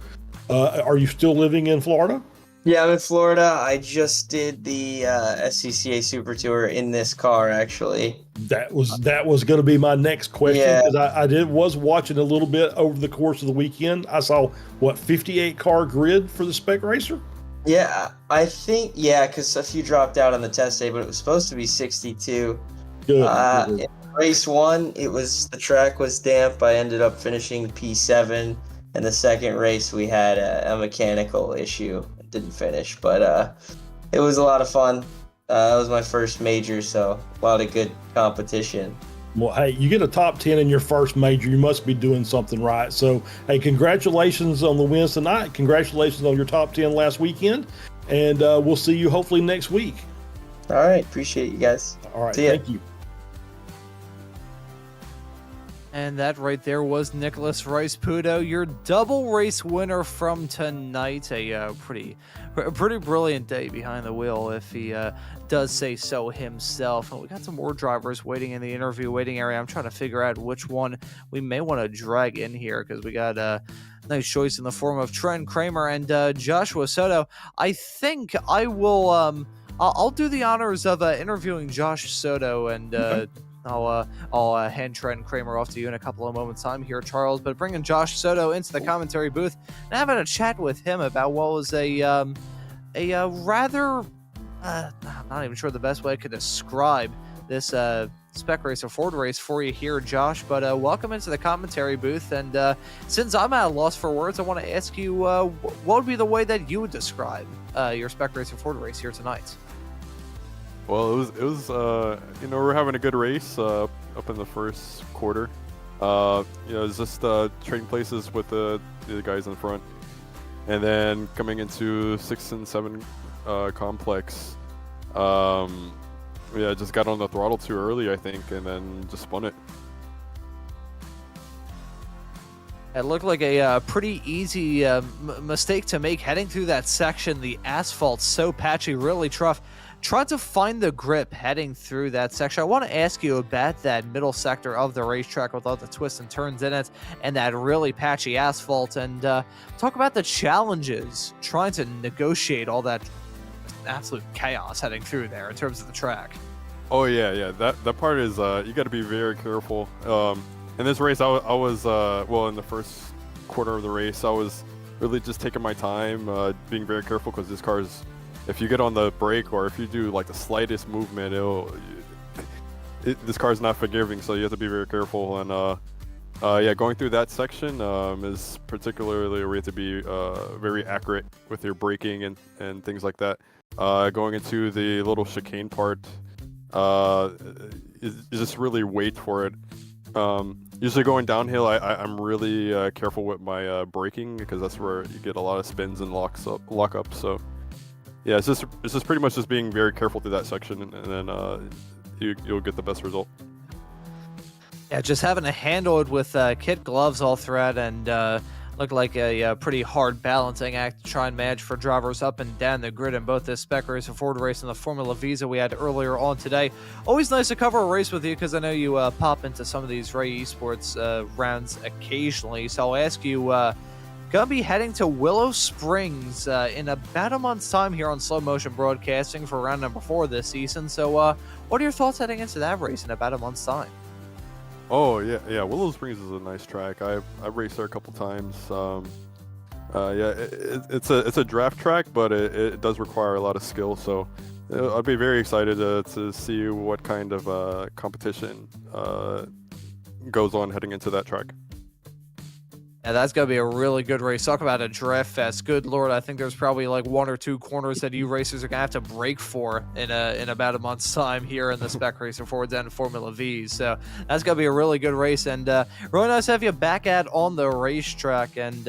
are you still living in Florida? Yeah, I'm in Florida. I just did the SCCA Super Tour in this car, actually. That was going to be my next question, because I was watching a little bit over the course of the weekend. I saw 58 car grid for the Spec Racer. Yeah, I think because a few dropped out on the test day, but it was supposed to be 62. Good. In race 1, the track was damp. I ended up finishing P7. And the second race, we had a mechanical issue. Didn't finish, but it was a lot of fun. It was my first major, so a lot of good competition. Well, hey, you get a top 10 in your first major, you must be doing something right. So, hey, congratulations on the wins tonight. Congratulations on your top 10 last weekend. And we'll see you hopefully next week. All right. Appreciate you guys. All right. See ya. Thank you. And that right there was Nicholas Rice Pudo, your double race winner from tonight. A pretty brilliant day behind the wheel, if he does say so himself. And we got some more drivers waiting in the interview waiting area. I'm trying to figure out which one we may want to drag in here, because we got a nice choice in the form of Trent Kramer and Joshua Soto. I think I will. I'll do the honors of interviewing Josh Soto, and I'll hand Trent Kramer off to you in a couple of moments' time here, Charles. But bringing Josh Soto into the commentary booth and having a chat with him about what was a rather I'm not even sure the best way I could describe this Spec race or Ford race for you here, Josh. But welcome into the commentary booth. And since I'm at a loss for words, I want to ask you what would be the way that you would describe your Spec race or Ford race here tonight? Well, it was we're having a good race up in the first quarter. It's just trading places with the guys in front, and then coming into 6 and 7 complex. Just got on the throttle too early, I think, and then just spun it. It looked like a pretty easy mistake to make heading through that section. The asphalt's so patchy, really tough. Tried to find the grip heading through that section. I want to ask you about that middle sector of the racetrack with all the twists and turns in it and that really patchy asphalt, and talk about the challenges trying to negotiate all that absolute chaos heading through there in terms of the track. Oh yeah. That part is you got to be very careful. In this race, I was in the first quarter of the race, I was really just taking my time, being very careful, because this car is, if you get on the brake or if you do like the slightest movement, this car is not forgiving, so you have to be very careful. And going through that section is particularly where you have to be very accurate with your braking and things like that. Going into the little chicane part, you just really wait for it. Usually going downhill, I'm really careful with my braking, because that's where you get a lot of spins and lock up. So yeah, it's just pretty much just being very careful through that section, and then you'll get the best result. Yeah, just having to handle it with kit gloves all throughout, and looked like a pretty hard balancing act to try and manage for drivers up and down the grid in both this Spec race and Ford race and the Formula Visa we had earlier on today. Always nice to cover a race with you, because I know you pop into some of these Ray Esports rounds occasionally. So I'll ask you, gonna be heading to Willow Springs in about a month's time here on Slow Motion Broadcasting for round number 4 this season. So what are your thoughts heading into that race in about a month's time? Oh yeah. Willow Springs is a nice track. I've raced there a couple times. It's a draft track, but it does require a lot of skill. So I'd be very excited to see what kind of competition goes on heading into that track. Yeah, that's going to be a really good race. Talk about a draft fest. Good Lord, I think there's probably like 1 or 2 corners that you racers are going to have to break for in about a month's time here in the Spec Race and Fords and Formula Vs. So that's going to be a really good race. And really nice to have you back on the racetrack. And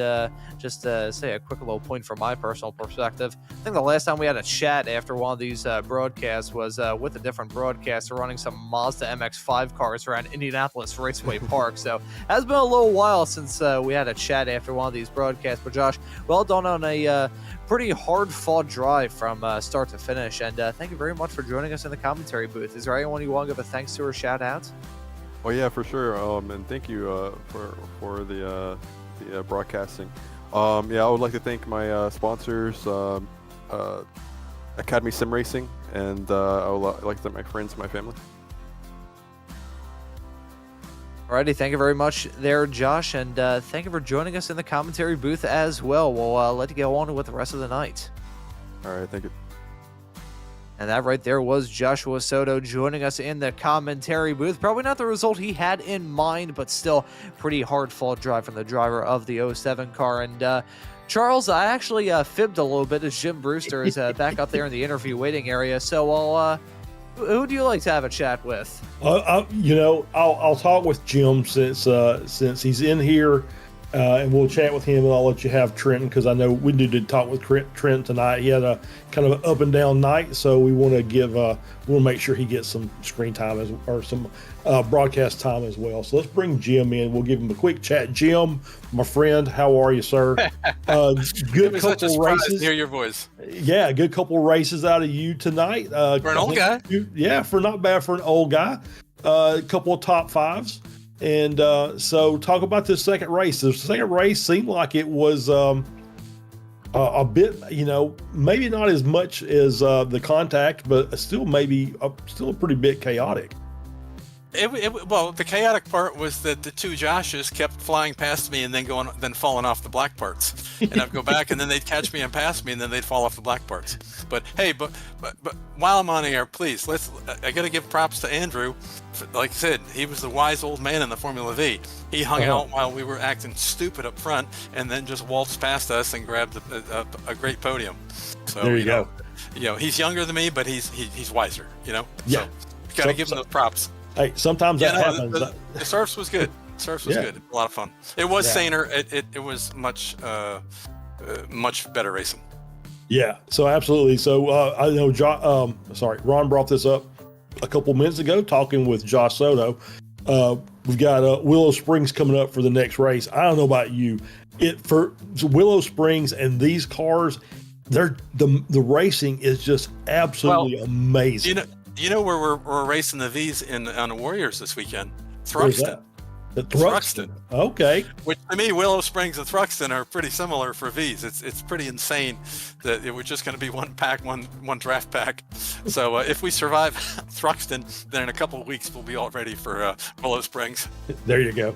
just to say a quick little point from my personal perspective, I think the last time we had a chat after one of these broadcasts was with a different broadcaster running some Mazda MX-5 cars around Indianapolis Raceway Park. So it has been a little while since we had a chat after one of these broadcasts. But Josh, well done on a pretty hard-fought drive from start to finish, and thank you very much for joining us in the commentary booth. Is there anyone you want to give a thanks to or shout out? Oh yeah, for sure. And thank you for the broadcasting. I would like to thank my sponsors, Academy Sim Racing, and I would like to thank my friends and my family. Alrighty, thank you very much there, Josh, and thank you for joining us in the commentary booth as well. We'll let you go on with the rest of the night. All right, thank you. And that right there was Joshua Soto joining us in the commentary booth. Probably not the result he had in mind, but still pretty hard-fought drive from the driver of the 07 car. And Charles, I actually fibbed a little bit as Jim Brewster is back up there in the interview waiting area. So I'll... who would you like to have a chat with? I'll talk with Jim since he's in here and we'll chat with him, and I'll let you have Trenton, because I know we need to talk with Trent tonight. He had a kind of an up and down night, so we want to make sure he gets some screen time or some broadcast time as well. So let's bring Jim in. We'll give him a quick chat. Jim, my friend, how are you, sir? Good couple races. To hear your voice. Yeah, good couple races out of you tonight. For an old guy. Yeah, not bad for an old guy. A couple of top fives. And so talk about this second race. The second race seemed like it was a bit, maybe not as much as the contact, but still still a pretty bit chaotic. Well, the chaotic part was that the two Joshes kept flying past me and then falling off the black parts, and I'd go back and then they'd catch me and pass me and then they'd fall off the black parts. But hey, but while I'm on air, please I got to give props to Andrew. Like I said, he was the wise old man in the Formula V. He hung out while we were acting stupid up front, and then just waltzed past us and grabbed a great podium. So there you go. He's younger than me, but he's wiser. Yeah. So got to give him those props. Hey, sometimes that happens. The surfs was good. Surfs was good. A lot of fun. It was saner. It was much better racing. Yeah. So absolutely. So I know Ron brought this up a couple minutes ago, talking with Josh Soto. We've got Willow Springs coming up for the next race. I don't know about you. For Willow Springs and these cars, the racing is just absolutely amazing. You know where we're racing the V's on the Warriors this weekend? Thruxton. Thruxton. Okay. Which to me, Willow Springs and Thruxton are pretty similar for V's. It's pretty insane that we're just going to be one draft pack. So if we survive Thruxton, then in a couple of weeks we'll be all ready for Willow Springs. There you go.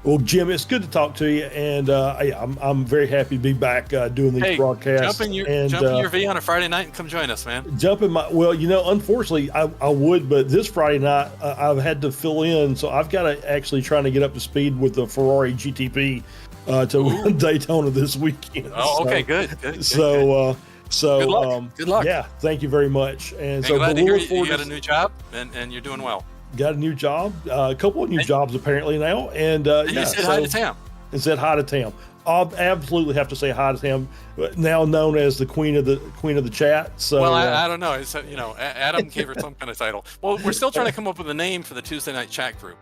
Well, Jim, it's good to talk to you, and I'm very happy to be back doing these broadcasts. Jump in your V on a Friday night and come join us, man. Unfortunately, I would, but this Friday night I've had to fill in, so I've got to actually trying to get up to speed with the Ferrari GTP to run Daytona this weekend. Oh, okay, good. So good luck. Good luck. Yeah, thank you very much. And so glad to hear you got a new job and you're doing well. Got a new job, a couple of new jobs apparently now, and you said hi to Tam. And said hi to Tam. I'll absolutely have to say hi to Tam, now known as the queen of the chat. So well, I don't know. It's, Adam gave her some kind of title. Well, we're still trying to come up with a name for the Tuesday night chat group.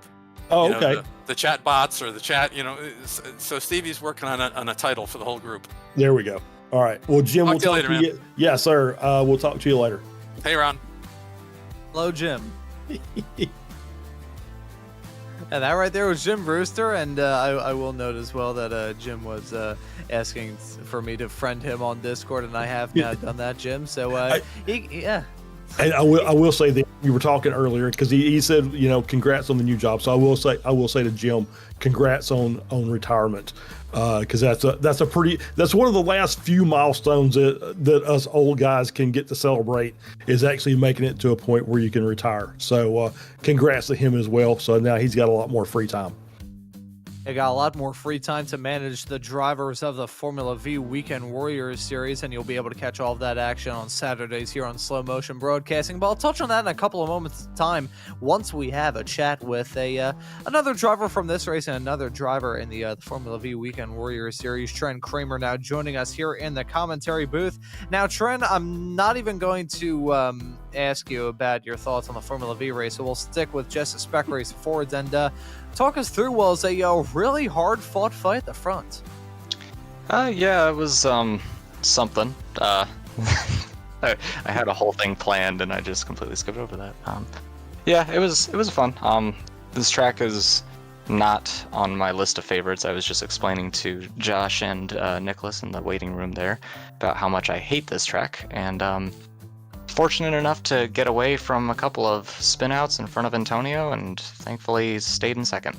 Oh, okay. The chat bots or the chat. So Stevie's working on a title for the whole group. There we go. All right. Well, Jim, we'll talk to you. Yeah, sir. We'll talk to you later. Hey, Ron. Hello, Jim. And that right there was Jim Brewster, and I will note as well that Jim was asking for me to friend him on Discord, and I have now done that, Jim. So yeah. And I will say that you were talking earlier because he said congrats on the new job. So I will say to Jim, congrats on retirement. Because that's one of the last few milestones that us old guys can get to celebrate, is actually making it to a point where you can retire. So congrats to him as well. So now he's got a lot more free time. I got a lot more free time to manage the drivers of the Formula V Weekend Warriors Series, and you'll be able to catch all of that action on Saturdays here on Slow Motion Broadcasting. But I'll touch on that in a couple of moments' time once we have a chat with another driver from this race and another driver in the Formula V Weekend Warriors Series. Trent Kramer now joining us here in the commentary booth. Now, Trent, I'm not even going to ask you about your thoughts on the Formula V race, so we'll stick with just the Spec race forwards and talk us through what was a really hard-fought fight at the front. Yeah, it was something. I had a whole thing planned and I just completely skipped over that. Yeah, it was fun. This track is not on my list of favorites. I was just explaining to Josh and Nicholas in the waiting room there about how much I hate this track, and fortunate enough to get away from a couple of spinouts in front of Antonio, and thankfully stayed in second.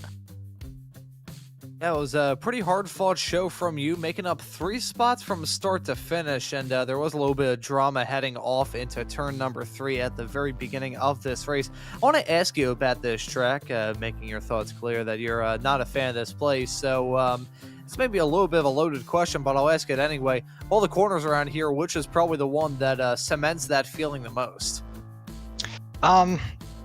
Yeah, it was a pretty hard-fought show from you, making up 3 spots from start to finish, and there was a little bit of drama heading off into turn number 3 at the very beginning of this race. I want to ask you about this track, making your thoughts clear that you're not a fan of this place, so it's maybe a little bit of a loaded question, but I'll ask it anyway. All the corners around here, which is probably the one that cements that feeling the most?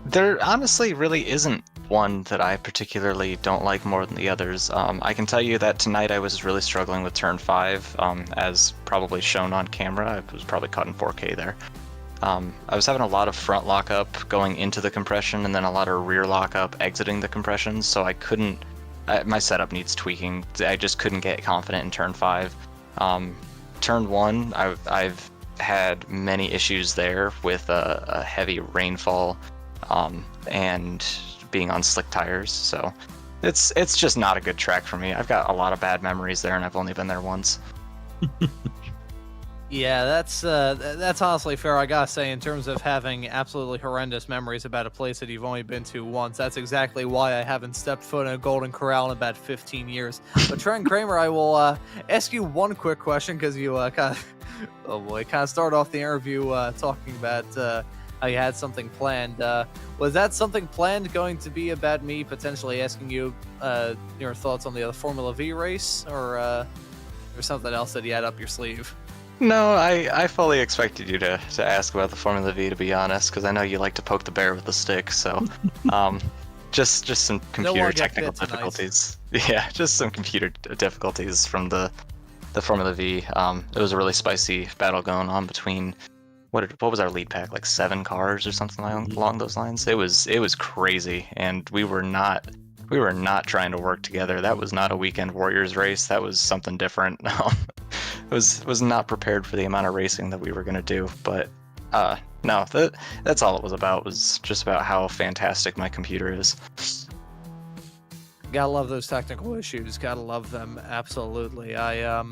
There honestly really isn't one that I particularly don't like more than the others. I can tell you that tonight I was really struggling with turn 5, as probably shown on camera. I was probably caught in 4K there. I was having a lot of front lockup going into the compression and then a lot of rear lockup exiting the compression, so I couldn't... my setup needs tweaking. I just couldn't get confident in turn 5. Turn 1, I've had many issues there with a heavy rainfall and being on slick tires, so it's just not a good track for me. I've got a lot of bad memories there, and I've only been there once. Yeah, that's honestly fair. I gotta say, in terms of having absolutely horrendous memories about a place that you've only been to once, that's exactly why I haven't stepped foot in a Golden Corral in about 15 years. But Trent Kramer, I will ask you one quick question, because you kind of started off the interview talking about how you had something planned. Was that something planned going to be about me potentially asking you your thoughts on the Formula V race, or something else that you had up your sleeve? No, I fully expected you to ask about the Formula V, to be honest, because I know you like to poke the bear with a stick, so just some computer technical difficulties. Yeah, just some computer difficulties from the Formula V. It was a really spicy battle going on between what was our lead pack, like 7 cars or something along those lines. It was crazy, and we were not trying to work together. That was not a Weekend Warriors race. That was something different. was not prepared for the amount of racing that we were going to do. But no, that's all it was about. Was just about how fantastic my computer is. Gotta love those technical issues. Gotta love them, absolutely. I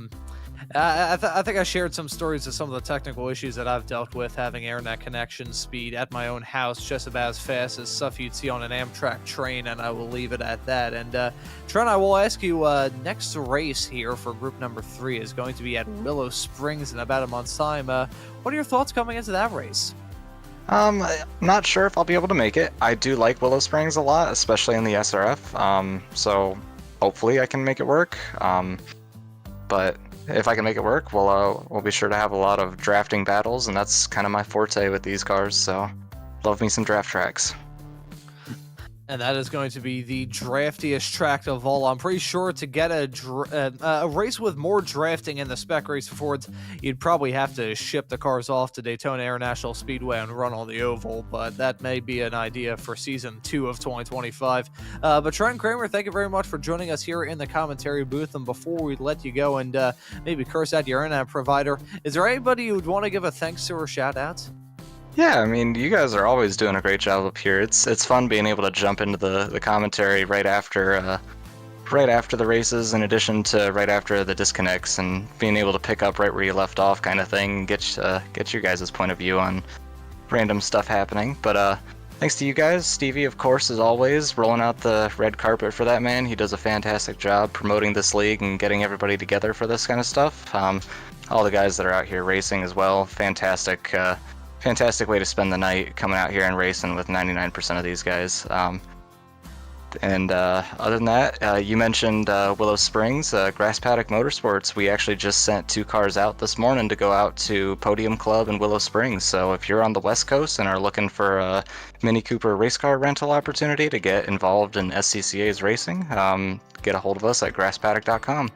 think I shared some stories of some of the technical issues that I've dealt with, having internet connection speed at my own house just about as fast as stuff you'd see on an Amtrak train, and I will leave it at that. And Trent, I will ask you, next race here for group number 3 is going to be at Willow Springs in about a month's time. What are your thoughts coming into that race? I'm not sure if I'll be able to make it. I do like Willow Springs a lot, especially in the SRF, so hopefully I can make it work. But if I can make it work, we'll be sure to have a lot of drafting battles, and that's kind of my forte with these cars, so love me some draft tracks. And that is going to be the draftiest track of all. I'm pretty sure to get a race with more drafting in the Spec race for Fords, you'd probably have to ship the cars off to Daytona International Speedway and run on the oval, but that may be an idea for Season 2 of 2025. But Trent Kramer, thank you very much for joining us here in the commentary booth. And before we let you go and maybe curse out your internet provider, is there anybody you would want to give a thanks to or shout out? Yeah, I mean, you guys are always doing a great job up here. It's fun being able to jump into the commentary right after the races, in addition to right after the disconnects, and being able to pick up right where you left off, kind of thing. Get your guys' point of view on random stuff happening. But thanks to you guys, Stevie, of course, as always, rolling out the red carpet for that man. He does a fantastic job promoting this league and getting everybody together for this kind of stuff. All the guys that are out here racing as well, fantastic way to spend the night, coming out here and racing with 99% of these guys. And other than that, you mentioned Willow Springs, Grass Paddock Motorsports. We actually just sent 2 cars out this morning to go out to Podium Club in Willow Springs. So if you're on the West Coast and are looking for a Mini Cooper race car rental opportunity to get involved in SCCA's racing, get a hold of us at grasspaddock.com.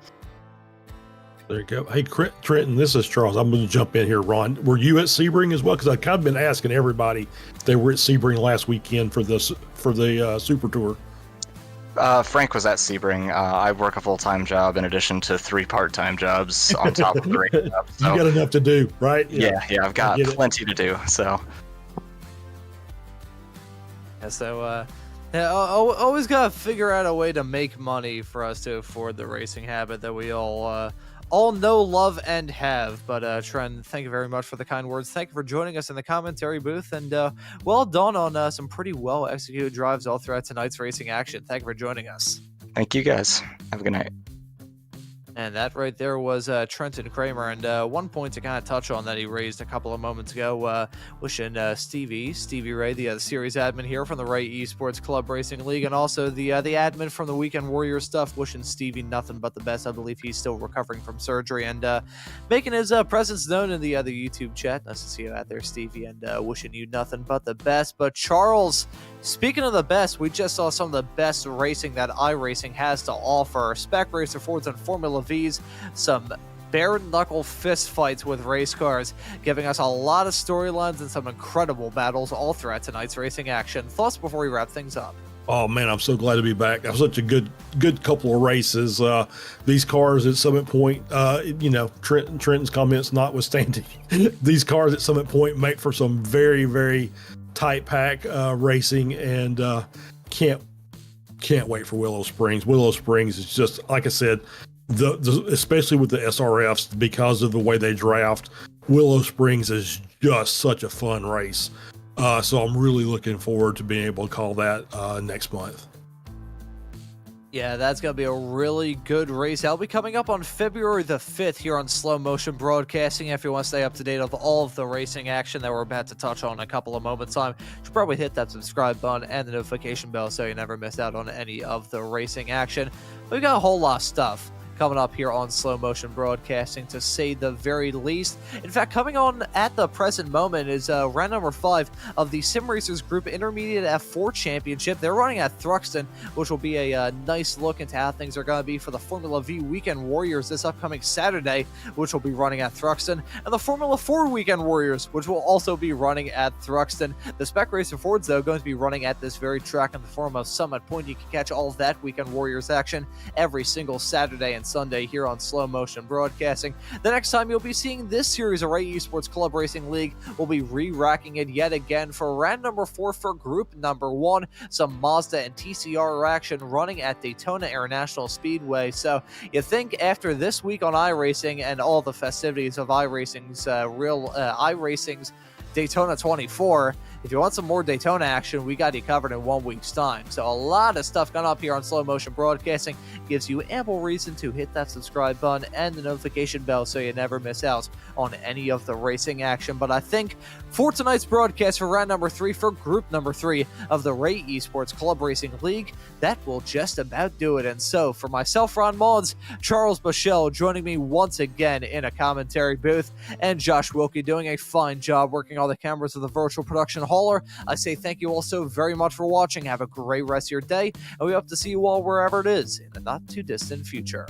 There you go. Hey, Trenton, this is Charles. I'm going to jump in here, Ron. Were you at Sebring as well? Because I've kind of been asking everybody if they were at Sebring last weekend for the Super Tour. Frank was at Sebring. I work a full-time job in addition to 3 part-time jobs on top of the race job. So. You got enough to do, right? Yeah, I've got plenty to do. So. Yeah, so always gotta figure out a way to make money for us to afford the racing habit that we all know, love, and have. But Trent, thank you very much for the kind words. Thank you for joining us in the commentary booth, and well done on some pretty well executed drives all throughout tonight's racing action. Thank you for joining us. Thank you guys. Have a good night. And that right there was Trenton Kramer. And one point to kind of touch on that he raised a couple of moments ago, wishing Stevie Ray, the series admin here from the Ray Esports Club Racing League, and also the admin from the Weekend Warrior stuff, wishing Stevie nothing but the best. I believe he's still recovering from surgery and making his presence known in the YouTube chat. Nice to see you out there, Stevie, and wishing you nothing but the best. But Charles, speaking of the best, we just saw some of the best racing that iRacing has to offer. Spec Racer Fords and Formula Vs, some bare-knuckle fist fights with race cars, giving us a lot of storylines and some incredible battles all throughout tonight's racing action. Thoughts before we wrap things up? Oh man, I'm so glad to be back. That was such a good couple of races. These cars at Summit Point, Trenton's comments notwithstanding, these cars at Summit Point make for some very, very tight pack racing, and can't wait for Willow Springs. Willow Springs is just, like I said, especially with the SRFs, because of the way they draft, Willow Springs is just such a fun race. So I'm really looking forward to being able to call that next month. Yeah, that's going to be a really good race. That'll be coming up on February the 5th here on Slow Motion Broadcasting. If you want to stay up to date of all of the racing action that we're about to touch on in a couple of moments' time, you should probably hit that subscribe button and the notification bell so you never miss out on any of the racing action. We've got a whole lot of stuff coming up here on Slow Motion Broadcasting, to say the very least. In fact, coming on at the present moment is round number 5 of the Sim Racers Group Intermediate F4 Championship. They're running at Thruxton, which will be a nice look into how things are going to be for the Formula V Weekend Warriors this upcoming Saturday, which will be running at Thruxton, and the Formula 4 Weekend Warriors, which will also be running at Thruxton. The Spec Racer Fords, though, going to be running at this very track in the form of Summit Point. You can catch all of that Weekend Warriors action every single Saturday and Sunday here on Slow Motion Broadcasting. The next time you'll be seeing this series of Ray Esports Club Racing League, we'll be re-racking it yet again for round number 4 for group number 1. Some Mazda and TCR action running at Daytona International Speedway. So you think after this week on iRacing and all the festivities of iRacing's iRacing's Daytona 24, if you want some more Daytona action, we got you covered in 1 week's time. So a lot of stuff coming up here on Slow Motion Broadcasting. Gives you ample reason to hit that subscribe button and the notification bell so you never miss out on any of the racing action. But I think for tonight's broadcast for round number 3 for group number 3 of the Ray Esports Club Racing League, that will just about do it. And so for myself, Ron Maunz, Charles Boshell joining me once again in a commentary booth, and Josh Wilkie doing a fine job working all the cameras of the virtual production hauler, I say thank you all so very much for watching. Have a great rest of your day, and we hope to see you all wherever it is in the not too distant future.